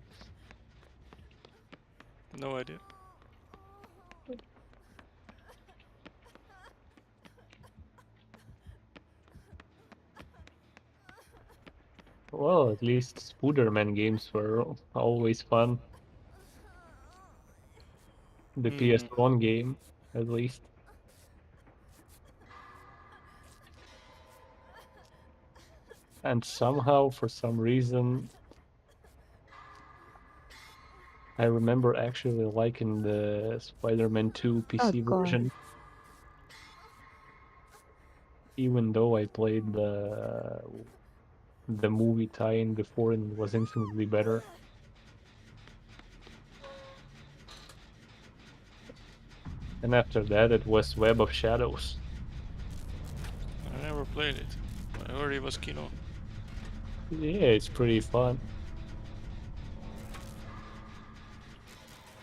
No idea. Well, at least Spooderman games were always fun. The PS1 game, at least. And somehow, for some reason, I remember actually liking the Spider-Man 2 PC God. version. Even though I played the movie tie-in before and it was infinitely better. And after that, it was Web of Shadows. I never played it. I heard it was Kino. Yeah, it's pretty fun.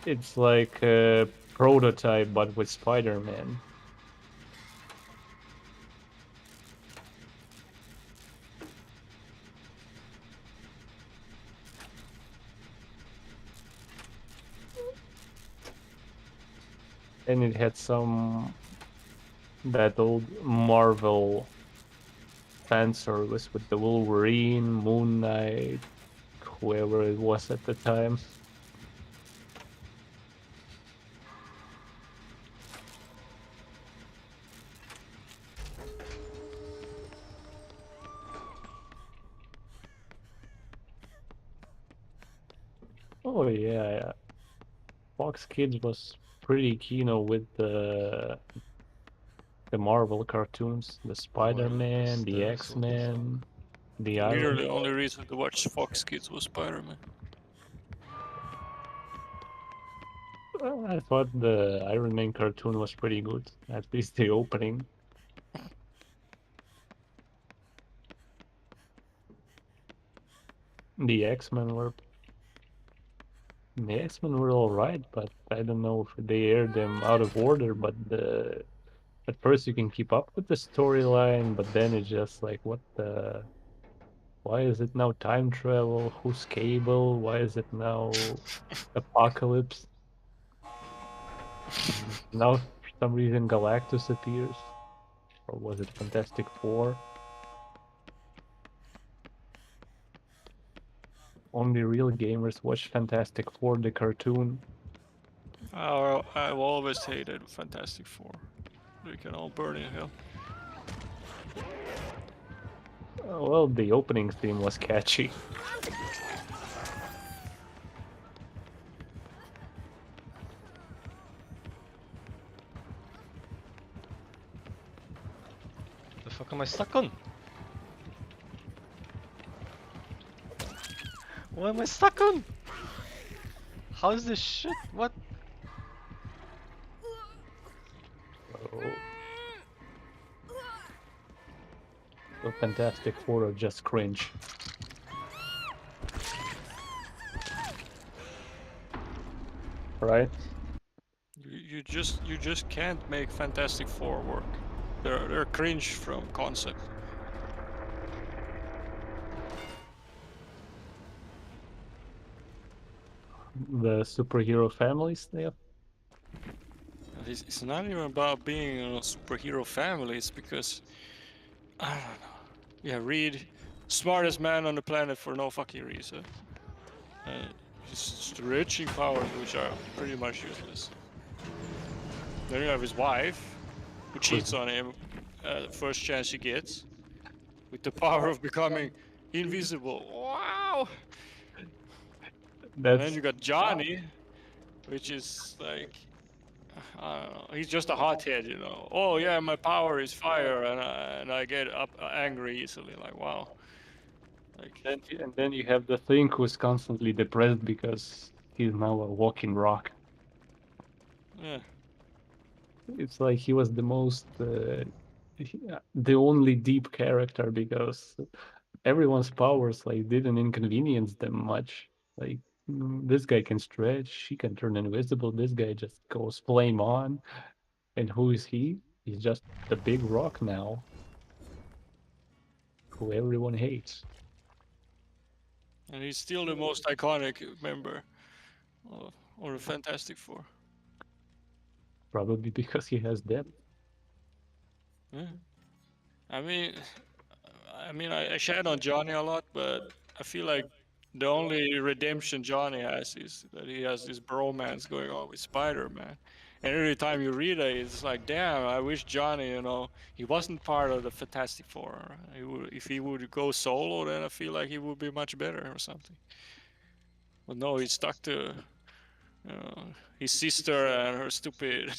It's like a prototype, but with Spider-Man. And it had that old Marvel fan service with the Wolverine, Moon Knight, whoever it was at the time. Oh yeah, Fox Kids was pretty keen with the Marvel cartoons, the Spider-Man, the that's so X-Men, the Iron Literally, Man. the only reason to watch Fox Kids was Spider-Man. I thought the Iron Man cartoon was pretty good. At least the opening. The X-Men were alright, but I don't know if they aired them out of order. But at first you can keep up with the storyline, but then it's just like, what the? Why is it now time travel? Who's Cable? Why is it now Apocalypse? Now for some reason Galactus appears, or was it Fantastic Four? Only real gamers watch Fantastic Four, the cartoon. I've always hated Fantastic Four. They can all burn in hell. Well, the opening theme was catchy. The fuck am I stuck on? What am I stuck on? How is this shit? What? So, so Fantastic Four are just cringe. Right? You just can't make Fantastic Four work. They're cringe from concept. The superhero families there. It's not even about being a superhero family. It's because I don't know. Yeah, Reed, smartest man on the planet for no fucking reason. He's stretching powers which are pretty much useless. Then you have his wife, who cheats on him first chance she gets, with the power of becoming invisible. Wow! And then That's you got Johnny, which is like, I don't know, he's just a hothead, you know. Oh yeah, my power is fire, and I get angry easily. Like wow. Like and then you have the Thing who's constantly depressed because he's now a walking rock. yeah. It's like he was the most, the only deep character because everyone's powers like didn't inconvenience them much. Like this guy can stretch, he can turn invisible. This guy just goes flame on, and who is he? He's just the big rock now, who everyone hates. And he's still the most iconic member of the Fantastic Four. Probably because he has depth. Yeah. I mean, I shat on Johnny a lot, but I feel like the only redemption Johnny has is that he has this bromance going on with Spider-Man. And every time you read it, it's like, damn, I wish Johnny, you know, he wasn't part of the Fantastic Four. If he would go solo, then I feel like he would be much better or something. But no, he's stuck to, you know, his sister and her stupid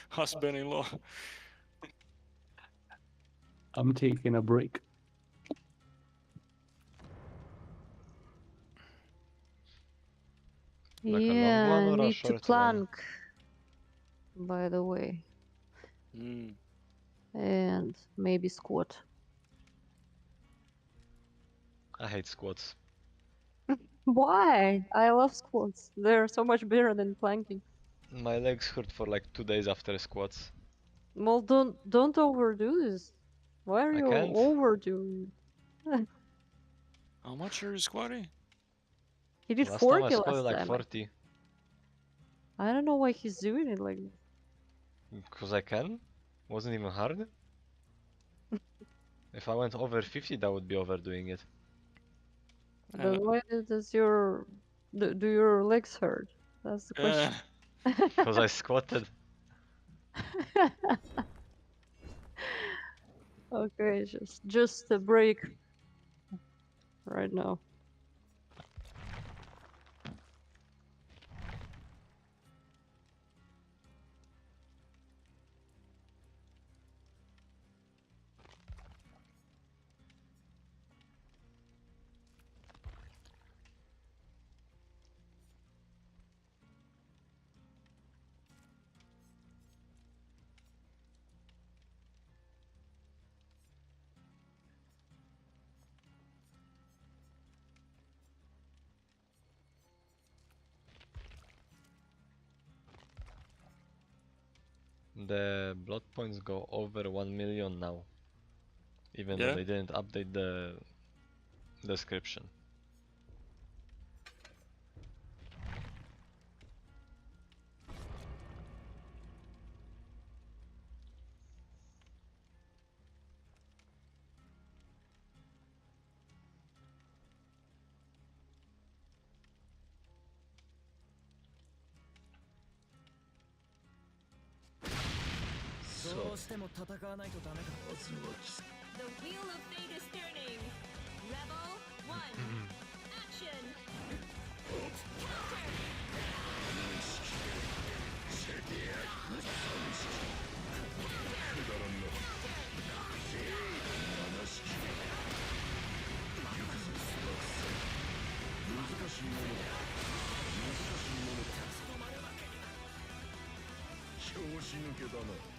husband-in-law. I'm taking a break. Like a long Yeah, one I or a need to short one? plank, by the way, Mm. and maybe squat. I hate squats. Why? I love squats. They're so much better than planking. My legs hurt for like 2 days after squats. Well, don't overdo this. Why are I you can't. overdoing it? How much are you squatting? He did Last time I 40 squatted last like time. 40. I don't know why he's doing it like this. Because I can. Wasn't even hard. If I went over 50, that would be overdoing it. But why does your do your legs hurt? That's the question. Because I squatted. Okay, just a break right now. The blood points go over 1 million now, even though Yeah. they didn't update the description. The wheel of fate is turning. Level 1. Action. Counter. 拍子抜けだな。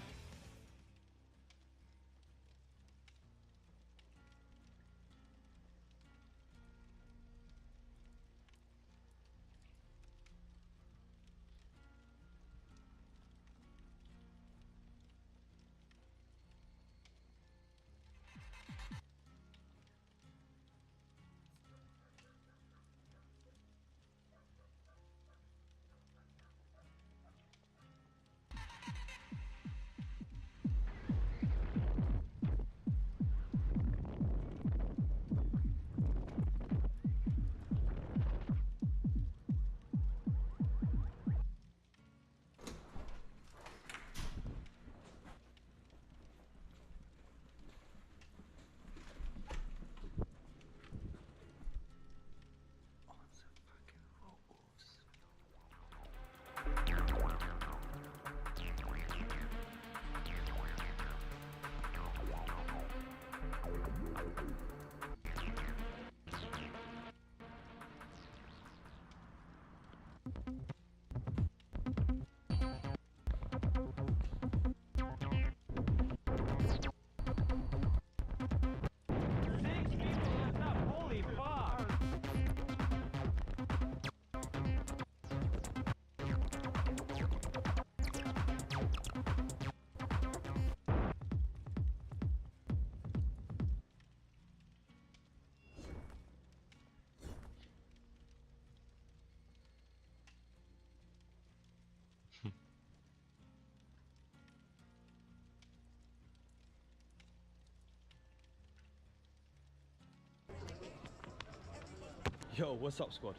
Yo, what's up, squad?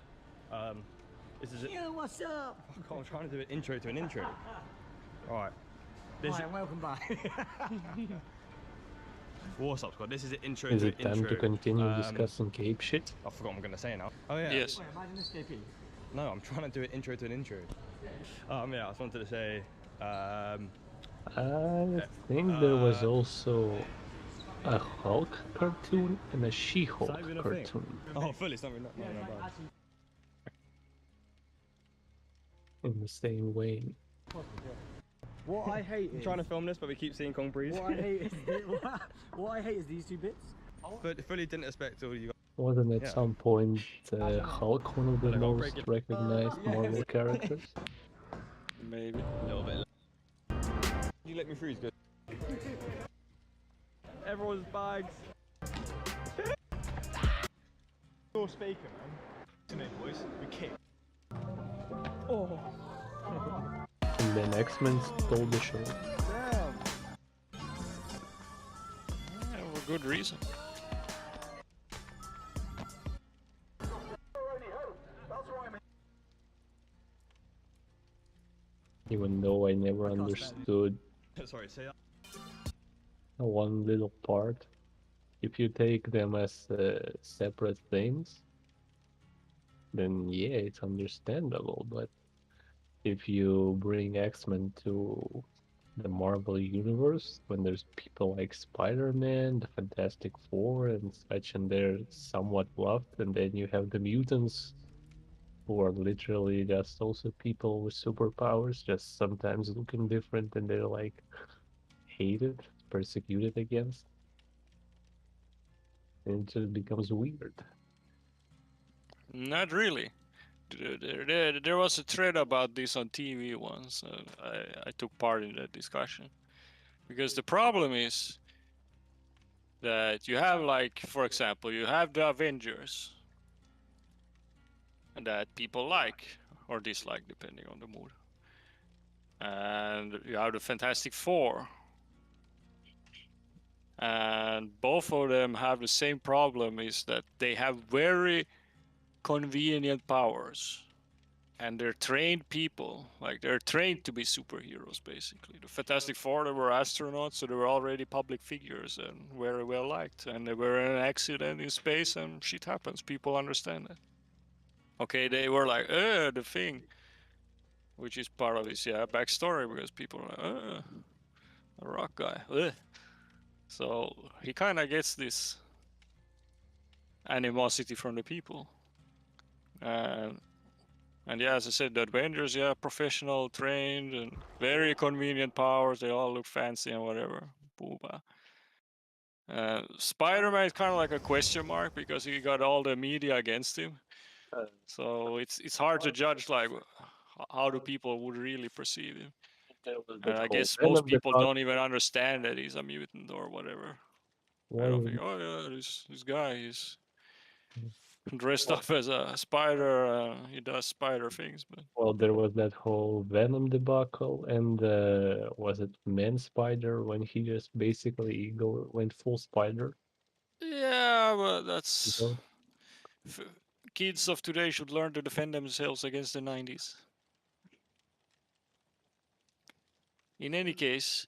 This is it. Yo, what's up? I'm trying to do an intro to an intro. Alright. Hi, and welcome back. What's up, squad? This is an intro Is to it an time intro. to continue discussing cape shit? I forgot what I'm gonna say now. Oh yeah. Yes. Wait, imagine this KP. No, I'm trying to do an intro to an intro. Yeah, I just wanted to say, I think there was also a Hulk cartoon and a She-Hulk that even a thing? cartoon oh, fully, it's not really, no, bad. in the same way. What I hate I'm is trying to film this, but we keep seeing Kong Breeze. what I hate is what I hate is these two bits. Fully didn't expect all you guys. Wasn't at Yeah. some point Hulk one of the Gotta go most break it. recognized Marvel characters? Maybe. A little bit. You let me through, is good. Everyone's bags. Your speaker, man. Listen in, boys. We kick. Oh. And then X-Men stole the show. Damn. Yeah, for good reason. Even though I never understood Sorry, say that. one little part. If you take them as separate things, then yeah, it's understandable. But if you bring X-Men to the Marvel universe, when there's people like Spider-Man, the Fantastic Four, and such, and they're somewhat loved, and then you have the mutants, who are literally just also people with superpowers, just sometimes looking different, and they're like hated, persecuted against. And it just becomes weird. Not really. there was a thread about this on TV once. I took part in that discussion because the problem is that you have, like, for example, you have the Avengers that people like or dislike depending on the mood, and you have the Fantastic Four, and both of them have the same problem, is that they have very convenient powers. And they're trained people, like they're trained to be superheroes basically. The Fantastic Four, they were astronauts, so they were already public figures and very well liked. And they were in an accident in space and shit happens. People understand that. Okay, they were like, the thing, which is part of his backstory, because people are like, a rock guy. Ugh. So he kind of gets this animosity from the people. And yeah, as I said, the Avengers, yeah, professional, trained, and very convenient powers. They all look fancy and whatever. Booba. Spider-Man is kind of like a question mark because he got all the media against him. So it's hard to judge, like, how do people would really perceive him. There was And that I whole guess most Venom people debacle. don't even understand that he's a mutant or whatever. I don't think, oh yeah, this guy is dressed up as a spider. He does spider things, but Well, there was that whole Venom debacle, and was it Man Spider when he just basically went full spider? yeah, but You that's know? kids of today should learn to defend themselves against the 90s. In any case,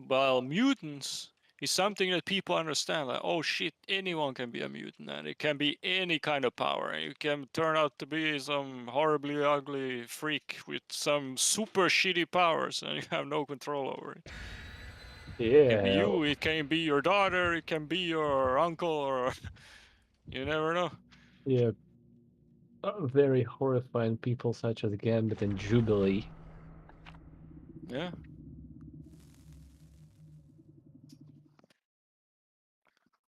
while mutants is something that people understand, like, oh shit, anyone can be a mutant, and it can be any kind of power, and you can turn out to be some horribly ugly freak with some super shitty powers, and you have no control over it. It can be Yeah, you, it can be your daughter, it can be your uncle, or you never know. yeah. Very horrifying people such as Gambit and Jubilee. Yeah.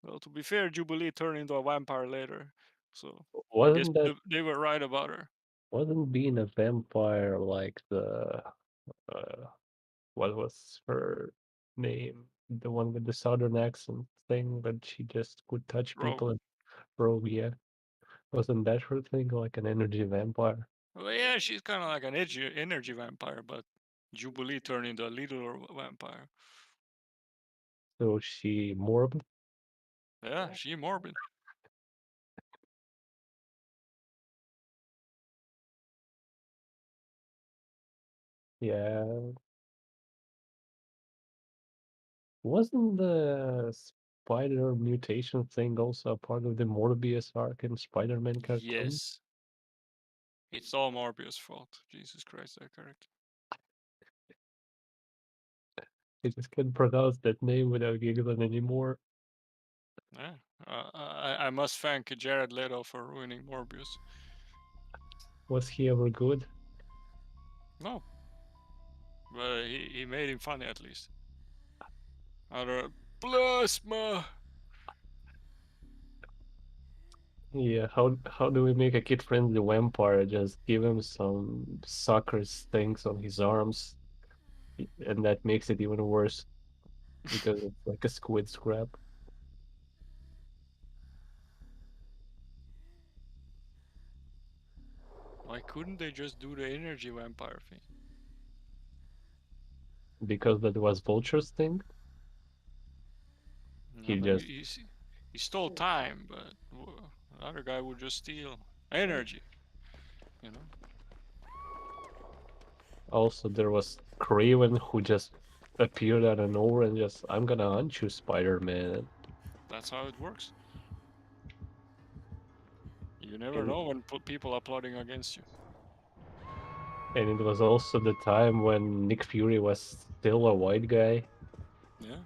Well, to be fair, Jubilee turned into a vampire later, so I guess Wasn't that they were right about her. wasn't being a vampire like the what was her name? The one with the southern accent thing, but she just could touch Rogue. people and Rogue, yeah. Wasn't that her thing, like an energy vampire? Well, yeah, she's kind of like an energy vampire, but Jubilee turned into a little vampire. So she morbid? Yeah, she morbid. Yeah. Wasn't the spider mutation thing also a part of the Morbius arc in Spider-Man cartoon? Yes. It's all Morbius' fault. Jesus Christ, that character. I just can't pronounce that name without giggling anymore. Yeah. I must thank Jared Leto for ruining Morbius. Was he ever good? No. But he made him funny at least. Other plasma. Yeah, how do we make a kid-friendly vampire? Just give him some sucker things on his arms, and that makes it even worse because it's like a squid scrap. Why couldn't they just do the energy vampire thing? Because that was Vulture's thing. No, He but just he stole time, but the other guy would just steal energy. You know. also there was Craven who just appeared out of nowhere and just I'm gonna hunt you, Spider-Man. That's how it works. You never And, know when people are plotting against you. and it was also the time when Nick Fury was still a white guy. Yeah.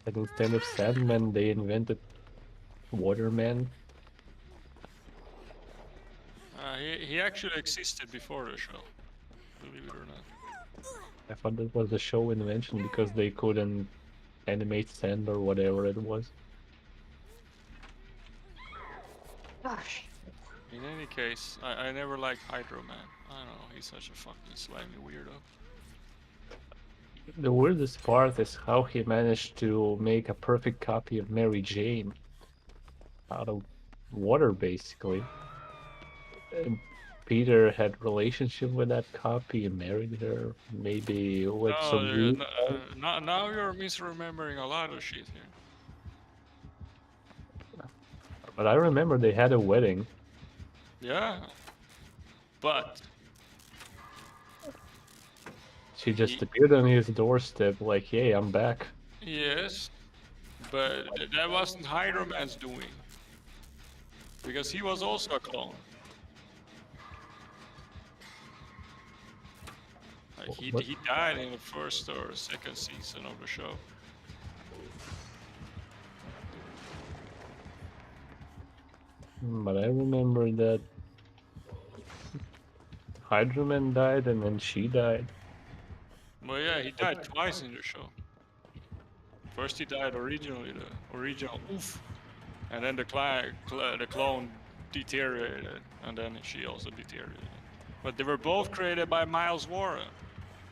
And instead of Sandman, they invented Waterman. He actually existed before the show, believe it or not. I thought that was a show invention because they couldn't animate sand or whatever it was. gosh. In any case, I never liked Hydro Man. I don't know, he's such a fucking slimy weirdo. The weirdest part is how he managed to make a perfect copy of Mary Jane out of water, basically. And Peter had relationship with that copy and married her, maybe with No, some weird. now you're misremembering a lot of shit here. But I remember they had a wedding. Yeah. But She just appeared on his doorstep like, hey, I'm back. yes, but that wasn't Hydro Man's doing. Because he was also a clone. Like he died in the first or second season of the show. But I remember that Hydroman died and then she died. Well, yeah, he died twice in the show. First he died originally, the original Oof, and then the clone deteriorated, and then she also deteriorated. But they were both created by Miles Warren.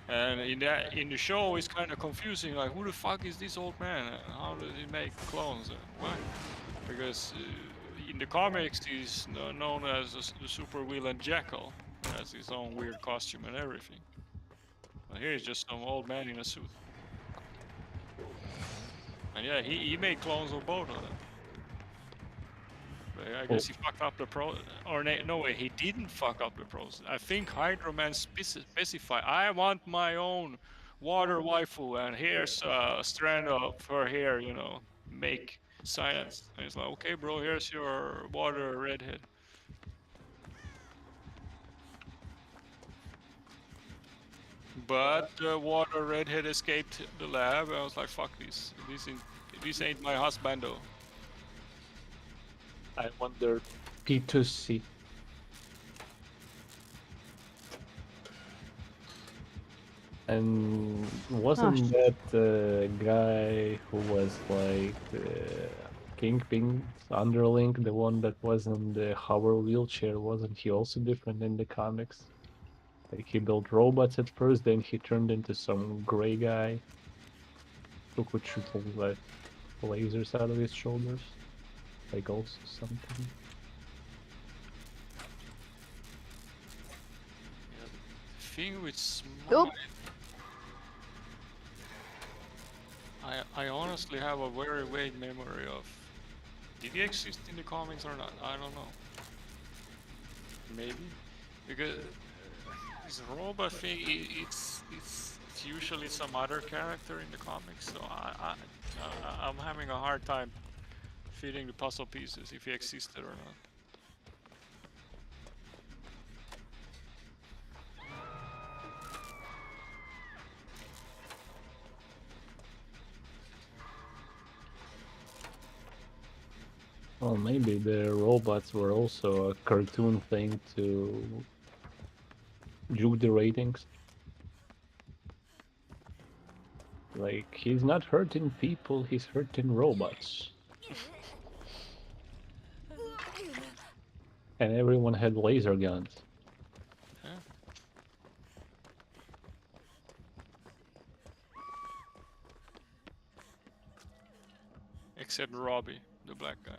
And in the show, it's kind of confusing. Like, who the fuck is this old man? How does he make clones? What? Because in the comics, he's known as the super villain Jekyll, has his own weird costume and everything. But here he's just some old man in a suit. And yeah, he made clones of both of them. But I guess he fucked up the no way, he didn't fuck up the process. I think Hydro Man specified, I want my own water waifu, and here's a strand of her hair, you know, make science. And he's like, okay bro, here's your water redhead. But the water redhead escaped the lab. I was like, fuck this. This ain't my husbando. I wonder P2C. And wasn't that the guy who was like the Kingpin's underling, the one that was in the hover wheelchair, wasn't he also different in the comics? Like he built robots at first, then he turned into some gray guy who could shoot like lasers out of his shoulders. Like also something. Yeah, the thing with Smite, Oop. I honestly have a very vague memory of. Did he exist in the comics or not? I don't know. Maybe because this robot thing, it's usually some other character in the comics, so I'm having a hard time fitting the puzzle pieces if he existed or not. Well, maybe the robots were also a cartoon thing to juke the ratings. Like, he's not hurting people, he's hurting robots. And everyone had laser guns. Yeah. Except Robbie, the black guy.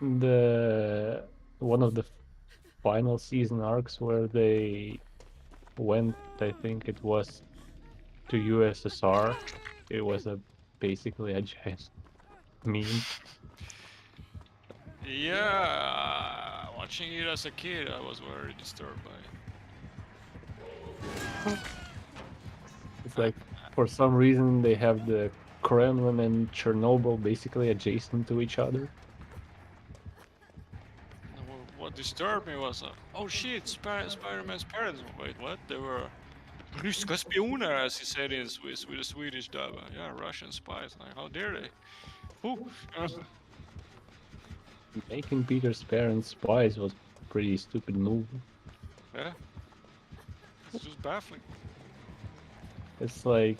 The one of the final season arcs where they went, I think it was to USSR. It was basically a giant meme. Yeah, watching it as a kid, I was very disturbed by it. It's like for some reason they have the Kremlin and Chernobyl basically adjacent to each other. What disturbed me was, oh shit, Spider-Man's parents. Wait, what? They were ryska spioner, as he said in Swiss with a Swedish dub. Yeah, Russian spies. Like, how dare they? Who? Making Peter's parents spies was a pretty stupid move. Yeah. It's just baffling. It's like,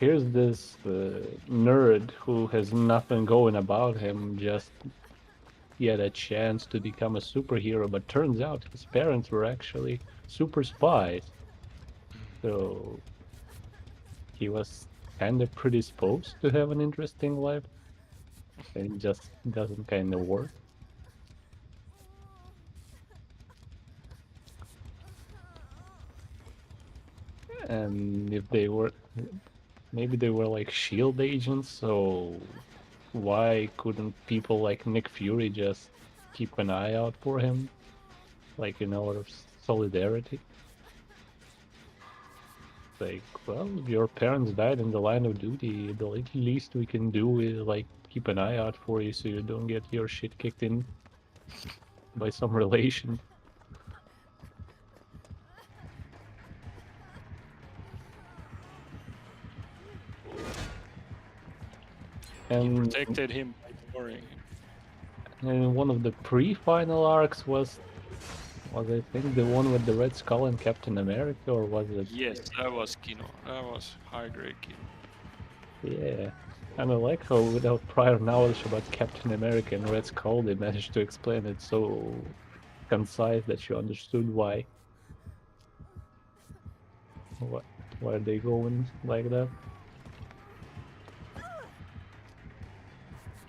here's this nerd who has nothing going about him, just he had a chance to become a superhero, but turns out his parents were actually super spies. So he was kind of predisposed to have an interesting life, and it just doesn't kind of work. And if they were, maybe they were like shield agents, so why couldn't people like Nick Fury just keep an eye out for him, like in order of solidarity? Like, well, your parents died in the line of duty. The least we can do is like keep an eye out for you so you don't get your shit kicked in by some relation. He And protected him by ignoring him. and one of the pre-final arcs was I think the one with the Red Skull and Captain America, or was it? Yes, that was Kino. That was high grade Kino. Yeah. And I like how without prior knowledge about Captain America and Red Skull, they managed to explain it so concise that you understood why. What? Why are they going like that?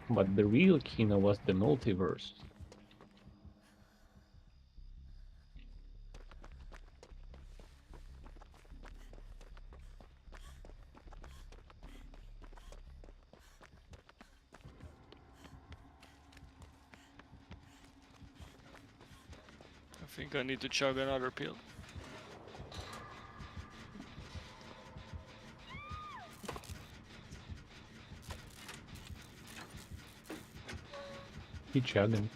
But the real Kino was the multiverse. I think I need to chug another pill. He chugging.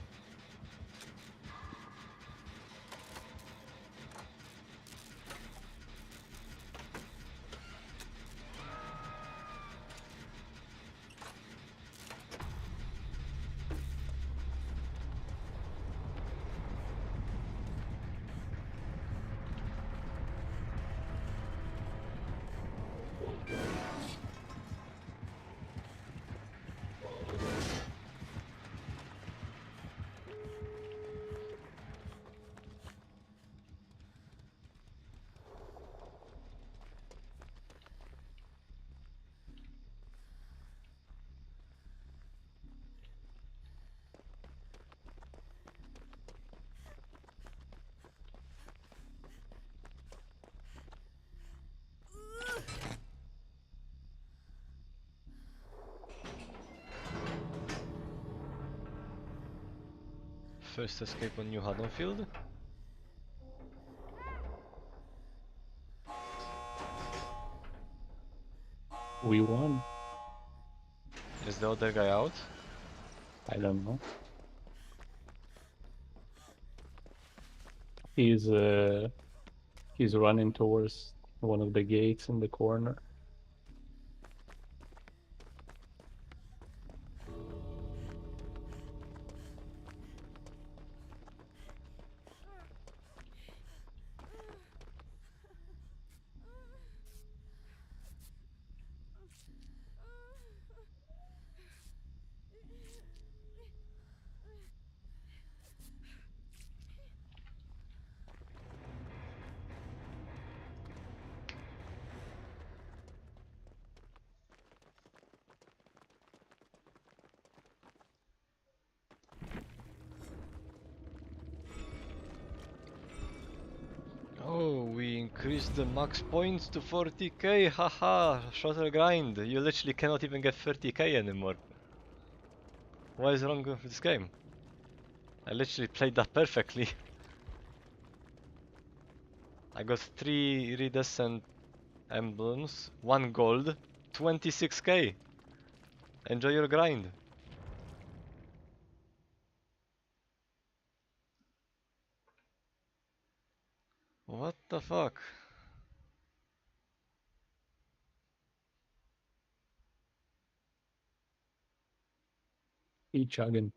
First escape on New Haddonfield. We won. Is the other guy out? I don't know. He's running towards one of the gates in the corner. Oh, we increased the max points to 40k, haha, shorter grind. You literally cannot even get 30k anymore. What is wrong with this game? I literally played that perfectly. I got 3 iridescent emblems, 1 gold, 26k. Enjoy your grind. What the fuck? He chugging.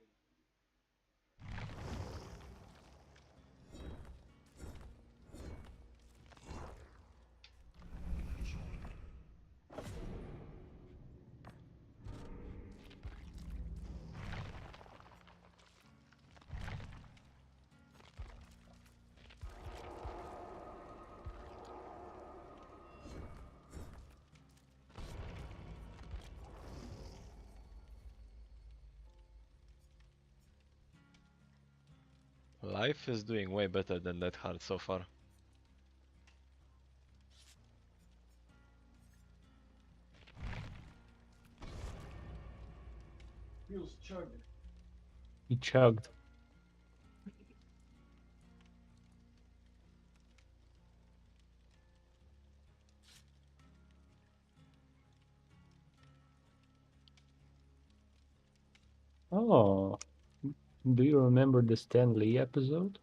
Life is doing way better than that hard so far. Feels chugged. He chugged. Oh, do you remember the Stan Lee episode?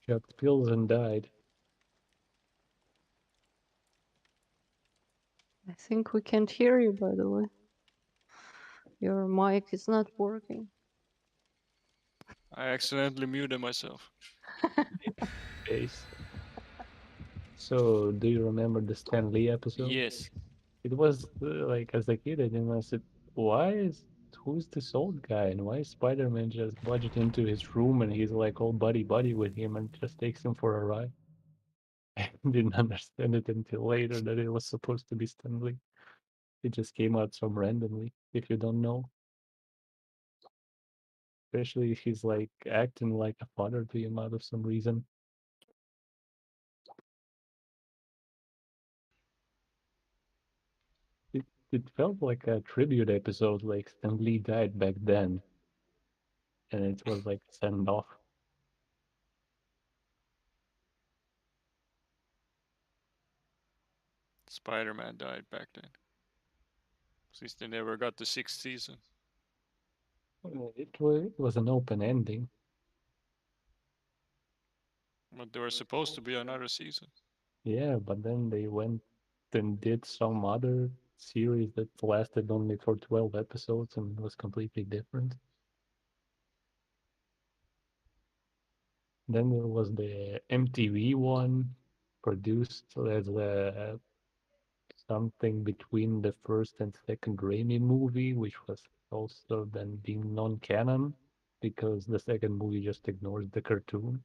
Chugged pills and died. I think we can't hear you, by the way. Your mic is not working. I accidentally muted myself. Face. So, do you remember the Stan Lee episode? Yes. It was like as a kid, I said, who's this old guy, and why is Spider-Man just budget into his room and he's like all buddy with him and just takes him for a ride? I didn't understand it until later that it was supposed to be Stan Lee. It just came out so randomly, if you don't know. Especially if he's like acting like a father to him out of some reason. It felt like a tribute episode, like Stan Lee died back then, and it was like send off. Spider-Man died back then. Since they never got the 6th season. It was an open ending. But there was supposed to be another season. Yeah, but then they went and did some other series that lasted only for 12 episodes and was completely different. Then there was the MTV one, produced as something between the first and second Raimi movie, which was also then deemed non-canon because the second movie just ignores the cartoon.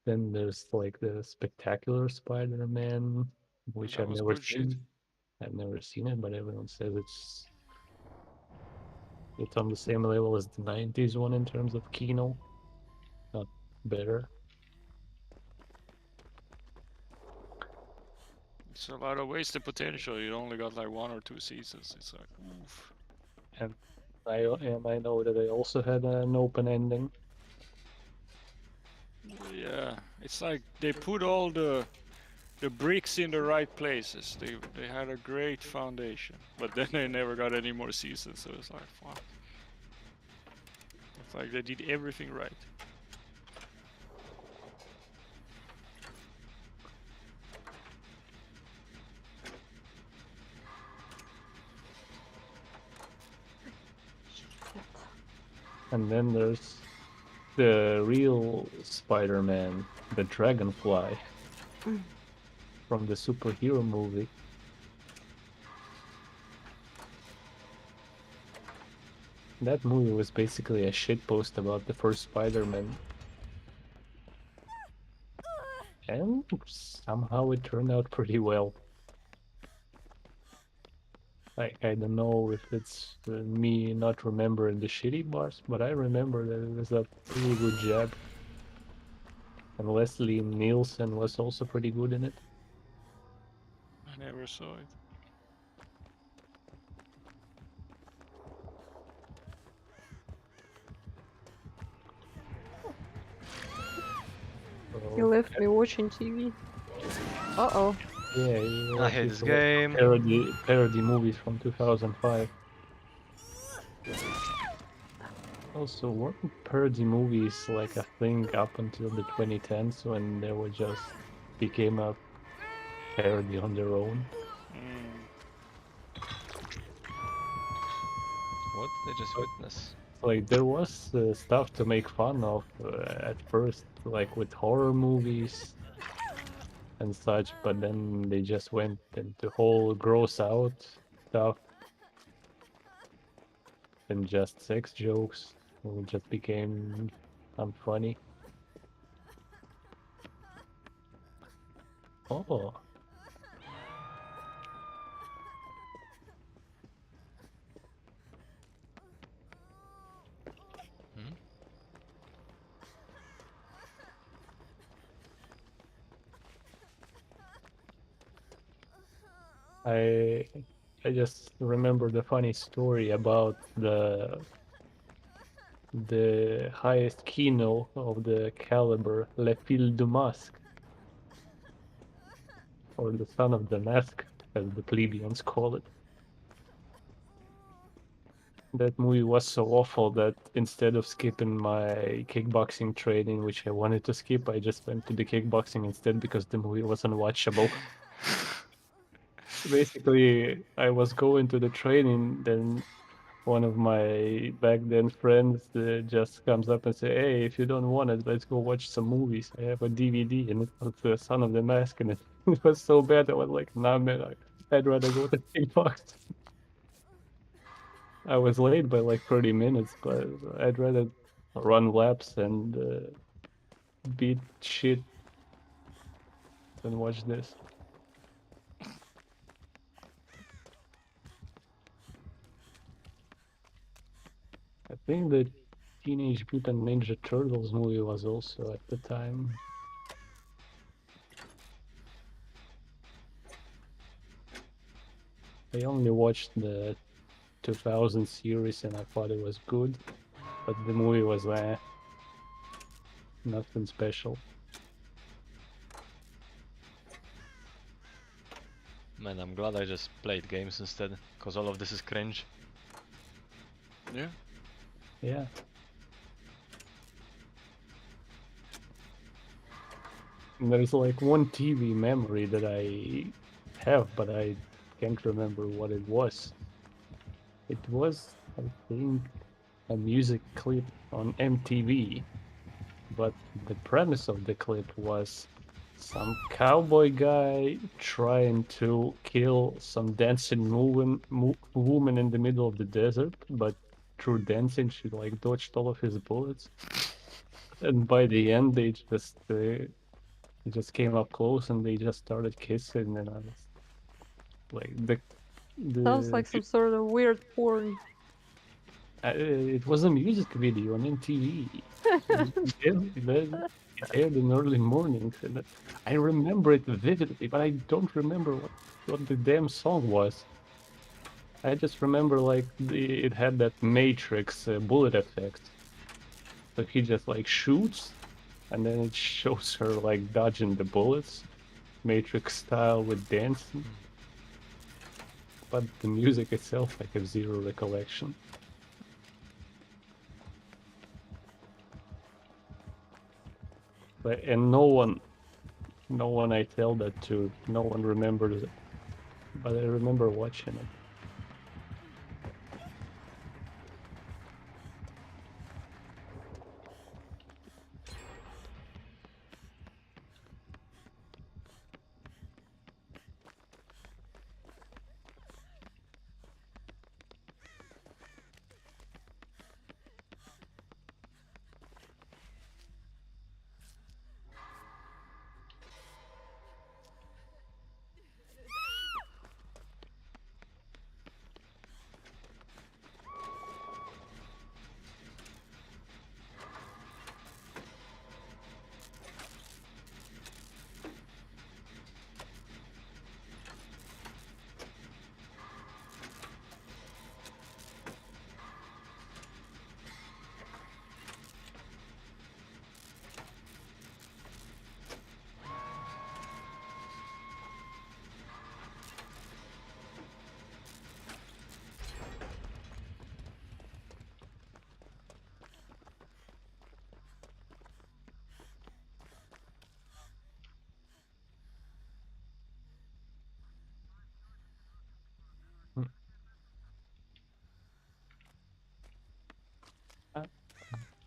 Then there's like the Spectacular Spider-Man, which That I've was never good shit. seen. I've never seen it, but everyone says it's on the same level as the 90s one in terms of Kino. Not better. It's a lot of wasted potential. You only got like 1 or 2 seasons. It's like, oof. And I know that they also had an open ending. Yeah, it's like they put all the bricks in the right places. They had a great foundation, but then they never got any more seasons. So it's like, fuck. It's like they did everything right. And then there's the real Spider-Man, the Dragonfly, from the superhero movie. That movie was basically a shitpost about the first Spider-Man. And somehow it turned out pretty well. I don't know if it's me not remembering the shitty parts, but I remember that it was a pretty good job. And Leslie Nielsen was also pretty good in it. I never saw it. You left me watching TV. Uh-oh. Yeah, I hate this game. Parody movies from 2005. Also, weren't parody movies like a thing up until the 2010s when they were just became a parody on their own? What did they just witness? Like there was stuff to make fun of at first, like with horror movies and such, but then they just went into whole gross out stuff and just sex jokes, and it just became unfunny. Oh, Hmm? I I just remember the funny story about the highest keynote of the caliber, Le Fil du Masque, or the Son of the Mask, as the plebeians call it. That movie was so awful that instead of skipping my kickboxing training, which I wanted to skip, I just went to the kickboxing instead because the movie was unwatchable. Basically, I was going to the training, then one of my back then friends just comes up and say, "Hey, if you don't want it, let's go watch some movies. I have a DVD," and it was The Son of the Mask, and it, it was so bad. I was like, "Nah, man, I'd rather go to kickboxing." I was late by like 30 minutes, but I'd rather run laps and beat shit than watch this. I think the Teenage Mutant Ninja Turtles movie was also at the time. I only watched the 2000 series and I thought it was good, but the movie was nothing special. Man, I'm glad I just played games instead, cause all of this is cringe. Yeah. Yeah. And there's like one TV memory that I have, but I can't remember what it was. It was, I think, a music clip on MTV, but the premise of the clip was some cowboy guy trying to kill some dancing woman in the middle of the desert, but through dancing she like dodged all of his bullets. And by the end, they just came up close and they just started kissing, and I was like Sounds the like some sort of weird porn. it was a music video on MTV. It aired in early mornings, and I remember it vividly, but I don't remember what the damn song was. I just remember like it had that Matrix bullet effect. So he just like shoots, and then it shows her like dodging the bullets, Matrix style with dancing. But the music itself, I have zero recollection. And no one I tell that to, no one remembers it. But I remember watching it.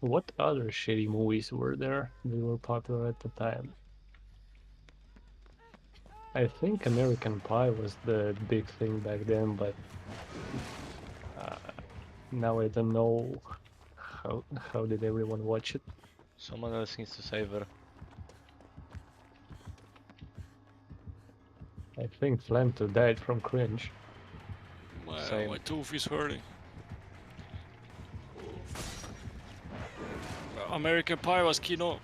What other shitty movies were there that were popular at the time? I think American Pie was the big thing back then, but uh, now I don't know how did everyone watch it. Someone else needs to save her. I think Flamto died from cringe. Same. My tooth is hurting. American Pie was Kino.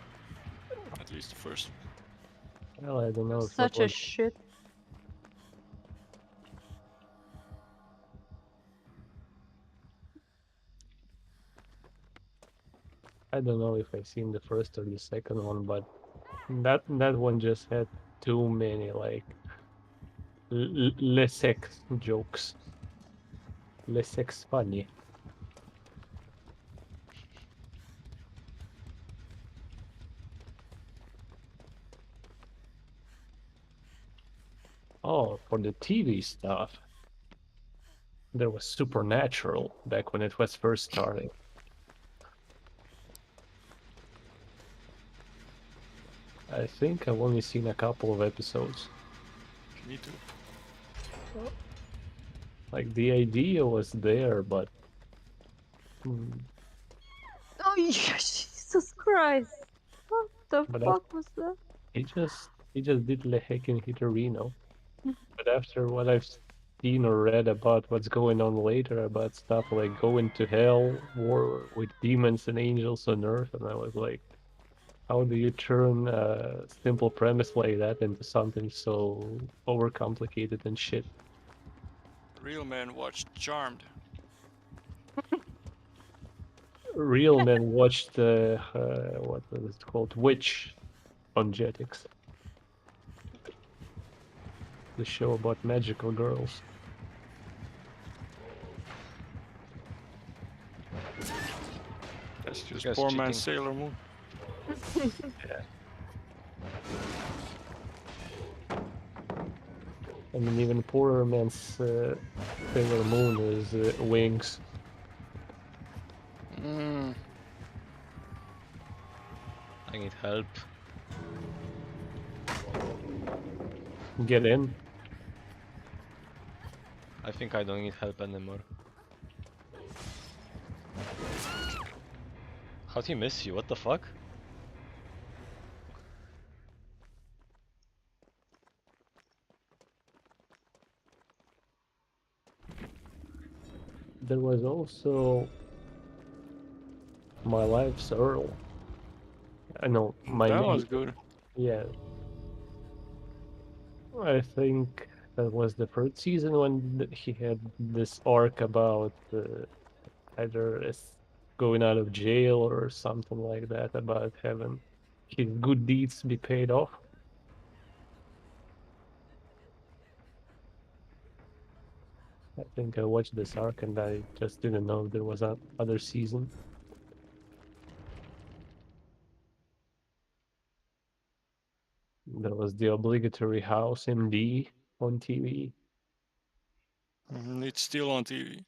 At least the first. Well, I don't know if that Such a was. shit. I don't know if I seen the first or the second one, but that one just had too many like less sex jokes, less sex funny. Oh, for the TV stuff, there was Supernatural back when it was first starting. I think I've only seen a couple of episodes. Me too. Like the idea was there, but Oh, Jesus Christ. What the but fuck was that? he just did Le Heckin Hitorino. But after what I've seen or read about what's going on later about stuff like going to hell, war with demons and angels on earth, and I was like, how do you turn a simple premise like that into something so overcomplicated and shit? Real man watched Charmed. Real men watched what was it called, Witch on Jetix, the show about magical girls. That's just Guys poor cheating. man Sailor Moon. Yeah. I mean, even poorer man's Sailor Moon is Wings. I need help. Get in. I think I don't need help anymore. How'd he miss you? What the fuck? There was also My Life's Earl. I know my That name. was good. Yeah. I think that was the first season when he had this arc about either going out of jail or something like that, about having his good deeds be paid off. I think I watched this arc and I just didn't know there was another season. There was the obligatory House MD on TV. It's still on TV.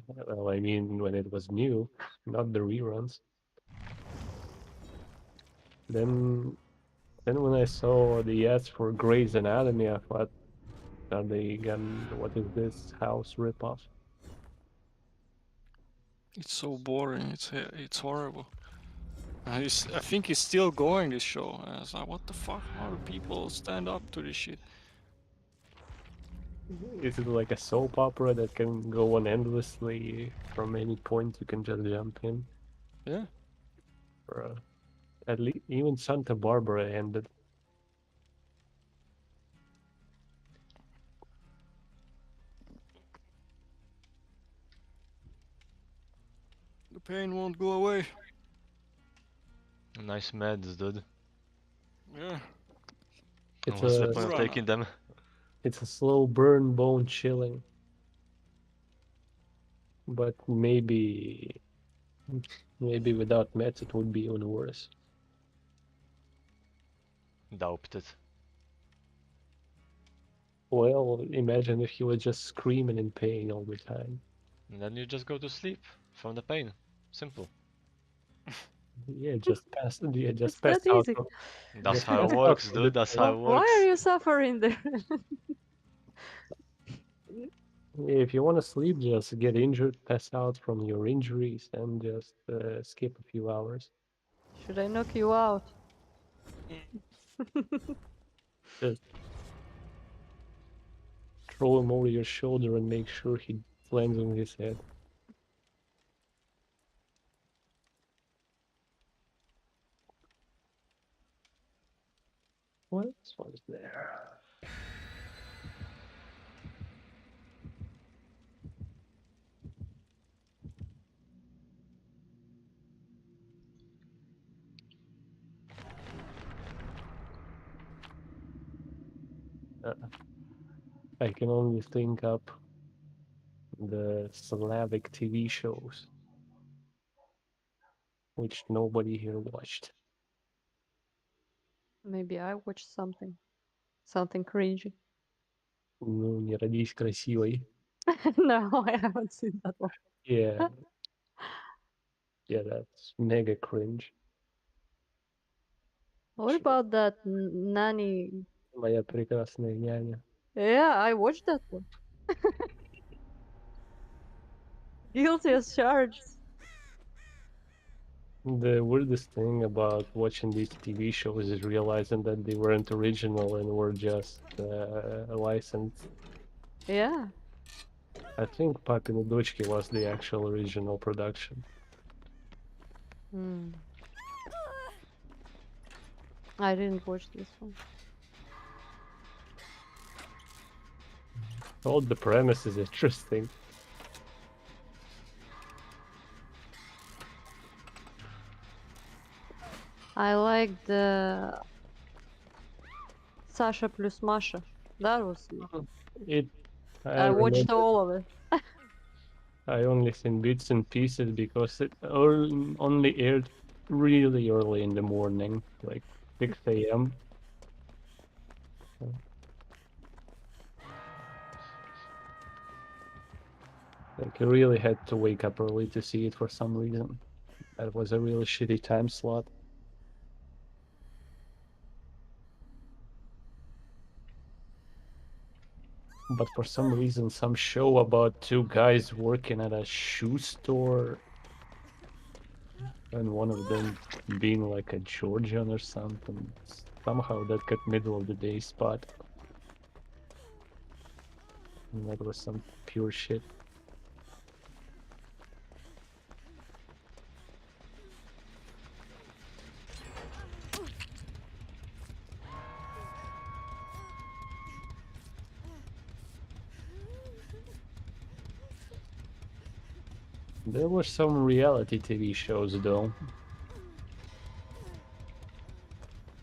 Well, I mean, when it was new, not the reruns. Then, then when I saw the ads for Grey's Anatomy, I thought, are they gonna? What is this House ripoff? It's so boring. It's horrible. And I think he's still going this show. And I was like, what the fuck? How do people stand up to this shit? Is it like a soap opera that can go on endlessly from any point? You can just jump in. Yeah. Or, at least even Santa Barbara ended. The pain won't go away. Nice meds, dude. Yeah. It's What's the a point of Piranha. taking them? it's a slow burn, bone chilling. But maybe without meds it would be even worse. Doubt it. Well, imagine if he was just screaming in pain all the time. And then you just go to sleep from the pain. Simple. Yeah, just pass. Yeah, It's just pass that out. easy. That's Just how pass it out works, from the dude. That's how train. it Why works. are you suffering there? Yeah, if you want to sleep, just get injured, pass out from your injuries, and just skip a few hours. Should I knock you out? Just throw him over your shoulder and make sure he lands on his head. What else was there? I can only think up the Slavic TV shows, which nobody here watched. Maybe I watched something cringy. Ну, не родись красивой. No, I haven't seen that one. Yeah, yeah, that's mega cringe. What about that nanny? Моя прекрасная няня. Yeah, I watched that one. Guilty as charged. The weirdest thing about watching these TV shows is realizing that they weren't original and were just licensed. Yeah. I think Папины дочки was the actual original production. Hmm. I didn't watch this one. All the premise is interesting. I like the Sasha plus Masha. That was It. I watched remember- all of it. I only seen bits and pieces because it only aired really early in the morning, like 6 a.m. Like, I really had to wake up early to see it for some reason. That was a really shitty time slot. But for some reason, some show about two guys working at a shoe store and one of them being like a Georgian or something. Somehow that got middle of the day spot. And that was some pure shit. There were some reality TV shows though.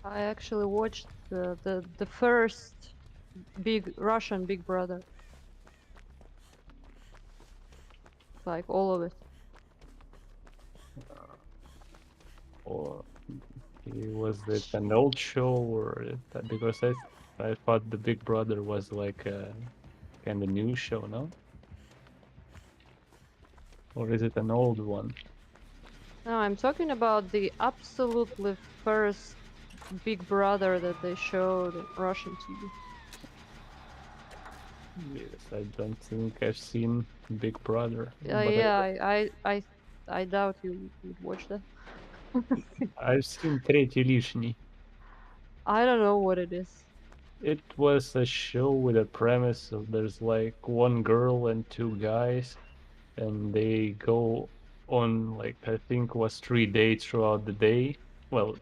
I actually watched the first big Russian Big Brother. Like all of it. Or was it an old show or because I thought the Big Brother was like a kind of new show, no? Or is it an old one? No, I'm talking about the absolutely first Big Brother that they showed on Russian TV. Yes, I don't think I've seen Big Brother. but Yeah, I doubt you would watch that. I've seen Третий лишний. I don't know what it is. It was a show with a premise of there's like one girl and two guys, and they go on like I think was 3 dates throughout the day. Well,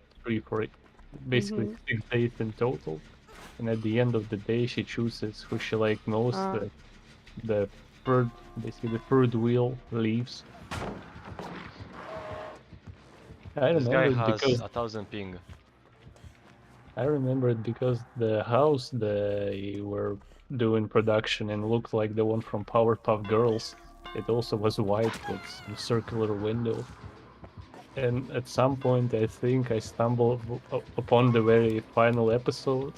basically Mhm. 6 days in total. And at the end of the day, she chooses who she like most. Ah. The third, basically the third wheel leaves. I This guy remember has because 1000 ping. I remember it because the house they were doing production and looked like the one from Powerpuff Girls. It also was white with some circular window. And at some point, I think I stumbled upon the very final episode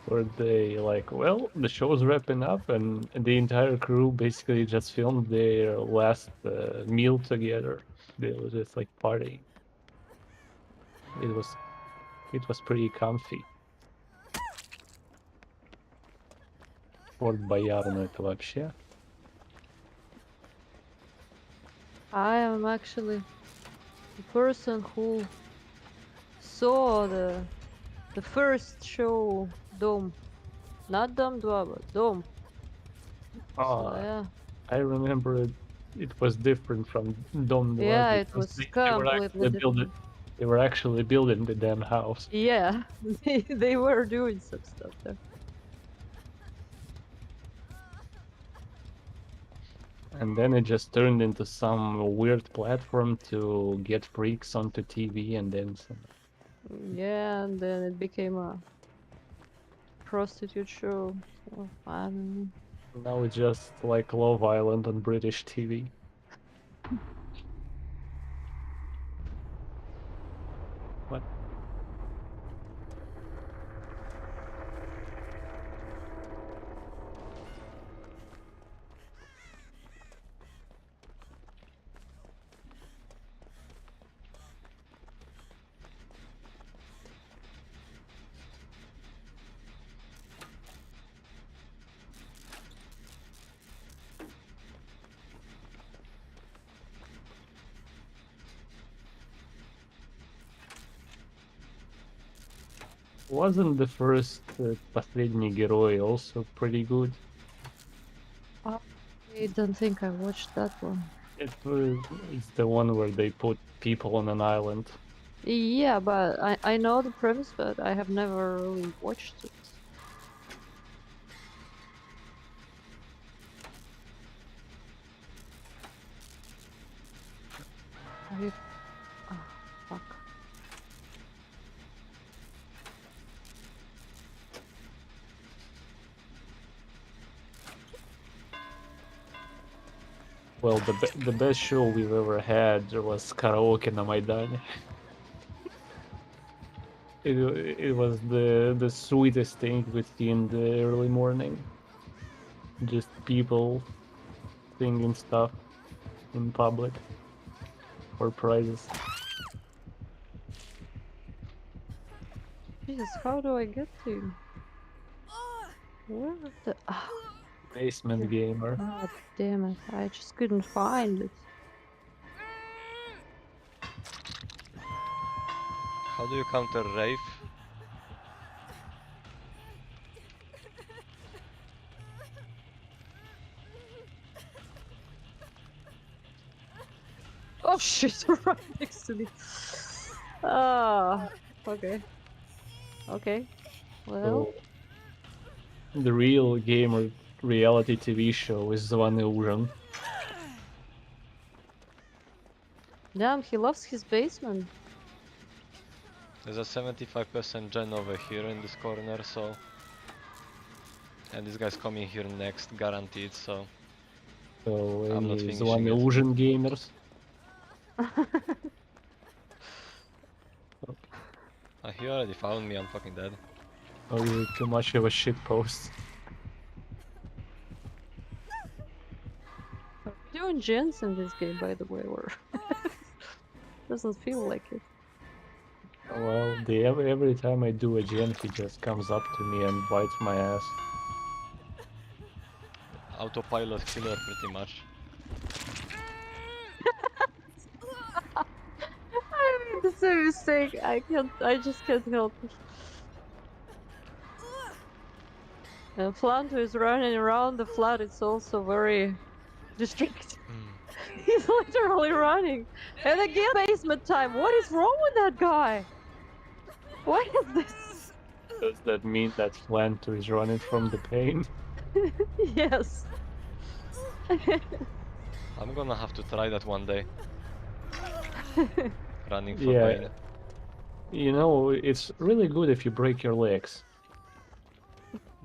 where they like, well, the show's wrapping up, and the entire crew basically just filmed their last meal together. They were just like partying. it was pretty comfy. Форт Боярд это вообще. I am actually the person who saw the first show Dom. Not Dom 2, but Dom. So, Ah, yeah. I remember it was different from Dom 2 Yeah, it because was they were completely actually building different. they were actually building the damn house. Yeah, they were doing some stuff there. And then it just turned into some weird platform to get freaks onto TV and then some. Yeah, and then it became a prostitute show. So, I don't know. Now it's just like Love Island on British TV. What? Wasn't the first Последний Герой also pretty good? I don't think I watched that one. It's the one where they put people on an island. Yeah, but I know the premise, but I have never really watched it. Oh, fuck. Well, the best show we've ever had was Karaoke на Майдане. It was the sweetest thing we see in the early morning. Just people singing stuff in public for prizes. Jesus, how do I get to him? Where the... Basement gamer. God damn it, I just couldn't find it. How do you counter Rave? Oh shit, right next to me. Ah, okay. Okay. Well, So, the real gamer reality TV show is Званый ужин. damn, he loves his basement. There's a 75% gen over here in this corner, so... And this guy's coming here next, guaranteed, so... So, I'm not any finishing Званый it. ужин gamers? He already found me, I'm fucking dead. Or is it too much of a shit post? Doing gens in this game, by the way, or doesn't feel like it. Well, every time I do a gen, he just comes up to me and bites my ass. Autopilot killer, pretty much. I made the same mistake. I just can't help it. And Flanto is running around the flat. It's also very distracting. He's literally running. And again, basement time. What is wrong with that guy? What is this? Does that mean that Flanto is running from the pain? Yes. I'm gonna have to try that one day. Running for Yeah. pain. You know, it's really good if you break your legs.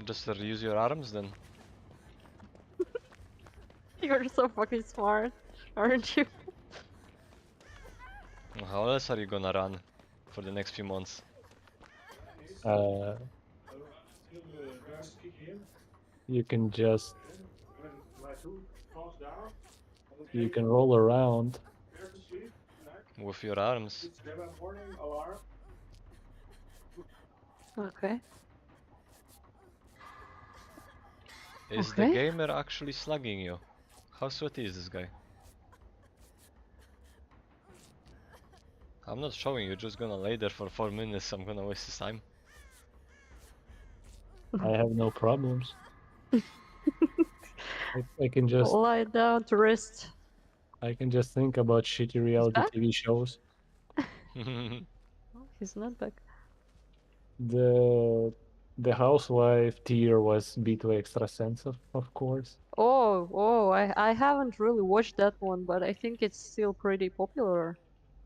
Just use your arms then. You're so fucking smart, aren't you? How else are you gonna run for the next few months? You can just... You can roll around. With your arms. Okay. Is the Okay. gamer actually slugging you? How sweaty is this guy? I'm not showing you, just gonna lay there for 4 minutes, I'm gonna waste his time. I have no problems. I can just Lie down to rest. think about shitty reality back? TV shows. Oh, he's not back. The the housewife tier was B2 extrasensitive, of course. Oh, I haven't really watched that one, but I think it's still pretty popular,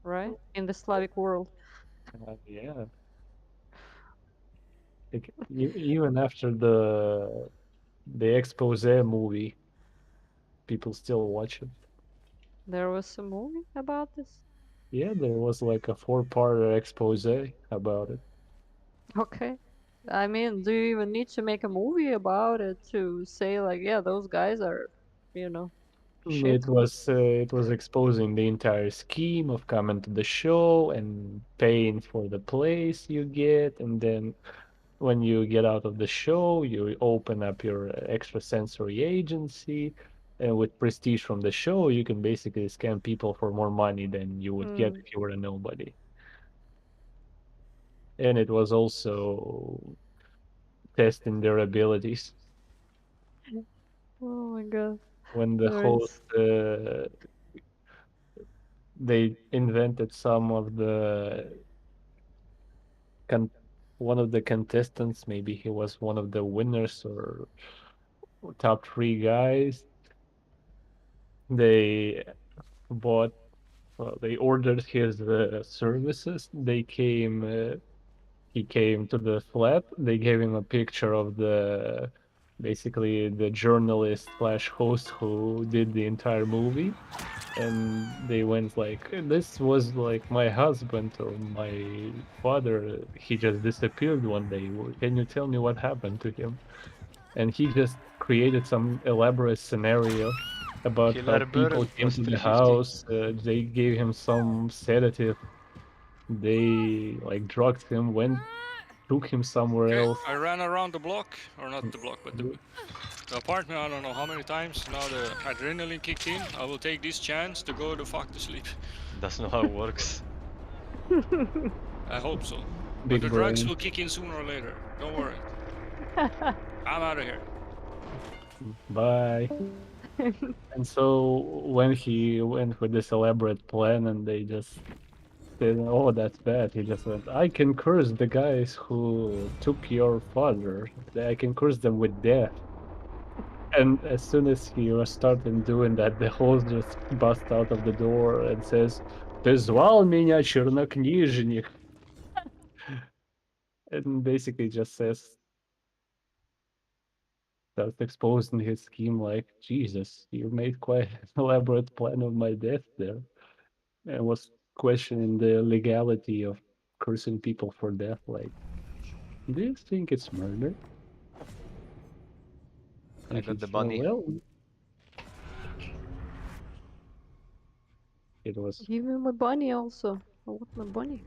right? In the Slavic world. Yeah. Like, even after the expose movie, people still watch it. There was a movie about this. Yeah, there was like a 4-part expose about it. Okay. I mean, do you even need to make a movie about it to say like, yeah, those guys are, you know, shit? It was exposing the entire scheme of coming to the show and paying for the place you get, and then when you get out of the show, you open up your extrasensory agency, and with prestige from the show, you can basically scam people for more money than you would get Mm. if you were a nobody. And it was also testing their abilities. Oh my god. When the host Nice. they invented some of the con- one of the contestants, maybe he was one of the winners or top 3 guys. They bought, well, they ordered his services. He came to the flat. They gave him a picture of basically the journalist slash host who did the entire movie. And they went like, this was like my husband or my father. He just disappeared one day. Can you tell me what happened to him? And he just created some elaborate scenario about how Killer people Burn came plus to the 350. house. They gave him some sedative. They like drugged him, took him somewhere Okay, else. I ran around the block, or not the block, but the apartment, I don't know how many times. Now the adrenaline kicked in. I will take this chance to go the fuck to sleep. That's not how it works. I hope so. But Big the drugs brain. will kick in sooner or later. Don't worry. I'm out of here. Bye. And so when he went with this elaborate plan and they just said, oh, that's bad, he just went, I can curse the guys who took your father. I can curse them with death. And as soon as he was starting doing that, the host just busts out of the door and says, "Ты звал меня, чернокнижник?" And basically just starts exposing his scheme like, Jesus, you made quite an elaborate plan of my death there. And was questioning the legality of cursing people for death. Like, do you think it's murder? I And he got the said, bunny. well, it was. Give me my bunny also. I want my bunny.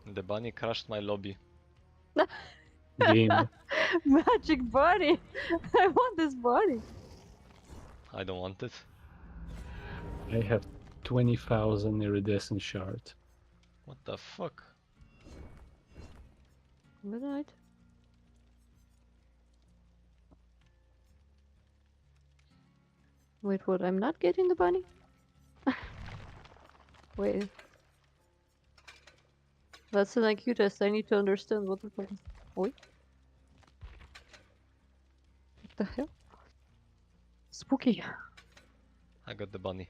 The bunny crashed my lobby. Game. Magic bunny! I want this bunny. I don't want it. I have 20,000 iridescent shards. What the fuck? Good night. Wait, what? I'm not getting the bunny? Wait. That's an IQ test. I need to understand what the fuck is. Wait. What the hell? Spooky. I got the bunny.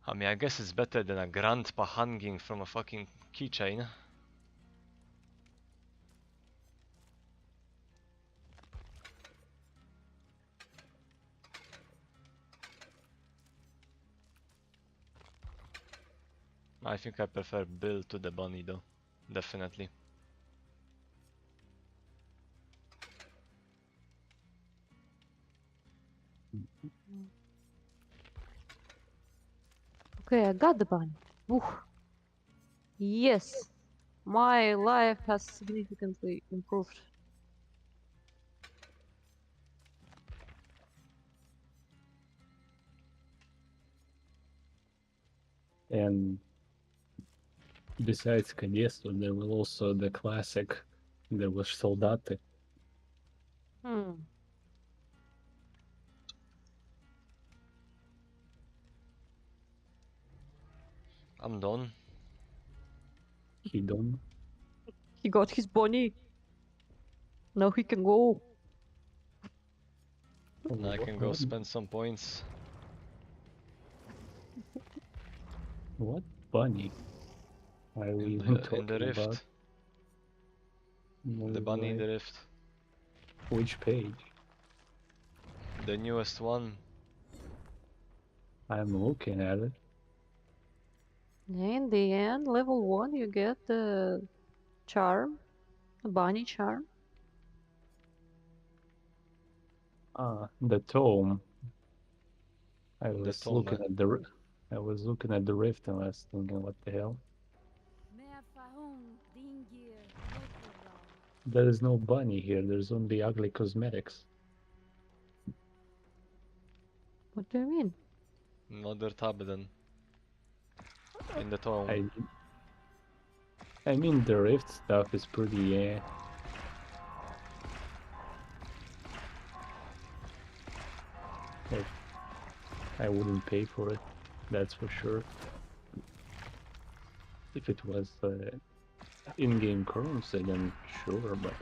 I mean, I guess it's better than a grandpa hanging from a fucking keychain. I think I prefer Bill to the bunny though. Definitely. Okay, I got the bunny. Oof. Yes, my life has significantly improved. And besides Cadesto, there was also the classic. There was Soldate. Hmm. I'm done. He done. He got his bunny. Now he can go. Now I can go spend some points. What bunny are we even In the talking about? rift. The bunny in the rift. Which page? The newest one. I'm looking at it. In the end, level 1, you get the charm, the bunny charm. Ah, the tome. I The was tome, looking at the I was looking at the rift and I was thinking, what the hell? There is no bunny here. There's only ugly cosmetics. What do you mean? Another tab then. In the tome. I mean, the rift stuff is pretty. I wouldn't pay for it. That's for sure. If it was in-game currency, then sure, but.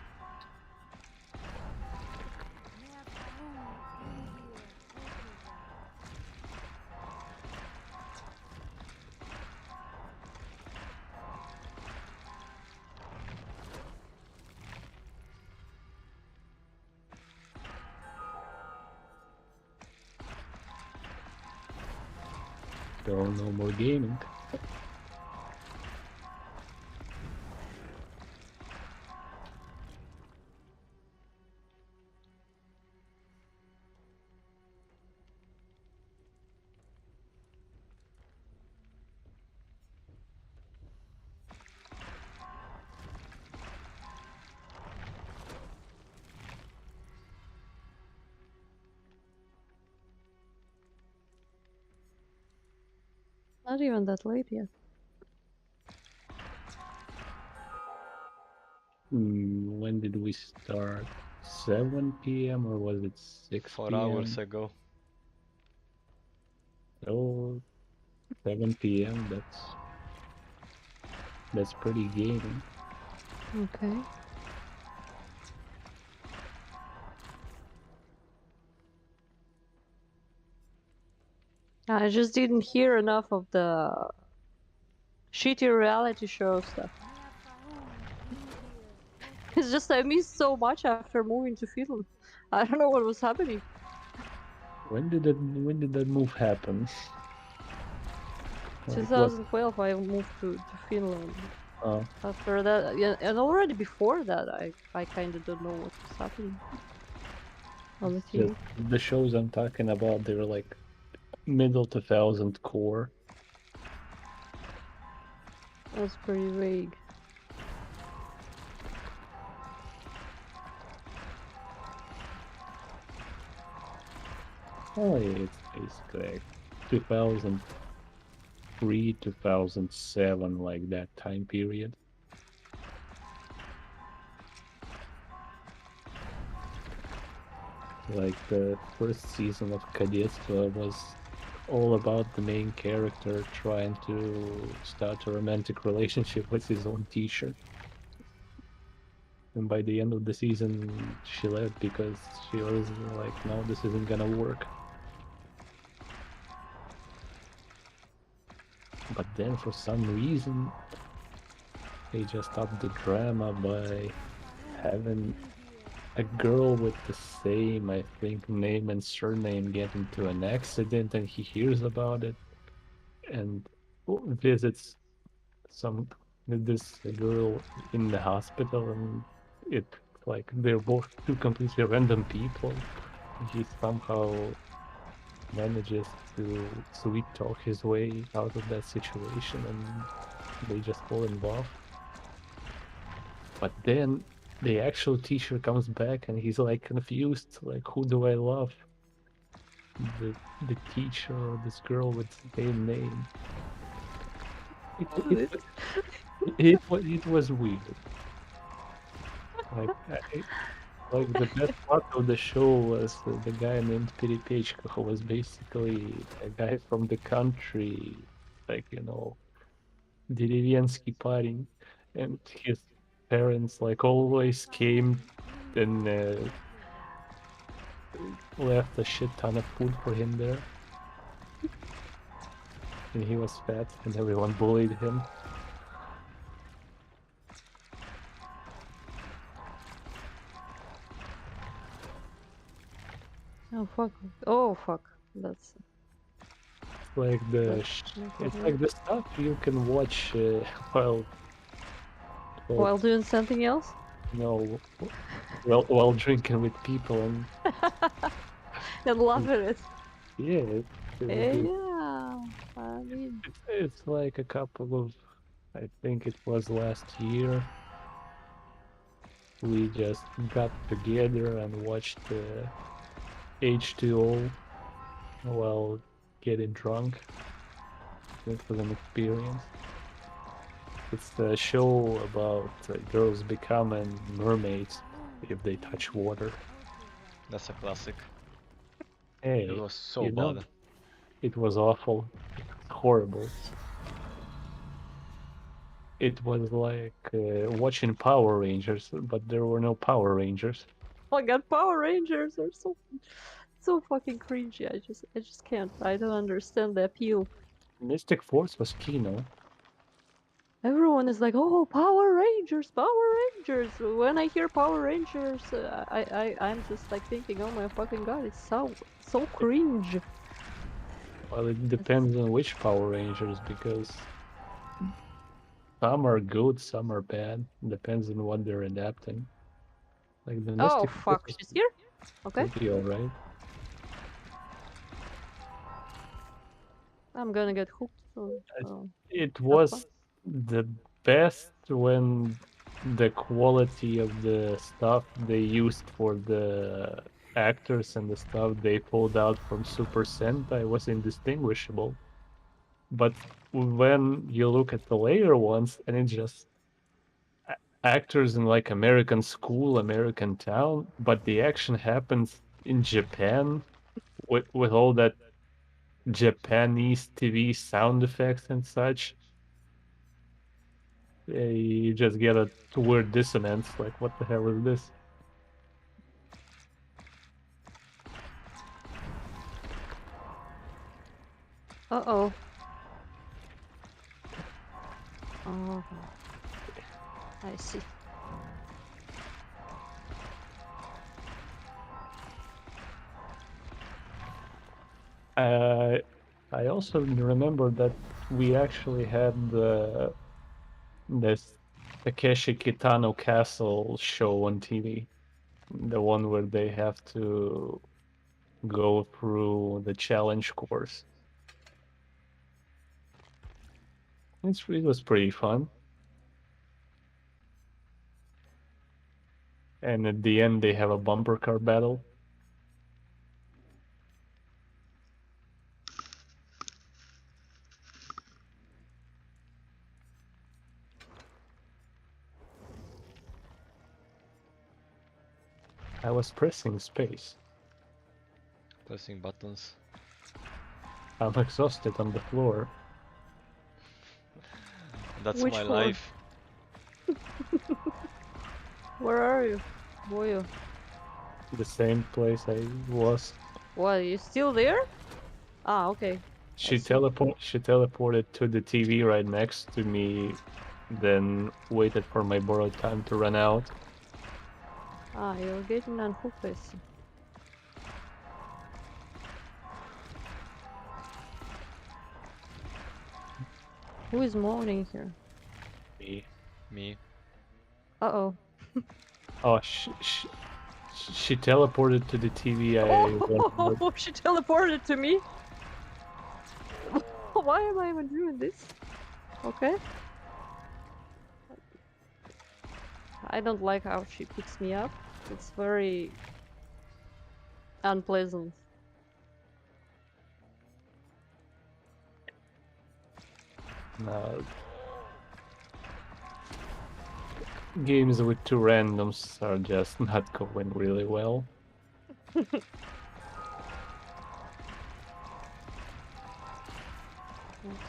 So no more gaming. Not even that late yet. When did we start? 7 p.m. or was it 6 4 p.m.? hours ago. Oh, 7 p.m. That's pretty gaming. Okay. I just didn't hear enough of the shitty reality show stuff. It's just I missed so much after moving to Finland. I don't know what was happening. When did that move happen? Like, 2012 I moved to Finland. After that, yeah, and already before that, I kind of don't know what was happening on the TV. The shows I'm talking about, they're like middle 2000 core. That's pretty vague. Oh, yeah, it's basically like 2003, 2007, like that time period. Like the first season of Cadetство was all about the main character trying to start a romantic relationship with his own teacher. And by the end of the season, she left because she was like, no, this isn't gonna work. But then for some reason, they just upped the drama by having a girl with the same, I think, name and surname get into an accident and he hears about it and visits this girl in the hospital, and it's like they're both two completely random people. He somehow manages to sweet talk his way out of that situation, and they just fall in love. But then the actual teacher comes back and he's like confused, like, who do I love? The teacher or this girl with the same name? It was weird. Like like the best part of the show was the guy named Перепечка, who was basically a guy from the country, like, деревенский парень, and his parents like always came and left a shit ton of food for him there, and he was fat, and everyone bullied him. Oh fuck! Oh fuck! That's Like the not it's good. like the stuff you can watch while While doing something else. no while drinking with people, and And loving it. yeah, Yeah. I mean, it's like a couple of, I think it was last year, we just got together and watched H2O while getting drunk. It was an experience. It's a show about girls becoming mermaids if they touch water. That's a classic. Hey, It was so you know, bad. it was awful. It was horrible. It was like watching Power Rangers, but there were no Power Rangers. oh my god, Power Rangers are so fucking cringy. I just can't. I don't understand the appeal. Mystic Force was Kino. Everyone is like, "Oh, Power Rangers, Power Rangers!" When I hear Power Rangers, I'm just like thinking, "Oh my fucking god, it's so cringe." Well, it depends on which Power Rangers, because some are good, some are bad. Depends on what they're adapting. Like the Oh Mystic Force fuck, is she's here. Okay, pretty alright. I'm gonna get hooked. So, It have fun. was the best when the quality of the stuff they used for the actors and the stuff they pulled out from Super Sentai was indistinguishable. But when you look at the later ones, and it's just actors in like American school, American town, but the action happens in Japan with all that Japanese TV sound effects and such. You just get a weird dissonance. Like, what the hell is this? Uh-oh. Oh, I see. I also remember that we actually had this Takeshi Kitano Castle show on TV, the one where they have to go through the challenge course. It was pretty fun. And at the end, they have a bumper car battle. I was pressing space. Pressing buttons. I'm exhausted on the floor. That's Which my floor? life. Where are you, boy? The same place I was. What? You still there? Ah, okay. She see. teleported to the TV right next to me, then waited for my borrowed time to run out. Ah, you're getting unhooked, I see. Who is moaning here? Me. Me. Uh-oh. Oh, She teleported to the TV. Oh, she teleported to me. Why am I even doing this? Okay. I don't like how she picks me up. It's very unpleasant. Games with two randoms are just not going really well. Let's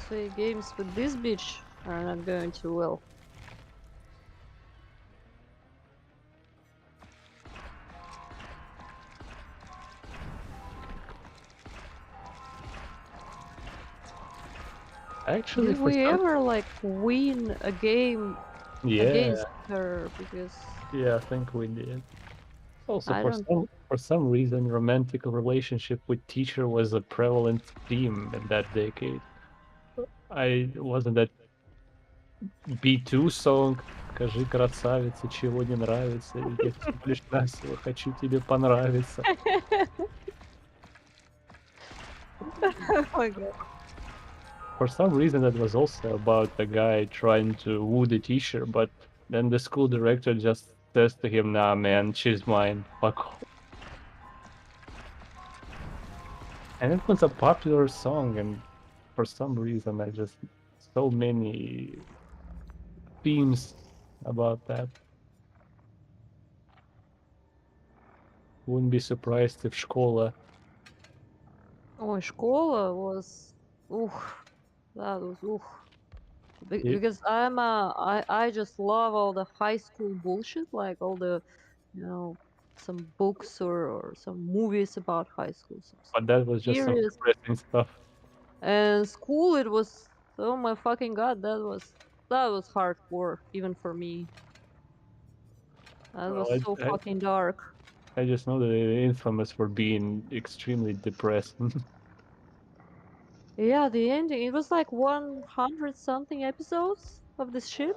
say games with this bitch are not going too well. Actually, Did for we some... ever like win a game Yeah, against her? Because yeah, I think we did. Also, I don't. for some reason, romantic relationship with teacher was a prevalent theme in that decade. I wasn't that B2 song. Скажи, красавица, чего не нравится. Я всего лишь навсего хочу тебе понравиться. Oh my god. For some reason, that was also about a guy trying to woo the teacher, but then the school director just says to him, "Nah, man, she's mine. Fuck off." And it was a popular song, and for some reason, I just so many themes about that. Wouldn't be surprised if Школа. Oh, Школа was. That was because I just love all the high school bullshit, like all the, you know, some books or some movies about high school, some But that was just some series. depressing stuff. And school, it was, oh my fucking god, that was hardcore even for me. That Well, was so fucking dark. I just know that they're infamous for being extremely depressing. Yeah, the ending, it was like 100 something episodes of this shit.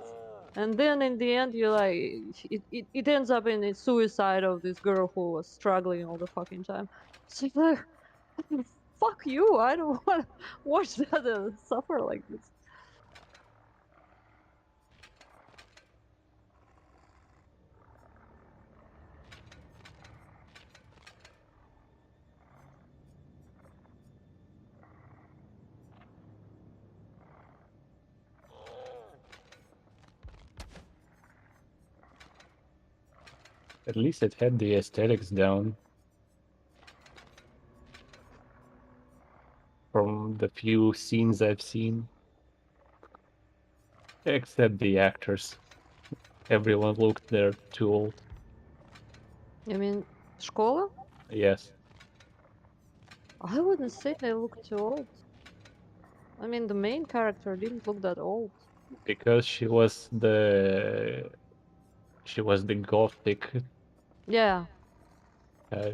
And then in the end, you like, it ends up in a suicide of this girl who was struggling all the fucking time. It's like, fuck you, I don't want to watch that suffer like this. At least it had the aesthetics down. From the few scenes I've seen. Except the actors. Everyone looked there too old. You mean Школа? Yes. I wouldn't say they look too old. I mean, the main character didn't look that old. Because she was the gothic. Yeah, Uh,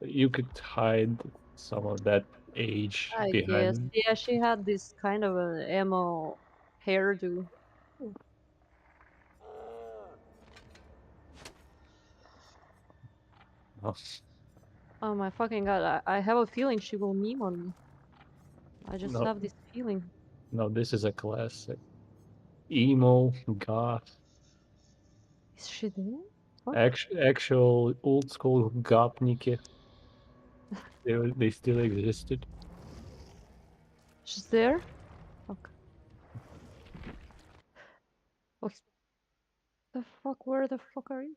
you could hide some of that age I guess. behind. Yeah, she had this kind of an emo hairdo. Oh, Oh my fucking god, I have a feeling she will meme on me. I just no, have this feeling. no, this is a classic. Emo, goth, Is she there? What? actual old school gopniki. They still existed. She's there? Okay. Oh, the fuck, where the fuck are you?